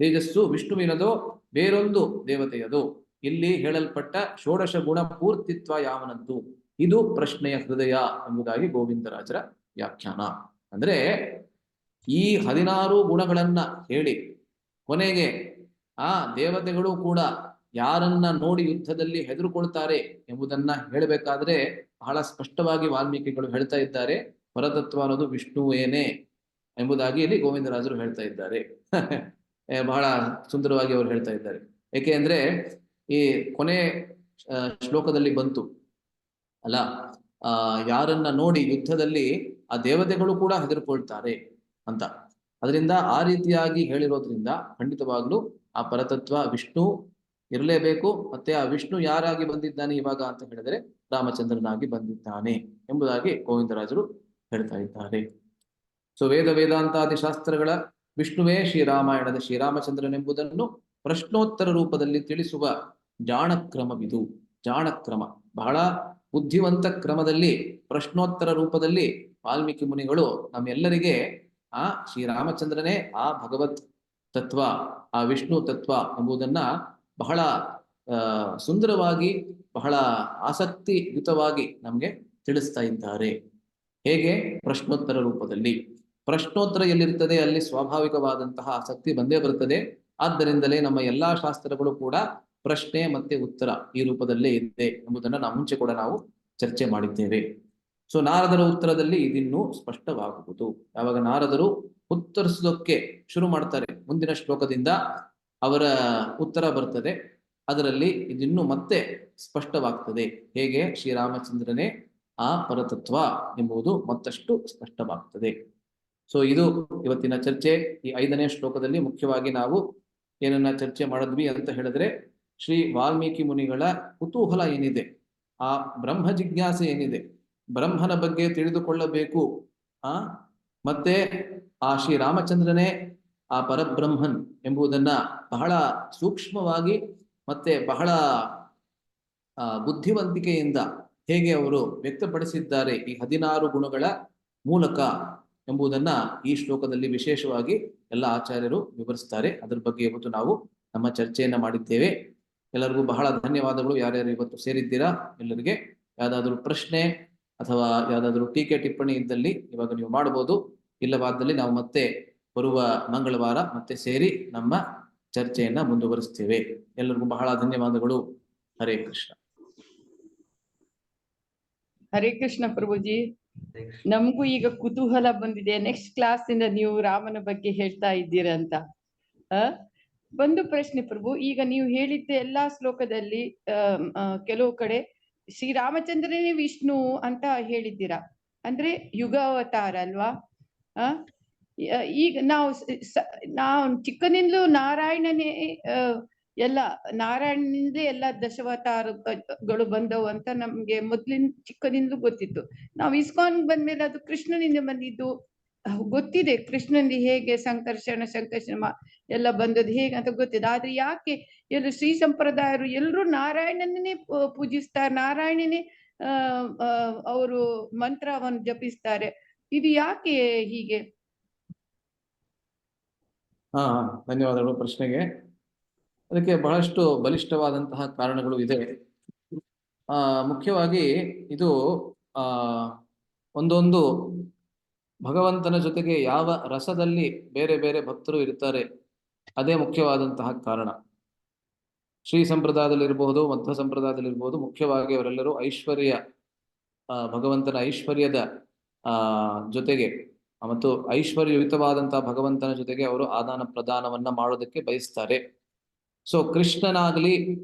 ತೇಜಸ್ಸು ವಿಷ್ಣುವಿನದು, ಬೇರೊಂದು ದೇವತೆಯದು. ಇಲ್ಲಿ ಹೇಳಲ್ಪಟ್ಟ ಷೋಡಶ ಗುಣ ಪೂರ್ತಿತ್ವ ಯಾವನದ್ದು, ಇದು ಪ್ರಶ್ನೆಯ ಹೃದಯ ಎಂಬುದಾಗಿ ಗೋವಿಂದರಾಜರ ವ್ಯಾಖ್ಯಾನ. ಅಂದ್ರೆ ಈ 16 ಗುಣಗಳನ್ನ ಹೇಳಿ ಕೊನೆಗೆ ಆ ದೇವತೆಗಳು ಕೂಡ ಯಾರನ್ನ ನೋಡಿ ಯುದ್ಧದಲ್ಲಿ ಹೆದರುಕೊಳ್ತಾರೆ ಎಂಬುದನ್ನ ಹೇಳಬೇಕಾದ್ರೆ ಬಹಳ ಸ್ಪಷ್ಟವಾಗಿ ವಾಲ್ಮೀಕಿಗಳು ಹೇಳ್ತಾ ಇದ್ದಾರೆ, ಪರತತ್ವ ಅನ್ನೋದು ವಿಷ್ಣುವೇನೆ ಎಂಬುದಾಗಿ ಇಲ್ಲಿ ಗೋವಿಂದರಾಜರು ಹೇಳ್ತಾ ಇದ್ದಾರೆ. ಬಹಳ ಸುಂದರವಾಗಿ ಅವರು ಹೇಳ್ತಾ ಇದ್ದಾರೆ. ಏಕೆ ಅಂದ್ರೆ ಈ ಕೊನೆ ಶ್ಲೋಕದಲ್ಲಿ ಬಂತು ಅಲ್ಲ, ಯಾರನ್ನ ನೋಡಿ ಯುದ್ಧದಲ್ಲಿ ಆ ದೇವತೆಗಳು ಕೂಡ ಹೆದರ್ಕೊಳ್ತಾರೆ ಅಂತ. ಅದರಿಂದ ಆ ರೀತಿಯಾಗಿ ಹೇಳಿರೋದ್ರಿಂದ ಖಂಡಿತವಾಗ್ಲೂ ಆ ಪರತತ್ವ ವಿಷ್ಣು ಇರಲೇಬೇಕು. ಮತ್ತೆ ಆ ವಿಷ್ಣು ಯಾರಾಗಿ ಬಂದಿದ್ದಾನೆ ಇವಾಗ ಅಂತ ಹೇಳಿದ್ರೆ ರಾಮಚಂದ್ರನಾಗಿ ಬಂದಿದ್ದಾನೆ ಎಂಬುದಾಗಿ ಗೋವಿಂದರಾಜರು ಹೇಳ್ತಾ ಇದ್ದಾರೆ. ಸೊ ವೇದಾಂತಾದಿ ಶಾಸ್ತ್ರಗಳ ವಿಷ್ಣುವೇ ಶ್ರೀರಾಮಾಯಣದ ಶ್ರೀರಾಮಚಂದ್ರನೆಂಬುದನ್ನು ಪ್ರಶ್ನೋತ್ತರ ರೂಪದಲ್ಲಿ ತಿಳಿಸುವ ಜಾಣಕ್ರಮವಿದು. ಜಾಣಕ್ರಮ ಬಹಳ ಬುದ್ಧಿವಂತ ಕ್ರಮದಲ್ಲಿ ಪ್ರಶ್ನೋತ್ತರ ರೂಪದಲ್ಲಿ ವಾಲ್ಮೀಕಿ ಮುನಿಗಳು ನಮ್ಮೆಲ್ಲರಿಗೆ ಆ ಶ್ರೀರಾಮಚಂದ್ರನೇ ಆ ಭಗವತ್ ತತ್ವ, ಆ ವಿಷ್ಣು ತತ್ವ ಎಂಬುದನ್ನ ಬಹಳ ಸುಂದರವಾಗಿ, ಬಹಳ ಆಸಕ್ತಿಯುತವಾಗಿ ನಮ್ಗೆ ತಿಳಿಸ್ತಾ ಇದ್ದಾರೆ. ಹೇಗೆ? ಪ್ರಶ್ನೋತ್ತರ ರೂಪದಲ್ಲಿ. ಪ್ರಶ್ನೋತ್ತರ ಎಲ್ಲಿರ್ತದೆ ಅಲ್ಲಿ ಸ್ವಾಭಾವಿಕವಾದಂತಹ ಆಸಕ್ತಿ ಬಂದೇ ಬರುತ್ತದೆ. ಆದ್ದರಿಂದಲೇ ನಮ್ಮ ಎಲ್ಲಾ ಶಾಸ್ತ್ರಗಳು ಕೂಡ ಪ್ರಶ್ನೆ ಮತ್ತೆ ಉತ್ತರ ಈ ರೂಪದಲ್ಲೇ ಇದೆ ಎಂಬುದನ್ನು ನಾವು ಮುಂಚೆ ಕೂಡ ನಾವು ಚರ್ಚೆ ಮಾಡಿದ್ದೇವೆ. ಸೊ ನಾರದರ ಉತ್ತರದಲ್ಲಿ ಇದಿನ್ನೂ ಸ್ಪಷ್ಟವಾಗುವುದು. ಯಾವಾಗ ನಾರದರು ಉತ್ತರಿಸೋದಕ್ಕೆ ಶುರು ಮಾಡ್ತಾರೆ, ಮುಂದಿನ ಶ್ಲೋಕದಿಂದ ಅವರ ಉತ್ತರ ಬರ್ತದೆ, ಅದರಲ್ಲಿ ಇದಿನ್ನೂ ಮತ್ತೆ ಸ್ಪಷ್ಟವಾಗ್ತದೆ. ಹೇಗೆ? ಶ್ರೀರಾಮಚಂದ್ರನೇ ಆ ಪರತತ್ವ ಎಂಬುದು ಮತ್ತಷ್ಟು ಸ್ಪಷ್ಟವಾಗ್ತದೆ. ಸೊ ಇದು ಇವತ್ತಿನ ಚರ್ಚೆ. ಈ 5ನೇ ಶ್ಲೋಕದಲ್ಲಿ ಮುಖ್ಯವಾಗಿ ನಾವು ಏನನ್ನ ಚರ್ಚೆ ಮಾಡಿದ್ವಿ ಅಂತ ಹೇಳಿದ್ರೆ, ಶ್ರೀ ವಾಲ್ಮೀಕಿ ಮುನಿಗಳ ಕುತೂಹಲ ಏನಿದೆ, ಆ ಬ್ರಹ್ಮ ಜಿಜ್ಞಾಸೆ ಏನಿದೆ, ಬ್ರಹ್ಮನ ಬಗ್ಗೆ ತಿಳಿದುಕೊಳ್ಳಬೇಕು, ಮತ್ತೆ ಆ ಶ್ರೀರಾಮಚಂದ್ರನೇ ಆ ಪರಬ್ರಹ್ಮನ್ ಎಂಬುದನ್ನ ಬಹಳ ಸೂಕ್ಷ್ಮವಾಗಿ ಮತ್ತೆ ಬಹಳ ಬುದ್ಧಿವಂತಿಕೆಯಿಂದ ಹೇಗೆ ಅವರು ವ್ಯಕ್ತಪಡಿಸಿದ್ದಾರೆ ಈ 16 ಗುಣಗಳ ಮೂಲಕ ಎಂಬುದನ್ನ ಈ ಶ್ಲೋಕದಲ್ಲಿ ವಿಶೇಷವಾಗಿ ಎಲ್ಲ ಆಚಾರ್ಯರು ವಿವರಿಸ್ತಾರೆ. ಅದರ ಬಗ್ಗೆ ಇವತ್ತು ನಾವು ನಮ್ಮ ಚರ್ಚೆಯನ್ನ ಮಾಡಿದ್ದೇವೆ. ಎಲ್ಲರಿಗೂ ಬಹಳ ಧನ್ಯವಾದಗಳು. ಯಾರ್ಯಾರು ಇವತ್ತು ಸೇರಿದ್ದೀರಾ ಎಲ್ಲರಿಗೆ. ಯಾವ್ದಾದ್ರು ಪ್ರಶ್ನೆ ಅಥವಾ ಯಾವ್ದಾದ್ರು ಟೀಕೆ ಟಿಪ್ಪಣಿ ಇದ್ದಲ್ಲಿ ಇವಾಗ ನೀವು ಮಾಡಬಹುದು. ಇಲ್ಲವಾದಲ್ಲಿ ನಾವು ಮತ್ತೆ ಬರುವ ಮಂಗಳವಾರ ಮತ್ತೆ ಸೇರಿ ನಮ್ಮ ಚರ್ಚೆಯನ್ನ ಮುಂದುವರಿಸ್ತೇವೆ. ಎಲ್ಲರಿಗೂ ಬಹಳ ಧನ್ಯವಾದಗಳು. ಹರೇ ಕೃಷ್ಣ. ಹರೇ ಕೃಷ್ಣ ಪ್ರಭುಜಿ. ನಮಗೂ ಈಗ ಕುತೂಹಲ ಬಂದಿದೆ, ನೆಕ್ಸ್ಟ್ ಕ್ಲಾಸ್ ಇಂದ ನೀವು ರಾಮನ ಬಗ್ಗೆ ಹೇಳ್ತಾ ಇದ್ದೀರಂತ. ಒಂದು ಪ್ರಶ್ನೆ ಪ್ರಭು, ಈಗ ನೀವು ಹೇಳಿದ್ದ ಎಲ್ಲಾ ಶ್ಲೋಕದಲ್ಲಿ ಕೆಲವು ಕಡೆ ಶ್ರೀರಾಮಚಂದ್ರನೇ ವಿಷ್ಣು ಅಂತ ಹೇಳಿದ್ದೀರಾ, ಅಂದ್ರೆ ಯುಗ ಅವತಾರ ಅಲ್ವಾ? ಈಗ ನಾವು ಚಿಕ್ಕನಿಂದಲೂ ನಾರಾಯಣನೇ ಎಲ್ಲ ನಾರಾಯಣನಿಂದಲೇ ಎಲ್ಲ ದಶಾವತಾರಗಳು ಬಂದವು ಅಂತ ನಮ್ಗೆ ಮೊದ್ಲಿನ ಚಿಕ್ಕನಿಂದಲೂ ಗೊತ್ತಿತ್ತು. ನಾವು ಇಸ್ಕಾನ್ ಬಂದ್ಮೇಲೆ ಅದು ಕೃಷ್ಣನಿಂದ ಬಂದಿದ್ದು ಗೊತ್ತಿದೆ. ಕೃಷ್ಣನಿಂದ ಹೇಗೆ ಸಂಕರ್ಷಣ ಎಲ್ಲ ಬಂದದ್ದು ಹೇಗೆ ಅಂತ ಗೊತ್ತಿದೆ. ಆದ್ರೆ ಯಾಕೆ ಎಲ್ಲ ಶ್ರೀ ಸಂಪ್ರದಾಯರು ಎಲ್ಲರೂ ನಾರಾಯಣನೇ ಪೂಜಿಸ್ತಾರೆ, ನಾರಾಯಣನೇ ಅವರು ಮಂತ್ರವನ್ನು ಜಪಿಸ್ತಾರೆ? ಇದು ಯಾಕೆ ಹೀಗೆ? ಧನ್ಯವಾದಗಳು ಪ್ರಶ್ನೆಗೆ. ಅದಕ್ಕೆ ಬಹಳಷ್ಟು ಬಲಿಷ್ಠವಾದಂತಹ ಕಾರಣಗಳು ಇದೆ. ಮುಖ್ಯವಾಗಿ ಇದು ಒಂದೊಂದು ಭಗವಂತನ ಜೊತೆಗೆ ಯಾವ ರಸದಲ್ಲಿ ಬೇರೆ ಬೇರೆ ಭಕ್ತರು ಇರ್ತಾರೆ ಅದೇ ಮುಖ್ಯವಾದಂತಹ ಕಾರಣ. ಶ್ರೀ ಸಂಪ್ರದಾಯದಲ್ಲಿರ್ಬಹುದು, ಮಧ್ವ ಸಂಪ್ರದಾಯದಲ್ಲಿರ್ಬಹುದು, ಮುಖ್ಯವಾಗಿ ಅವರೆಲ್ಲರೂ ಐಶ್ವರ್ಯ, ಭಗವಂತನ ಐಶ್ವರ್ಯದ ಜೊತೆಗೆ ಮತ್ತು ಐಶ್ವರ್ಯಯುತವಾದಂತಹ ಭಗವಂತನ ಜೊತೆಗೆ ಅವರು ಆದಾನ ಪ್ರದಾನವನ್ನ ಮಾಡೋದಕ್ಕೆ ಬಯಸ್ತಾರೆ. ಸೊ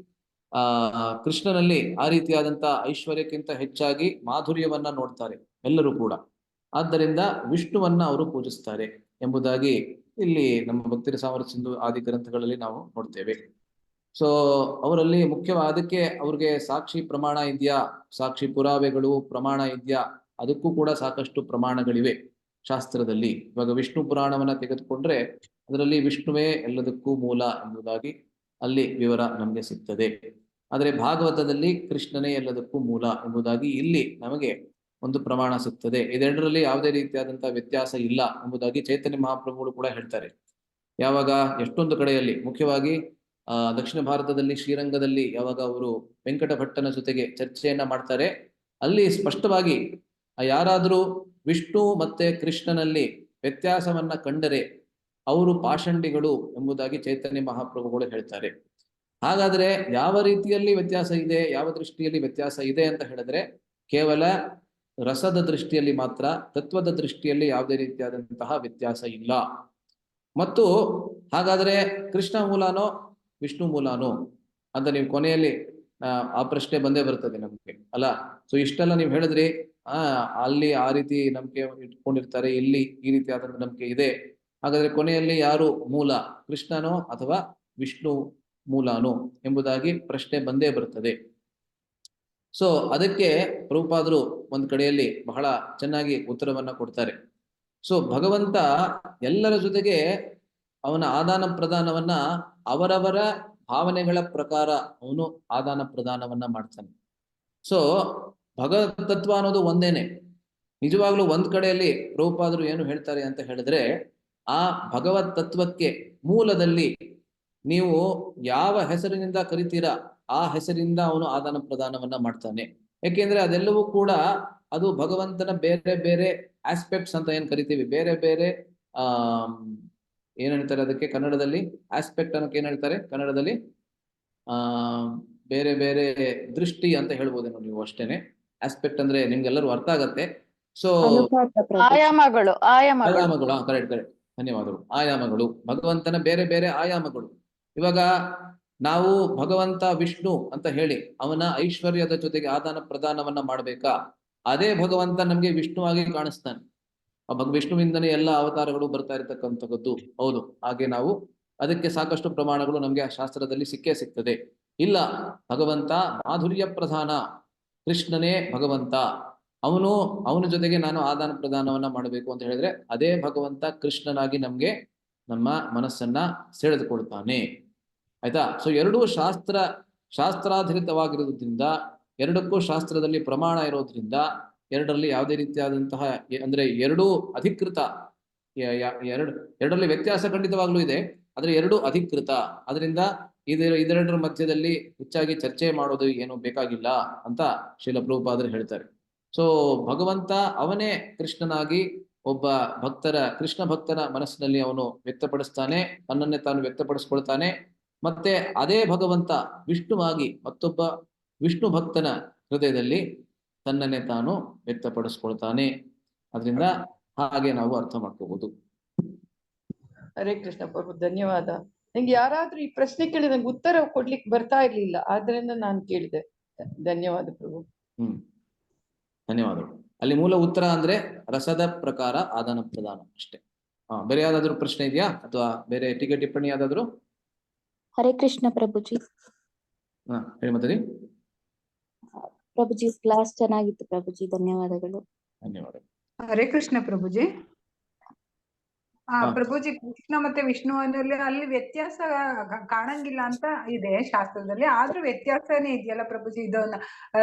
ಕೃಷ್ಣನಲ್ಲಿ ಆ ರೀತಿಯಾದಂತಹ ಐಶ್ವರ್ಯಕ್ಕಿಂತ ಹೆಚ್ಚಾಗಿ ಮಾಧುರ್ಯವನ್ನ ನೋಡ್ತಾರೆ ಎಲ್ಲರೂ ಕೂಡ. ಆದ್ದರಿಂದ ವಿಷ್ಣುವನ್ನ ಅವರು ಪೂಜಿಸ್ತಾರೆ ಎಂಬುದಾಗಿ ಇಲ್ಲಿ ನಮ್ಮ ಭಕ್ತಿ ರಸಾಮೃತ ಸಿಂಧು ಆದಿ ಗ್ರಂಥಗಳಲ್ಲಿ ನಾವು ನೋಡ್ತೇವೆ. ಸೊ ಅವರಲ್ಲಿ ಮುಖ್ಯವಾದಕ್ಕೆ ಅವ್ರಿಗೆ ಸಾಕ್ಷಿ ಪ್ರಮಾಣ ಇದೆಯಾ, ಸಾಕ್ಷಿ ಪುರಾವೆಗಳು ಪ್ರಮಾಣ ಇದೆಯಾ, ಅದಕ್ಕೂ ಕೂಡ ಸಾಕಷ್ಟು ಪ್ರಮಾಣಗಳಿವೆ ಶಾಸ್ತ್ರದಲ್ಲಿ. ಇವಾಗ ವಿಷ್ಣು ಪುರಾಣವನ್ನ ತೆಗೆದುಕೊಂಡ್ರೆ ಅದರಲ್ಲಿ ವಿಷ್ಣುವೇ ಎಲ್ಲದಕ್ಕೂ ಮೂಲ ಎಂಬುದಾಗಿ ಅಲ್ಲಿ ವಿವರ ನಮಗೆ ಸಿಗ್ತದೆ. ಆದರೆ ಭಾಗವತದಲ್ಲಿ ಕೃಷ್ಣನೇ ಎಲ್ಲದಕ್ಕೂ ಮೂಲ ಎಂಬುದಾಗಿ ಇಲ್ಲಿ ನಮಗೆ ಒಂದು ಪ್ರಮಾಣ ಸಿಗ್ತದೆ. ಇದೆರಡರಲ್ಲಿ ಯಾವುದೇ ರೀತಿಯಾದಂತಹ ವ್ಯತ್ಯಾಸ ಇಲ್ಲ ಎಂಬುದಾಗಿ ಚೈತನ್ಯ ಮಹಾಪ್ರಭುಗಳು ಕೂಡ ಹೇಳ್ತಾರೆ. ಯಾವಾಗ ಎಷ್ಟೊಂದು ಕಡೆಯಲ್ಲಿ, ಮುಖ್ಯವಾಗಿ ದಕ್ಷಿಣ ಭಾರತದಲ್ಲಿ ಶ್ರೀರಂಗದಲ್ಲಿ ಯಾವಾಗ ಅವರು ವೆಂಕಟ ಭಟ್ಟನ ಜೊತೆಗೆ ಚರ್ಚೆಯನ್ನ ಮಾಡ್ತಾರೆ, ಅಲ್ಲಿ ಸ್ಪಷ್ಟವಾಗಿ ಯಾರಾದರೂ ವಿಷ್ಣು ಮತ್ತೆ ಕೃಷ್ಣನಲ್ಲಿ ವ್ಯತ್ಯಾಸವನ್ನ ಕಂಡರೆ ಅವರು ಪಾಷಂಡಿಗಳು ಎಂಬುದಾಗಿ ಚೈತನ್ಯ ಮಹಾಪ್ರಭುಗಳು ಹೇಳ್ತಾರೆ. ಹಾಗಾದ್ರೆ ಯಾವ ರೀತಿಯಲ್ಲಿ ವ್ಯತ್ಯಾಸ ಇದೆ, ಯಾವ ದೃಷ್ಟಿಯಲ್ಲಿ ವ್ಯತ್ಯಾಸ ಇದೆ ಅಂತ ಹೇಳಿದ್ರೆ ಕೇವಲ ರಸದ ದೃಷ್ಟಿಯಲ್ಲಿ ಮಾತ್ರ, ತತ್ವದ ದೃಷ್ಟಿಯಲ್ಲಿ ಯಾವುದೇ ರೀತಿಯಾದಂತಹ ವ್ಯತ್ಯಾಸ ಇಲ್ಲ. ಮತ್ತು ಹಾಗಾದ್ರೆ ಕೃಷ್ಣ ಮೂಲನೋ ವಿಷ್ಣು ಮೂಲನೋ ಅಂತ ನೀವು ಕೊನೆಯಲ್ಲಿ ಆ ಪ್ರಶ್ನೆ ಬಂದೇ ಬರ್ತದೆ ನಮ್ಗೆ ಅಲ್ಲ. ಸೊ ಇಷ್ಟೆಲ್ಲ ನೀವು ಹೇಳಿದ್ರಿ, ಅಲ್ಲಿ ಆ ರೀತಿ ನಂಬಿಕೆ ಇಟ್ಕೊಂಡಿರ್ತಾರೆ, ಇಲ್ಲಿ ಈ ರೀತಿಯಾದಂತ ನಂಬಿಕೆ ಇದೆ. ಹಾಗಾದ್ರೆ ಕೊನೆಯಲ್ಲಿ ಯಾರು ಮೂಲ, ಕೃಷ್ಣನೋ ಅಥವಾ ವಿಷ್ಣು ಮೂಲನೋ ಎಂಬುದಾಗಿ ಪ್ರಶ್ನೆ ಬಂದೇ ಬರ್ತದೆ. ಸೊ ಅದಕ್ಕೆ ಪ್ರಭುಪಾದರು ಒಂದ್ ಕಡೆಯಲ್ಲಿ ಬಹಳ ಚೆನ್ನಾಗಿ ಉತ್ತರವನ್ನ ಕೊಡ್ತಾರೆ. ಸೊ ಭಗವಂತ ಎಲ್ಲರ ಜೊತೆಗೆ ಅವನ ಆದಾನ ಪ್ರದಾನವನ್ನ ಅವರವರ ಭಾವನೆಗಳ ಪ್ರಕಾರ ಅವನು ಆದಾನ ಪ್ರದಾನವನ್ನ ಮಾಡ್ತಾನೆ. ಸೊ ಭಗವತ್ ತತ್ವ ಅನ್ನೋದು ಒಂದೇನೆ. ನಿಜವಾಗ್ಲೂ ಒಂದ್ ಕಡೆಯಲ್ಲಿ ಪ್ರಭುಪಾದರು ಏನು ಹೇಳ್ತಾರೆ ಅಂತ ಹೇಳಿದ್ರೆ, ಆ ಭಗವತ್ ತತ್ವಕ್ಕೆ ಮೂಲದಲ್ಲಿ ನೀವು ಯಾವ ಹೆಸರಿನಿಂದ ಕರಿತೀರಾ ಆ ಹೆಸರಿಂದ ಅವನು ಆದಾನ ಪ್ರದಾನವನ್ನ ಮಾಡ್ತಾನೆ. ಯಾಕೆಂದ್ರೆ ಅದೆಲ್ಲವೂ ಕೂಡ ಅದು ಭಗವಂತನ ಬೇರೆ ಬೇರೆ ಆಸ್ಪೆಕ್ಟ್ಸ್ ಅಂತ ಏನ್ ಕರಿತೀವಿ, ಬೇರೆ ಬೇರೆ ಏನ್ ಹೇಳ್ತಾರೆ ಅದಕ್ಕೆ ಕನ್ನಡದಲ್ಲಿ, ಆಸ್ಪೆಕ್ಟ್ ಅನ್ನೋಕೆ ಏನ್ ಹೇಳ್ತಾರೆ ಕನ್ನಡದಲ್ಲಿ, ಬೇರೆ ಬೇರೆ ದೃಷ್ಟಿ ಅಂತ ಹೇಳ್ಬೋದೇನೋ ನೀವು ಅಷ್ಟೇನೆ. ಆಸ್ಪೆಕ್ಟ್ ಅಂದ್ರೆ ನಿಮ್ಗೆಲ್ಲರೂ ಅರ್ಥ ಆಗತ್ತೆ. ಸೊ ಆಯಾಮಗಳು ಆಯಾಮಗಳು, ಕರೆಕ್ಟ್ ಕರೆಕ್ಟ್, ಧನ್ಯವಾದಗಳು. ಆಯಾಮಗಳು, ಭಗವಂತನ ಬೇರೆ ಬೇರೆ ಆಯಾಮಗಳು. ಇವಾಗ ನಾವು ಭಗವಂತ ವಿಷ್ಣು ಅಂತ ಹೇಳಿ ಅವನ ಐಶ್ವರ್ಯದ ಜೊತೆಗೆ ಆದಾನ ಪ್ರದಾನವನ್ನ ಮಾಡ್ಬೇಕಾ? ಅದೇ ಭಗವಂತ ನಮ್ಗೆ ವಿಷ್ಣುವಾಗಿ ಕಾಣಿಸ್ತಾನೆ. ವಿಷ್ಣುವಿಂದನೇ ಎಲ್ಲ ಅವತಾರಗಳು ಬರ್ತಾ ಇರತಕ್ಕಂಥದ್ದು. ಹೌದು, ಹಾಗೆ ನಾವು ಅದಕ್ಕೆ ಸಾಕಷ್ಟು ಪ್ರಮಾಣಗಳು ನಮ್ಗೆ ಆ ಶಾಸ್ತ್ರದಲ್ಲಿ ಸಿಕ್ಕೇ ಸಿಗ್ತದೆ. ಇಲ್ಲ, ಭಗವಂತ ಮಾಧುರ್ಯ ಪ್ರಧಾನ, ಕೃಷ್ಣನೇ ಭಗವಂತ, ಅವನ ಜೊತೆಗೆ ನಾನು ಆದಾನ ಪ್ರದಾನವನ್ನ ಮಾಡಬೇಕು ಅಂತ ಹೇಳಿದ್ರೆ ಅದೇ ಭಗವಂತ ಕೃಷ್ಣನಾಗಿ ನಮ್ಗೆ ನಮ್ಮ ಮನಸ್ಸನ್ನ ಸೆಳೆದುಕೊಳ್ತಾನೆ. ಆಯ್ತಾ? ಸೊ ಎರಡೂ ಶಾಸ್ತ್ರಾಧಾರಿತವಾಗಿರೋದ್ರಿಂದ, ಎರಡಕ್ಕೂ ಶಾಸ್ತ್ರದಲ್ಲಿ ಪ್ರಮಾಣ ಇರೋದ್ರಿಂದ, ಎರಡರಲ್ಲಿ ಯಾವುದೇ ರೀತಿಯಾದಂತಹ ಅಂದ್ರೆ ಎರಡೂ ಅಧಿಕೃತ, ಎರಡರಲ್ಲಿ ವ್ಯತ್ಯಾಸ ಖಂಡಿತವಾಗ್ಲೂ ಇದೆ, ಆದ್ರೆ ಎರಡು ಅಧಿಕೃತ. ಅದರಿಂದ ಇದೆರಡರ ಮಧ್ಯದಲ್ಲಿ ಹೆಚ್ಚಾಗಿ ಚರ್ಚೆ ಮಾಡೋದು ಏನು ಬೇಕಾಗಿಲ್ಲ ಅಂತ ಶ್ರೀಲ ಪ್ರಭುಪಾದರು ಹೇಳ್ತಾರೆ. ಸೊ ಭಗವಂತ ಅವನೇ ಕೃಷ್ಣನಾಗಿ ಒಬ್ಬ ಕೃಷ್ಣ ಭಕ್ತರ ಮನಸ್ಸಿನಲ್ಲಿ ಅವನು ವ್ಯಕ್ತಪಡಿಸ್ತಾನೆ, ತನ್ನನ್ನೇ ತಾನು ವ್ಯಕ್ತಪಡಿಸ್ಕೊಳ್ತಾನೆ. ಮತ್ತೆ ಅದೇ ಭಗವಂತ ವಿಷ್ಣುವಾಗಿ ಮತ್ತೊಬ್ಬ ವಿಷ್ಣು ಭಕ್ತನ ಹೃದಯದಲ್ಲಿ ತನ್ನನ್ನೇ ತಾನು ವ್ಯಕ್ತಪಡಿಸ್ಕೊಳ್ತಾನೆ. ಅದರಿಂದ ಹಾಗೆ ನಾವು ಅರ್ಥ ಮಾಡ್ಕೋಬಹುದು. ಹರೇ ಕೃಷ್ಣ ಪ್ರಭು, ಧನ್ಯವಾದ. ನಂಗೆ ಯಾರಾದ್ರೂ ಈ ಪ್ರಶ್ನೆ ಕೇಳಿ ನಂಗೆ ಉತ್ತರ ಕೊಡ್ಲಿಕ್ಕೆ ಬರ್ತಾ ಇರ್ಲಿಲ್ಲ, ಆದ್ರಿಂದ ನಾನು ಕೇಳಿದೆ. ಧನ್ಯವಾದ ಪ್ರಭು. ಧನ್ಯವಾದಗಳು. ಅಲ್ಲಿ ಮೂಲ ಉತ್ತರ ಅಂದ್ರೆ ರಸದ ಪ್ರಕಾರ ಆದಾನ ಪ್ರದಾನ ಅಷ್ಟೇ. ಬೇರೆ ಯಾವ್ದಾದ್ರು ಪ್ರಶ್ನೆ ಇದೆಯಾ ಅಥವಾ ಬೇರೆ ಟೀಕೆ ಟಿಪ್ಪಣಿ ಯಾವ್ದಾದ್ರು? ಹರೇ ಕೃಷ್ಣ ಪ್ರಭುಜಿ. ಹೇಳಿ ಮಾತಾಡಿ ಪ್ರಭುಜಿ. ಕ್ಲಾಸ್ ಚೆನ್ನಾಗಿತ್ತು ಪ್ರಭುಜಿ, ಧನ್ಯವಾದಗಳು. ಧನ್ಯವಾದಗಳು. ಹರೇ ಕೃಷ್ಣ ಪ್ರಭುಜಿ. ಪ್ರಭುಜಿ, ಕೃಷ್ಣ ಮತ್ತೆ ವಿಷ್ಣು ಅಲ್ಲಿ ವ್ಯತ್ಯಾಸ ಕಾಣಂಗಿಲ್ಲ ಅಂತ ಇದೆ ಶಾಸ್ತ್ರದಲ್ಲಿ, ಆದ್ರೂ ವ್ಯತ್ಯಾಸನೇ ಇದೆಯಲ್ಲ ಪ್ರಭುಜಿ? ಇದು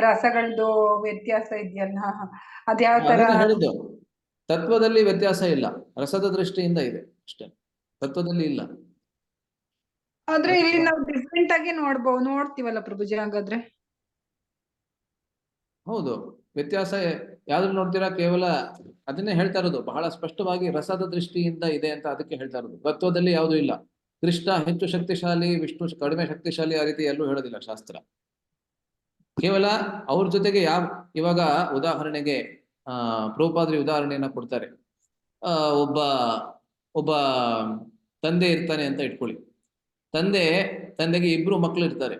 ರಸಗಳದ್ದು ವ್ಯತ್ಯಾಸ ಇದೆಯಲ್ಲ, ಅದ್ಯಾವ ತರ? ಹೇಳಿದ್ದು ತತ್ವದಲ್ಲಿ ವ್ಯತ್ಯಾಸ ಇಲ್ಲ, ರಸದ ದೃಷ್ಟಿಯಿಂದ ಇದೆ ಅಷ್ಟೇ, ತತ್ವದಲ್ಲಿ ಇಲ್ಲ. ಆದ್ರೆ ಇಲ್ಲಿ ನಾವು ಡಿಫ್ರೆಂಟ್ ಆಗಿ ನೋಡ್ತೀವಲ್ಲ ಪ್ರಭುಜಿ ಹಾಗಾದ್ರೆ? ಹೌದು, ವ್ಯತ್ಯಾಸ ಯಾವ್ದು ನೋಡ್ತೀರಾ? ಕೇವಲ ಅದನ್ನೇ ಹೇಳ್ತಾ ಇರೋದು, ಬಹಳ ಸ್ಪಷ್ಟವಾಗಿ ರಸದ ದೃಷ್ಟಿಯಿಂದ ಇದೆ ಅಂತ ಅದಕ್ಕೆ ಹೇಳ್ತಾ ಇರೋದು. ತತ್ವದಲ್ಲಿ ಯಾವುದೂ ಇಲ್ಲ. ಕೃಷ್ಣ ಹೆಚ್ಚು ಶಕ್ತಿಶಾಲಿ, ವಿಷ್ಣು ಕಡಿಮೆ ಶಕ್ತಿಶಾಲಿ, ಆ ರೀತಿ ಎಲ್ಲೂ ಹೇಳೋದಿಲ್ಲ ಶಾಸ್ತ್ರ. ಕೇವಲ ಅವ್ರ ಜೊತೆಗೆ ಇವಾಗ ಉದಾಹರಣೆಗೆ ಪ್ರಭುಪಾದ್ರಿ ಉದಾಹರಣೆಯನ್ನ ಕೊಡ್ತಾರೆ. ಒಬ್ಬ ತಂದೆ ಇರ್ತಾನೆ ಅಂತ ಇಟ್ಕೊಳ್ಳಿ. ತಂದೆಗೆ ಇಬ್ರು ಮಕ್ಕಳು ಇರ್ತಾರೆ.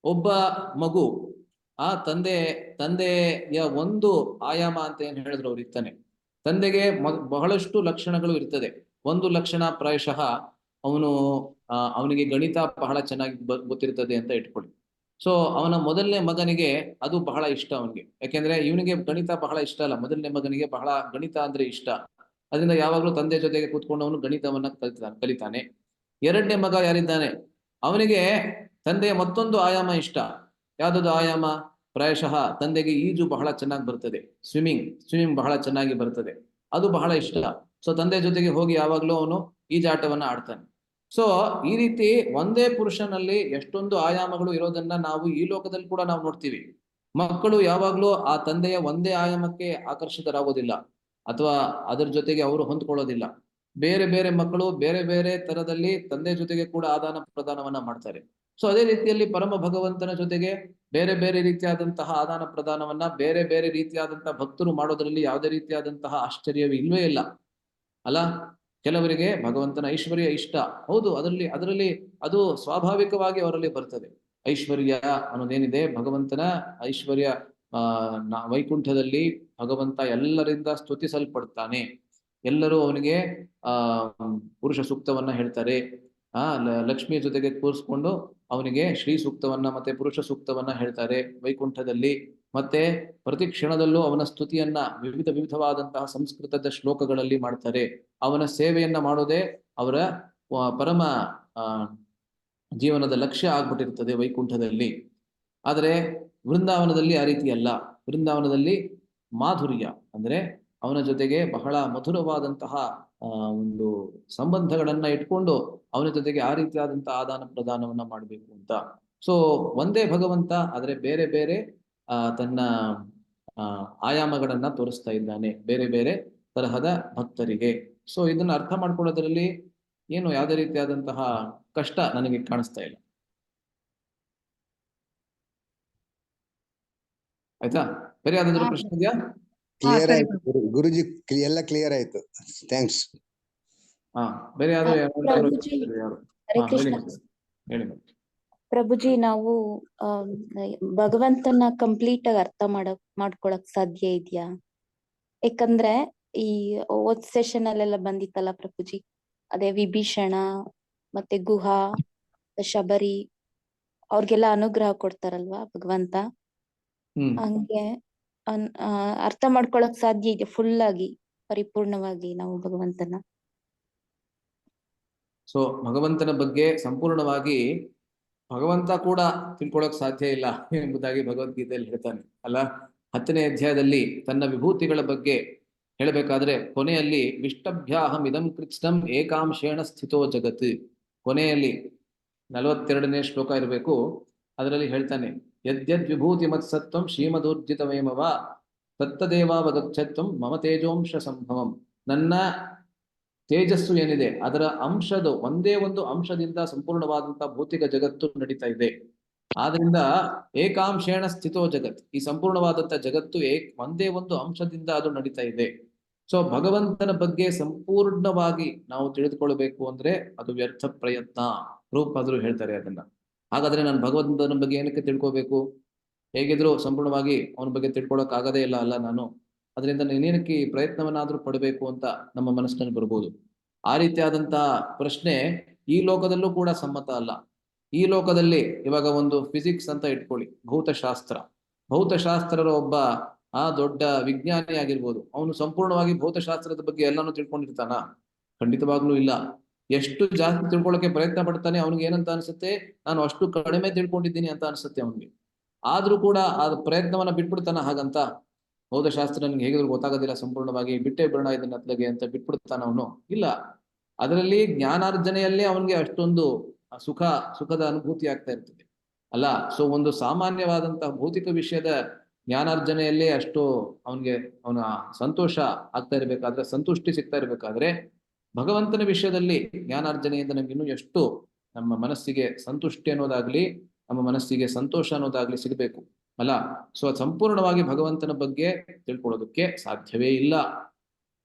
ಒಬ್ಬ ಮಗು ಆ ತಂದೆಯ ಒಂದು ಆಯಾಮ ಅಂತ ಏನ್ ಹೇಳಿದ್ರು ಅವ್ರು ಇರ್ತಾನೆ. ತಂದೆಗೆ ಬಹಳಷ್ಟು ಲಕ್ಷಣಗಳು ಇರ್ತದೆ. ಒಂದು ಲಕ್ಷಣ ಪ್ರಾಯಶಃ ಅವನಿಗೆ ಗಣಿತ ಬಹಳ ಚೆನ್ನಾಗಿ ಗೊತ್ತಿರ್ತದೆ ಅಂತ ಇಟ್ಕೊಳ್ಳಿ. ಸೊ ಅವನ ಮೊದಲನೇ ಮಗನಿಗೆ ಅದು ಬಹಳ ಇಷ್ಟ ಅವನಿಗೆ. ಯಾಕೆಂದ್ರೆ ಇವನಿಗೆ ಗಣಿತ ಬಹಳ ಇಷ್ಟ ಅಲ್ಲ, ಮೊದಲನೇ ಮಗನಿಗೆ ಬಹಳ ಗಣಿತ ಅಂದ್ರೆ ಇಷ್ಟ. ಅದರಿಂದ ಯಾವಾಗ್ಲೂ ತಂದೆ ಜೊತೆಗೆ ಕೂತ್ಕೊಂಡು ಅವನು ಗಣಿತವನ್ನ ಕಲಿತಾನೆ. ಎರಡನೇ ಮಗ ಯಾರಿದ್ದಾನೆ, ಅವನಿಗೆ ತಂದೆಯ ಮತ್ತೊಂದು ಆಯಾಮ ಇಷ್ಟ. ಯಾವ್ದು ಆಯಾಮ? ಪ್ರಾಯಶಃ ತಂದೆಗೆ ಈಜು ಬಹಳ ಚೆನ್ನಾಗಿ ಬರ್ತದೆ, ಸ್ವಿಮ್ಮಿಂಗ್ ಬಹಳ ಚೆನ್ನಾಗಿ ಬರ್ತದೆ, ಅದು ಬಹಳ ಇಷ್ಟ. ಸೊ ತಂದೆ ಜೊತೆಗೆ ಹೋಗಿ ಯಾವಾಗ್ಲೂ ಅವನು ಈಜಾಟವನ್ನ ಆಡ್ತಾನೆ. ಸೊ ಈ ರೀತಿ ಒಂದೇ ಪುರುಷನಲ್ಲಿ ಎಷ್ಟೊಂದು ಆಯಾಮಗಳು ಇರೋದನ್ನ ನಾವು ಈ ಲೋಕದಲ್ಲಿ ಕೂಡ ನಾವು ನೋಡ್ತೀವಿ. ಮಕ್ಕಳು ಯಾವಾಗ್ಲೂ ಆ ತಂದೆಯ ಒಂದೇ ಆಯಾಮಕ್ಕೆ ಆಕರ್ಷಿತರಾಗೋದಿಲ್ಲ, ಅಥವಾ ಅದರ ಜೊತೆಗೆ ಅವರು ಹೊಂದ್ಕೊಳ್ಳೋದಿಲ್ಲ. ಬೇರೆ ಬೇರೆ ಮಕ್ಕಳು ಬೇರೆ ಬೇರೆ ತರದಲ್ಲಿ ತಂದೆ ಜೊತೆಗೆ ಕೂಡ ಆದಾನ ಪ್ರದಾನವನ್ನ ಮಾಡ್ತಾರೆ. ಸೊ ಅದೇ ರೀತಿಯಲ್ಲಿ ಪರಮ ಭಗವಂತನ ಜೊತೆಗೆ ಬೇರೆ ಬೇರೆ ರೀತಿಯಾದಂತಹ ಆದಾನ ಪ್ರದಾನವನ್ನ ಬೇರೆ ಬೇರೆ ರೀತಿಯಾದಂತಹ ಭಕ್ತರು ಮಾಡೋದ್ರಲ್ಲಿ ಯಾವುದೇ ರೀತಿಯಾದಂತಹ ಆಶ್ಚರ್ಯವೇ ಇಲ್ವೇ ಇಲ್ಲ ಅಲ್ಲ. ಕೆಲವರಿಗೆ ಭಗವಂತನ ಐಶ್ವರ್ಯ ಇಷ್ಟ, ಹೌದು, ಅದರಲ್ಲಿ ಅದು ಸ್ವಾಭಾವಿಕವಾಗಿ ಅವರಲ್ಲಿ ಬರ್ತದೆ. ಐಶ್ವರ್ಯ ಅನ್ನೋದೇನಿದೆ, ಭಗವಂತನ ಐಶ್ವರ್ಯ, ವೈಕುಂಠದಲ್ಲಿ ಭಗವಂತ ಎಲ್ಲರಿಂದ ಸ್ತುತಿಸಲ್ಪಡ್ತಾನೆ. ಎಲ್ಲರೂ ಅವನಿಗೆ ಪುರುಷ ಸೂಕ್ತವನ್ನ ಹೇಳ್ತಾರೆ. ಲಕ್ಷ್ಮಿಯ ಜೊತೆಗೆ ಕೂರಿಸ್ಕೊಂಡು ಅವನಿಗೆ ಶ್ರೀ ಸೂಕ್ತವನ್ನ ಮತ್ತೆ ಪುರುಷ ಸೂಕ್ತವನ್ನ ಹೇಳ್ತಾರೆ ವೈಕುಂಠದಲ್ಲಿ. ಮತ್ತೆ ಪ್ರತಿ ಕ್ಷಣದಲ್ಲೂ ಅವನ ಸ್ತುತಿಯನ್ನ ವಿವಿಧವಾದಂತಹ ಸಂಸ್ಕೃತದ ಶ್ಲೋಕಗಳಲ್ಲಿ ಮಾಡ್ತಾರೆ. ಅವನ ಸೇವೆಯನ್ನ ಮಾಡೋದೇ ಅವರ ಪರಮ ಜೀವನದ ಲಕ್ಷ್ಯ ಆಗ್ಬಿಟ್ಟಿರ್ತದೆ ವೈಕುಂಠದಲ್ಲಿ. ಆದರೆ ವೃಂದಾವನದಲ್ಲಿ ಆ ರೀತಿ ಅಲ್ಲ. ವೃಂದಾವನದಲ್ಲಿ ಮಾಧುರ್ಯ ಅಂದ್ರೆ ಅವನ ಜೊತೆಗೆ ಬಹಳ ಮಧುರವಾದಂತಹ ಒಂದು ಸಂಬಂಧಗಳನ್ನ ಇಟ್ಕೊಂಡು ಅವನ ಜೊತೆಗೆ ಆ ರೀತಿಯಾದಂತಹ ಆದಾನ ಪ್ರದಾನವನ್ನ ಮಾಡಬೇಕು ಅಂತ. ಸೊ ಒಂದೇ ಭಗವಂತ ಆದ್ರೆ ಬೇರೆ ಬೇರೆ ತನ್ನ ಆಯಾಮಗಳನ್ನ ತೋರಿಸ್ತಾ ಇದ್ದಾನೆ ಬೇರೆ ಬೇರೆ ತರಹದ ಭಕ್ತರಿಗೆ. ಸೊ ಇದನ್ನ ಅರ್ಥ ಮಾಡ್ಕೊಳ್ಳೋದ್ರಲ್ಲಿ ಏನು ಯಾವುದೇ ರೀತಿಯಾದಂತಹ ಕಷ್ಟ ನನಗೆ ಕಾಣಿಸ್ತಾ ಇಲ್ಲ. ಆಯ್ತಾ? ಬೇರೆ ಯಾವ್ದಾದ್ರು ಪ್ರಶ್ನೆ ಇದೆಯಾ? ಕ್ಲಿಯರ್ ಆಯ್ತು ಗುರುಜಿ, ಎಲ್ಲ ಕ್ಲಿಯರ್ ಆಯ್ತು. ಥ್ಯಾಂಕ್ಸ್. ಬೇರೆ ಯಾರು ಪ್ರಭುಜಿ, ಹರೇ ಕೃಷ್ಣ. ಹೇಳಿ ಪ್ರಭುಜಿ, ನಾವು ಭಗವಂತನ ಕಂಪ್ಲೀಟ್ ಆಗಿ ಅರ್ಥ ಮಾಡ್ಕೊಳಕ್ ಸಾಧ್ಯ ಇದೆಯಾ? ಯಾಕಂದ್ರೆ ಈ ಓದ್ ಸೆಷನ್ ಅಲ್ಲೆಲ್ಲ ಬಂದಿತ್ತಲ್ಲ ಪ್ರಭುಜಿ, ಅದೇ ವಿಭೀಷಣ ಮತ್ತೆ ಗುಹಾ, ಶಬರಿ ಅವ್ರಿಗೆಲ್ಲ ಅನುಗ್ರಹ ಕೊಡ್ತಾರಲ್ವಾ ಭಗವಂತ. ಹಂಗೆ ಅರ್ಥ ಮಾಡ್ಕೊಳಕ್ ಸಾಧ್ಯ ಇದೆ ಫುಲ್ ಆಗಿ ಪರಿಪೂರ್ಣವಾಗಿ ನಾವು ಭಗವಂತನ? ಸೊ ಭಗವಂತನ ಬಗ್ಗೆ ಸಂಪೂರ್ಣವಾಗಿ ಭಗವಂತ ಕೂಡ ತಿಳ್ಕೊಳಕ್ ಸಾಧ್ಯ ಇಲ್ಲ ಎಂಬುದಾಗಿ ಭಗವದ್ಗೀತೆಯಲ್ಲಿ ಹೇಳ್ತಾನೆ ಅಲ್ಲ. 10ನೇ ಅಧ್ಯಾಯದಲ್ಲಿ ತನ್ನ ವಿಭೂತಿಗಳ ಬಗ್ಗೆ ಹೇಳಬೇಕಾದ್ರೆ ಕೊನೆಯಲ್ಲಿ ವಿಷ್ಟಭ್ಯಾಹಂ ಇದಂ ಕೃತ್ಸ್ನಂ ಏಕಾಂಶೇಣ ಸ್ಥಿತೋ ಜಗತ್, ಕೊನೆಯಲ್ಲಿ 42ನೇ ಶ್ಲೋಕ ಇರಬೇಕು. ಅದರಲ್ಲಿ ಹೇಳ್ತಾನೆ, ಯದ್ಯದ್ ವಿಭೂತಿ ಮತ್ಸತ್ವಂ ಶ್ರೀಮದೂರ್ಜಿತಮೇಮವ ತತ್ತದೇವಾವಗಚ್ಚತ್ವಂ ಮಮ ತೇಜೋಂಶ ಸಂಭವಂ. ನನ್ನ ತೇಜಸ್ಸು ಏನಿದೆ ಅದರ ಅಂಶದ ಒಂದೇ ಒಂದು ಅಂಶದಿಂದ ಸಂಪೂರ್ಣವಾದಂತಹ ಭೌತಿಕ ಜಗತ್ತು ನಡೀತಾ ಇದೆ. ಆದ್ರಿಂದ ಏಕಾಂಶೇಣ ಸ್ಥಿತೋ ಜಗತ್, ಈ ಸಂಪೂರ್ಣವಾದಂತಹ ಜಗತ್ತು ಒಂದೇ ಒಂದು ಅಂಶದಿಂದ ಅದು ನಡೀತಾ ಇದೆ. ಸೊ ಭಗವಂತನ ಬಗ್ಗೆ ಸಂಪೂರ್ಣವಾಗಿ ನಾವು ತಿಳಿದುಕೊಳ್ಬೇಕು ಅಂದ್ರೆ ಅದು ವ್ಯರ್ಥ ಪ್ರಯತ್ನ. ರೂಪಾದ್ರು ಹೇಳ್ತಾರೆ ಅದನ್ನ. ಹಾಗಾದ್ರೆ ನಾನು ಭಗವಂತನ ಬಗ್ಗೆ ಏನಕ್ಕೆ ತಿಳ್ಕೋಬೇಕು? ಹೇಗಿದ್ರು ಸಂಪೂರ್ಣವಾಗಿ ಅವನ ಬಗ್ಗೆ ತಿಳ್ಕೊಳಕ್ ಆಗದೇ ಇಲ್ಲ ಅಲ್ಲ ನಾನು, ಅದರಿಂದ ನೀನೇನಕ್ಕೆ ಈ ಪ್ರಯತ್ನವನ್ನಾದ್ರೂ ಪಡಬೇಕು ಅಂತ ನಮ್ಮ ಮನಸ್ಸಿನಲ್ಲಿ ಬರ್ಬೋದು. ಆ ರೀತಿಯಾದಂತಹ ಪ್ರಶ್ನೆ ಈ ಲೋಕದಲ್ಲೂ ಕೂಡ ಸಮ್ಮತ ಅಲ್ಲ. ಈ ಲೋಕದಲ್ಲಿ ಇವಾಗ ಒಂದು ಫಿಸಿಕ್ಸ್ ಅಂತ ಇಟ್ಕೊಳ್ಳಿ, ಭೌತಶಾಸ್ತ್ರರ ಒಬ್ಬ ದೊಡ್ಡ ವಿಜ್ಞಾನಿ ಆಗಿರ್ಬೋದು, ಅವನು ಸಂಪೂರ್ಣವಾಗಿ ಭೌತಶಾಸ್ತ್ರದ ಬಗ್ಗೆ ಎಲ್ಲಾನು ತಿಳ್ಕೊಂಡಿರ್ತಾನ? ಖಂಡಿತವಾಗ್ಲೂ ಇಲ್ಲ. ಎಷ್ಟು ಜಾಸ್ತಿ ತಿಳ್ಕೊಳ್ಳೋಕೆ ಪ್ರಯತ್ನ ಪಡ್ತಾನೆ ಅವನಿಗೆ ಏನಂತ ಅನ್ಸುತ್ತೆ, ನಾನು ಅಷ್ಟು ಕಡಿಮೆ ತಿಳ್ಕೊಂಡಿದ್ದೀನಿ ಅಂತ ಅನ್ಸುತ್ತೆ ಅವನಿಗೆ. ಆದ್ರೂ ಕೂಡ ಆ ಪ್ರಯತ್ನವನ್ನ ಬಿಟ್ಬಿಡ್ತಾನ ಹಾಗಂತ? ಭೌತಶಾಸ್ತ್ರ ನನ್ಗೆ ಹೇಗಿದ್ರು ಗೊತ್ತಾಗೋದಿಲ್ಲ ಸಂಪೂರ್ಣವಾಗಿ, ಬಿಟ್ಟೇ ಬಿಡೋಣ ಇದನ್ನ ಅತ್ಲಗೆ ಅಂತ ಬಿಟ್ಬಿಡ್ತಾನ ಅವನು? ಇಲ್ಲ. ಅದರಲ್ಲಿ ಜ್ಞಾನಾರ್ಜನೆಯಲ್ಲೇ ಅವನಿಗೆ ಅಷ್ಟೊಂದು ಸುಖದ ಅನುಭೂತಿ ಆಗ್ತಾ ಇರ್ತದೆ ಅಲ್ಲ. ಸೊ ಒಂದು ಸಾಮಾನ್ಯವಾದಂತಹ ಭೌತಿಕ ವಿಷಯದ ಜ್ಞಾನಾರ್ಜನೆಯಲ್ಲೇ ಅಷ್ಟು ಅವನ ಸಂತೋಷ ಆಗ್ತಾ ಇರ್ಬೇಕಾದ್ರೆ, ಸಂತುಷ್ಟಿ ಸಿಗ್ತಾ ಇರ್ಬೇಕಾದ್ರೆ, ಭಗವಂತನ ವಿಷಯದಲ್ಲಿ ಜ್ಞಾನಾರ್ಜನೆಯಿಂದ ನಮ್ಗೆ ಇನ್ನೂ ಎಷ್ಟು ನಮ್ಮ ಮನಸ್ಸಿಗೆ ಸಂತುಷ್ಟಿ ಅನ್ನೋದಾಗ್ಲಿ, ನಮ್ಮ ಮನಸ್ಸಿಗೆ ಸಂತೋಷ ಅನ್ನೋದಾಗ್ಲಿ ಸಿಗಬೇಕು ಅಲ್ಲ. ಸೊ ಸಂಪೂರ್ಣವಾಗಿ ಭಗವಂತನ ಬಗ್ಗೆ ತಿಳ್ಕೊಳ್ಳೋದಕ್ಕೆ ಸಾಧ್ಯವೇ ಇಲ್ಲ.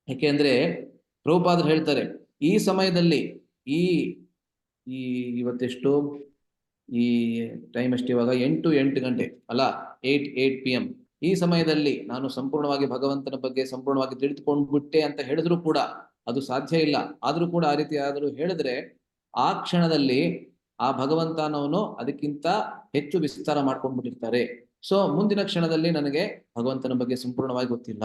ಯಾಕೆಂದ್ರೆ ಪ್ರಭುಪಾದರು ಹೇಳ್ತಾರೆ, ಈ ಸಮಯದಲ್ಲಿ ಇವತ್ತೆಷ್ಟು ಈ ಟೈಮ್ ಎಷ್ಟು ಇವಾಗ 8 ಗಂಟೆ ಅಲ್ಲ, 8 PM. ಈ ಸಮಯದಲ್ಲಿ ನಾನು ಸಂಪೂರ್ಣವಾಗಿ ಭಗವಂತನ ಬಗ್ಗೆ ಸಂಪೂರ್ಣವಾಗಿ ತಿಳಿದುಕೊಂಡ್ಬಿಟ್ಟೆ ಅಂತ ಹೇಳಿದ್ರು ಕೂಡ ಅದು ಸಾಧ್ಯ ಇಲ್ಲ. ಆದ್ರೂ ಕೂಡ ಆ ರೀತಿ ಆದ್ರೂ ಹೇಳಿದ್ರೆ ಆ ಕ್ಷಣದಲ್ಲಿ ಆ ಭಗವಂತನವನು ಅದಕ್ಕಿಂತ ಹೆಚ್ಚು ವಿಸ್ತಾರ ಮಾಡ್ಕೊಂಡ್ಬಿಟ್ಟಿರ್ತಾರೆ. ಸೊ ಮುಂದಿನ ಕ್ಷಣದಲ್ಲಿ ನನಗೆ ಭಗವಂತನ ಬಗ್ಗೆ ಸಂಪೂರ್ಣವಾಗಿ ಗೊತ್ತಿಲ್ಲ,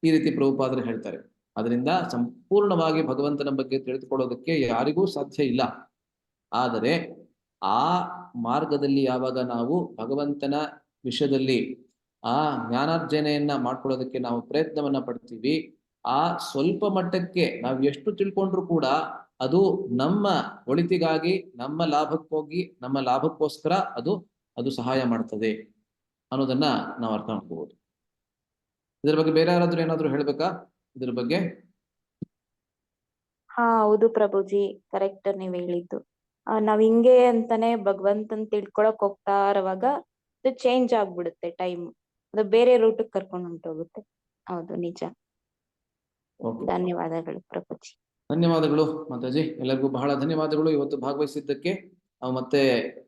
ಈ ರೀತಿ ಪ್ರಭುಪಾದರು ಹೇಳ್ತಾರೆ. ಅದರಿಂದ ಸಂಪೂರ್ಣವಾಗಿ ಭಗವಂತನ ಬಗ್ಗೆ ತಿಳಿದುಕೊಳ್ಳೋದಕ್ಕೆ ಯಾರಿಗೂ ಸಾಧ್ಯ ಇಲ್ಲ. ಆದರೆ ಆ ಮಾರ್ಗದಲ್ಲಿ ಯಾವಾಗ ನಾವು ಭಗವಂತನ ವಿಷಯದಲ್ಲಿ ಆ ಜ್ಞಾನಾರ್ಜನೆಯನ್ನ ಮಾಡ್ಕೊಳ್ಳೋದಕ್ಕೆ ನಾವು ಪ್ರಯತ್ನವನ್ನ ಪಡ್ತೀವಿ, ಆ ಸ್ವಲ್ಪ ಮಟ್ಟಕ್ಕೆ ನಾವು ಎಷ್ಟು ತಿಳ್ಕೊಂಡ್ರು ಕೂಡ ಅದು ನಮ್ಮ ಒಳಿತಿಗಾಗಿ, ನಮ್ಮ ಲಾಭಕ್ಕೋಸ್ಕರ ಅದು ಸಹಾಯ ಮಾಡ್ತದೆ ಅನ್ನೋದನ್ನ ನಾವು ಅರ್ಥ ಮಾಡ್ಕೋಬಹುದು. ಇದ್ರ ಬಗ್ಗೆ ಬೇರೆ ಯಾರಾದ್ರೂ ಏನಾದ್ರು ಹೇಳ್ಬೇಕಾ ಇದ್ರ ಬಗ್ಗೆ? ಹೌದು ಪ್ರಭುಜಿ, ಕರೆಕ್ಟ್ ನೀವ್ ಹೇಳಿದ್ದು. ನಾವ್ ಹಿಂಗೆ ಅಂತಾನೆ ಭಗವಂತನ್ ತಿಳ್ಕೊಳಕ್ ಹೋಗ್ತಾ ಇರುವಾಗ ಅದು ಚೇಂಜ್ ಆಗ್ಬಿಡುತ್ತೆ ಟೈಮ್, ಅದು ಬೇರೆ ರೂಟ್ ಕರ್ಕೊಂಡು ಹೊಂಟೋಗುತ್ತೆ. ಹೌದು, ನಿಜ. ಧನ್ಯವಾದಗಳು ಪ್ರಭುಜಿ. ಧನ್ಯವಾದಗಳು ಮಾತಾಜಿ, ಎಲ್ಲರಿಗೂ ಬಹಳ ಧನ್ಯವಾದಗಳು ಇವತ್ತು ಭಾಗವಹಿಸಿದ್ದಕ್ಕೆ. ನಾವು ಮತ್ತೆ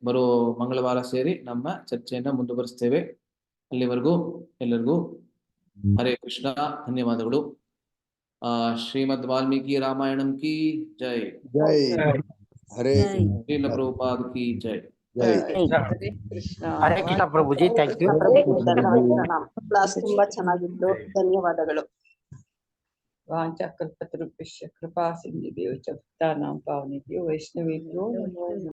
ಬರೋ ಮಂಗಳವಾರ ಸೇರಿ ನಮ್ಮ ಚರ್ಚೆಯನ್ನ ಮುಂದುವರಿಸ್ತೇವೆ. ಅಲ್ಲಿವರೆಗೂ ಎಲ್ಲರಿಗೂ ಹರೇ ಕೃಷ್ಣ, ಧನ್ಯವಾದಗಳು. ಶ್ರೀಮದ್ ವಾಲ್ಮೀಕಿ ರಾಮಾಯಣಂ ಕಿ ಜೈ. ಜೈ ಹರೇ ಶ್ರೀಲ ಪ್ರಭುಪಾದ ಕಿ ಜೈ. ಜೈ Hare Krishna. Hare Krishna ಪ್ರಭುಜಿ, thank you. Class ತುಂಬಾ ಚೆನ್ನಾಗಿತ್ತು, ಧನ್ಯವಾದಗಳು. ವಾಂಛಾಕಲ್ಪತರುಭ್ಯಶ್ಚ ಕೃಪಾ ಸಿಂಧುಭ್ಯೋ ಚ ಭಕ್ತಾನಾಂ ಪಾವನೇಭ್ಯೋ ವೈಷ್ಣವೇಭ್ಯೋ ನಮೋ ನಮಃ.